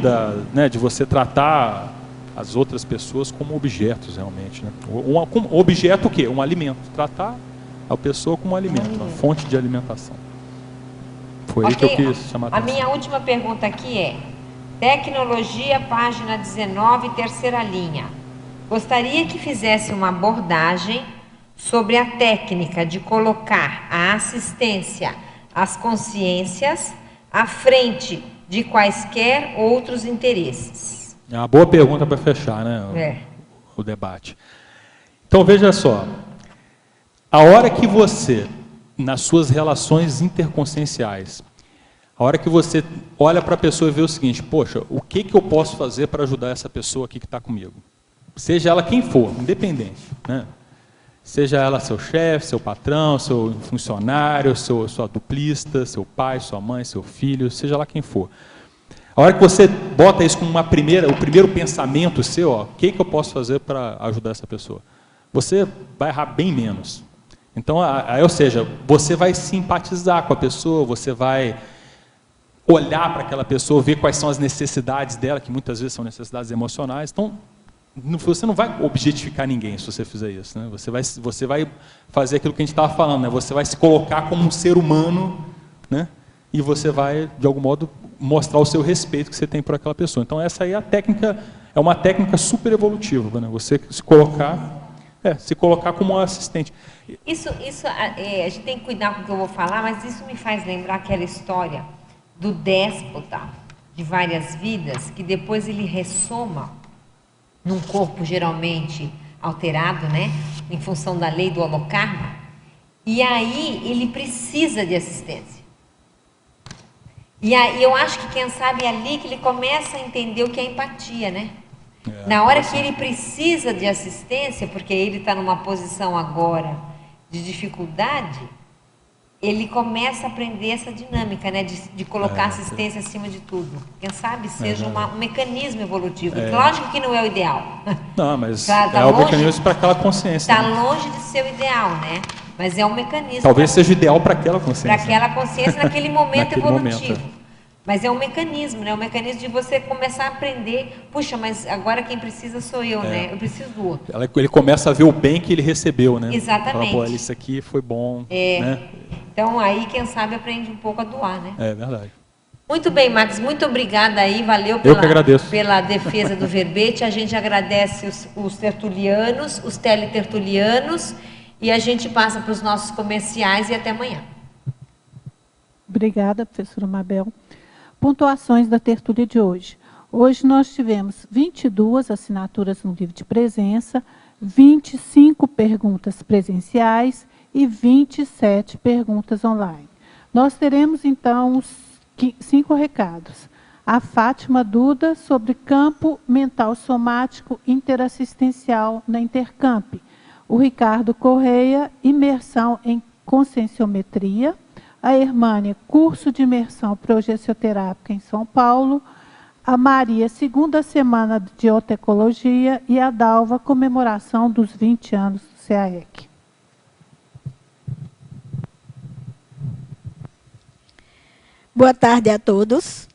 S2: de você tratar as outras pessoas como objetos, realmente, né? Um objeto o quê? Um alimento. Tratar a pessoa como um alimento, uma fonte de alimentação. Foi aí que eu quis chamar a atenção.
S1: A minha última pergunta aqui é, Tecnologia, página 19, terceira linha. Gostaria que fizesse uma abordagem sobre a técnica de colocar a assistência às consciências à frente de quaisquer outros interesses.
S2: É uma boa pergunta para fechar, né? O debate. Então veja só, a hora que você nas suas relações interconscienciais. A hora que você olha para a pessoa e vê o seguinte, poxa, o que eu posso fazer para ajudar essa pessoa aqui que está comigo? Seja ela quem for, independente, né? Seja ela seu chefe, seu patrão, seu funcionário, sua duplista, seu pai, sua mãe, seu filho, seja lá quem for. A hora que você bota isso como o primeiro pensamento seu, ó, o que eu posso fazer para ajudar essa pessoa? Você vai errar bem menos. Então, ou seja, você vai simpatizar com a pessoa, você vai olhar para aquela pessoa, ver quais são as necessidades dela, que muitas vezes são necessidades emocionais. Então, você não vai objetificar ninguém se você fizer isso, né? Você vai fazer aquilo que a gente estava falando, né? Você vai se colocar como um ser humano, né? E você vai, de algum modo, mostrar o seu respeito que você tem por aquela pessoa. Então, essa aí é uma técnica super evolutiva, né? Você se colocar como um assistente.
S1: Isso a gente tem que cuidar com o que eu vou falar, mas isso me faz lembrar aquela história do déspota de várias vidas, que depois ele ressoma num corpo geralmente alterado, né, em função da lei do holocarma, e aí ele precisa de assistência. E aí eu acho que, quem sabe, é ali que ele começa a entender o que é empatia, né? Na hora que ele precisa de assistência, porque ele está numa posição agora de dificuldade, ele começa a aprender essa dinâmica, né, de colocar assistência acima de tudo. Quem sabe seja um mecanismo evolutivo. Lógico que não é o ideal.
S2: Não, mas
S1: claro, tá
S2: o mecanismo para aquela consciência.
S1: Está,
S2: né?
S1: longe de ser o ideal, né? Mas é um mecanismo.
S2: Talvez seja o ideal para aquela consciência.
S1: Para aquela consciência naquele momento
S2: naquele
S1: evolutivo.
S2: Momento,
S1: Mas é um mecanismo, né? Um mecanismo de você começar a aprender. Puxa, mas agora quem precisa sou eu, né? Eu preciso do outro.
S2: Ele começa a ver o bem que ele recebeu, né?
S1: Exatamente.
S2: Fala, pô, isso aqui foi bom. Né?
S1: Então, aí, quem sabe, aprende um pouco a doar, né?
S2: É verdade.
S1: Muito bem, Max. Muito obrigada aí. Valeu pela defesa do verbete. A gente agradece os tertulianos, os teletertulianos, e a gente passa para os nossos comerciais e até amanhã.
S10: Obrigada, professora Mabel. Pontuações da tertúlia de hoje. Hoje nós tivemos 22 assinaturas no livro de presença, 25 perguntas presenciais e 27 perguntas online. Nós teremos, então, 5 recados. A Fátima Duda, sobre campo mental somático interassistencial na Intercamp. O Ricardo Correia, imersão em conscienciometria. A Hermânia, curso de imersão progetioterápica em São Paulo. A Maria, segunda semana de otecologia. E a Dalva, comemoração dos 20 anos do CAEC.
S3: Boa tarde a todos.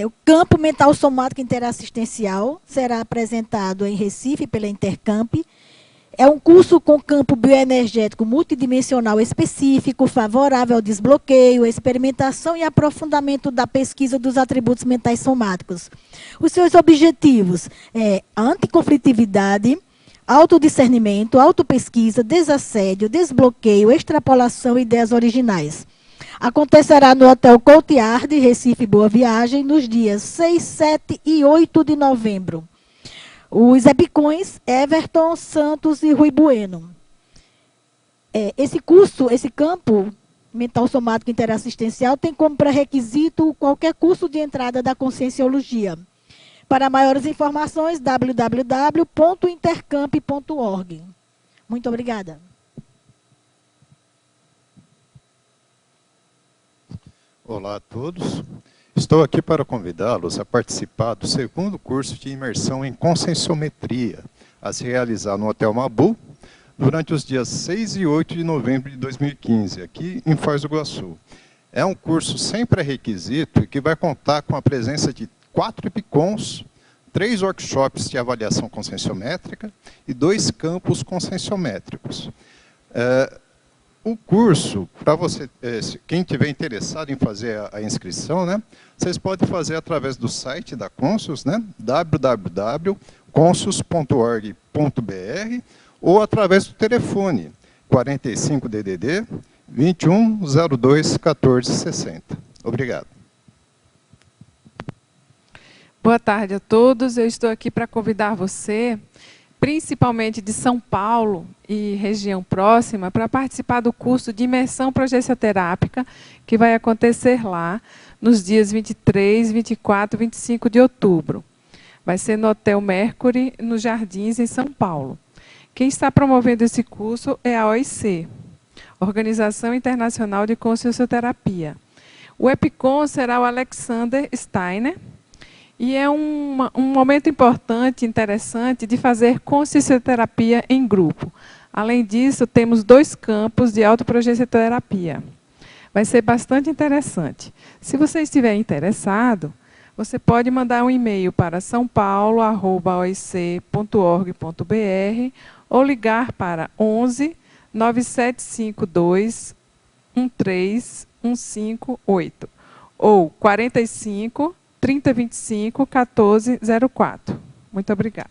S3: O campo mental somático interassistencial será apresentado em Recife pela Intercamp. É um curso com campo bioenergético multidimensional específico, favorável ao desbloqueio, experimentação e aprofundamento da pesquisa dos atributos mentais somáticos. Os seus objetivos anticonflitividade, autodiscernimento, autopesquisa, desassédio, desbloqueio, extrapolação e ideias originais. Acontecerá no Hotel Courtyard, Recife Boa Viagem, nos dias 6, 7 e 8 de novembro. Os epicões, Everton, Santos e Rui Bueno. Esse curso, esse campo mental somático interassistencial tem como pré-requisito qualquer curso de entrada da conscienciologia. Para maiores informações, www.intercamp.org. Muito obrigada.
S8: Olá a todos. Estou aqui para convidá-los a participar do segundo curso de imersão em conscienciometria, a se realizar no Hotel Mabu, durante os dias 6 e 8 de novembro de 2015, aqui em Foz do Iguaçu. É um curso sem pré-requisito e que vai contar com a presença de 4 epicons, 3 workshops de avaliação conscienciométrica e 2 campos conscienciométricos. O curso, para você, quem tiver interessado em fazer a inscrição, né, vocês podem fazer através do site da Conscius, né, www.conscius.org.br, ou através do telefone 45 DDD 2102 1460. Obrigado.
S11: Boa tarde a todos. Eu estou aqui para convidar você principalmente de São Paulo e região próxima, para participar do curso de imersão progessoterápica, que vai acontecer lá nos dias 23, 24 e 25 de outubro. Vai ser no Hotel Mercury, nos Jardins, em São Paulo. Quem está promovendo esse curso é a OIC, Organização Internacional de Consciencioterapia. O EPICON será o Alexander Steiner, e é um momento importante, interessante, de fazer consciencioterapia em grupo. Além disso, temos 2 campos de autoprogessoterapia. Vai ser bastante interessante. Se você estiver interessado, você pode mandar um e-mail para saopaulo@oic.org.br ou ligar para 11 9752 13158 ou 45 3025 1404. Muito obrigada.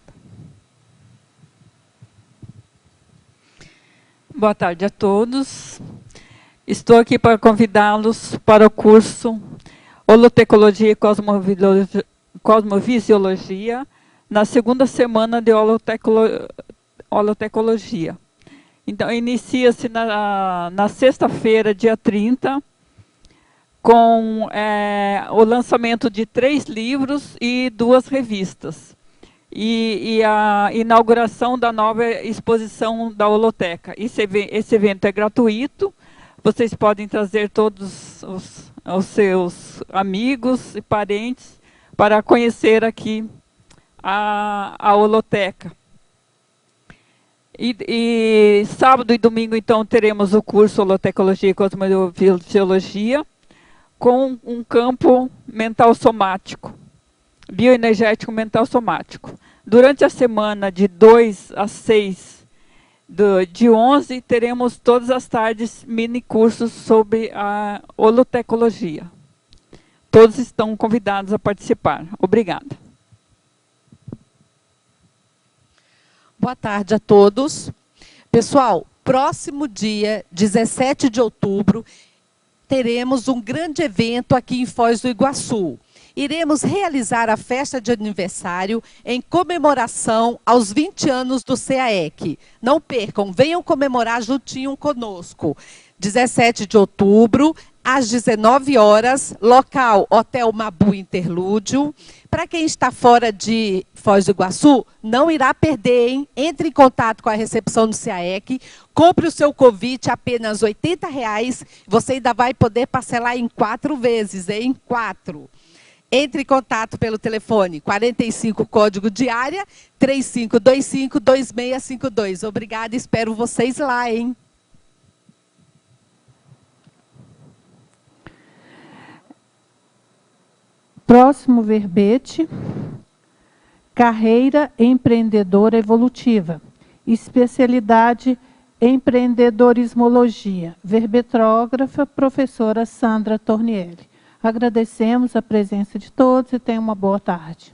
S15: Boa tarde a todos. Estou aqui para convidá-los para o curso Holotecnologia e Cosmovisiologia, na segunda semana de Holotecnologia. Então, inicia-se na sexta-feira, dia 30, com o lançamento de 3 livros e 2 revistas. E a inauguração da nova exposição da Holoteca. Esse evento é gratuito. Vocês podem trazer todos os seus amigos e parentes para conhecer aqui a Holoteca. E sábado e domingo, então, teremos o curso Holotecnologia e Cosmovisiologia, com um campo mental somático, bioenergético mental somático. Durante a semana de 2 a 6 de 11, teremos todas as tardes mini cursos sobre a holotecnologia. Todos estão convidados a participar. Obrigada.
S16: Boa tarde a todos. Pessoal, próximo dia 17 de outubro, teremos um grande evento aqui em Foz do Iguaçu. Iremos realizar a festa de aniversário em comemoração aos 20 anos do CAEC. Não percam, venham comemorar juntinho conosco. 17 de outubro, às 19 horas, local Hotel Mabu Interlúdio. Para quem está fora de Foz do Iguaçu, não irá perder, hein? Entre em contato com a recepção do CAEC, compre o seu convite apenas R$ 80,00, você ainda vai poder parcelar em 4 vezes, hein? 4. Entre em contato pelo telefone 45 código de área 3525-2652. Obrigada, espero vocês lá, hein?
S17: Próximo verbete, carreira empreendedora evolutiva, especialidade empreendedorismologia, verbetrógrafa, professora Sandra Tornielli. Agradecemos a presença de todos e tenham uma boa tarde.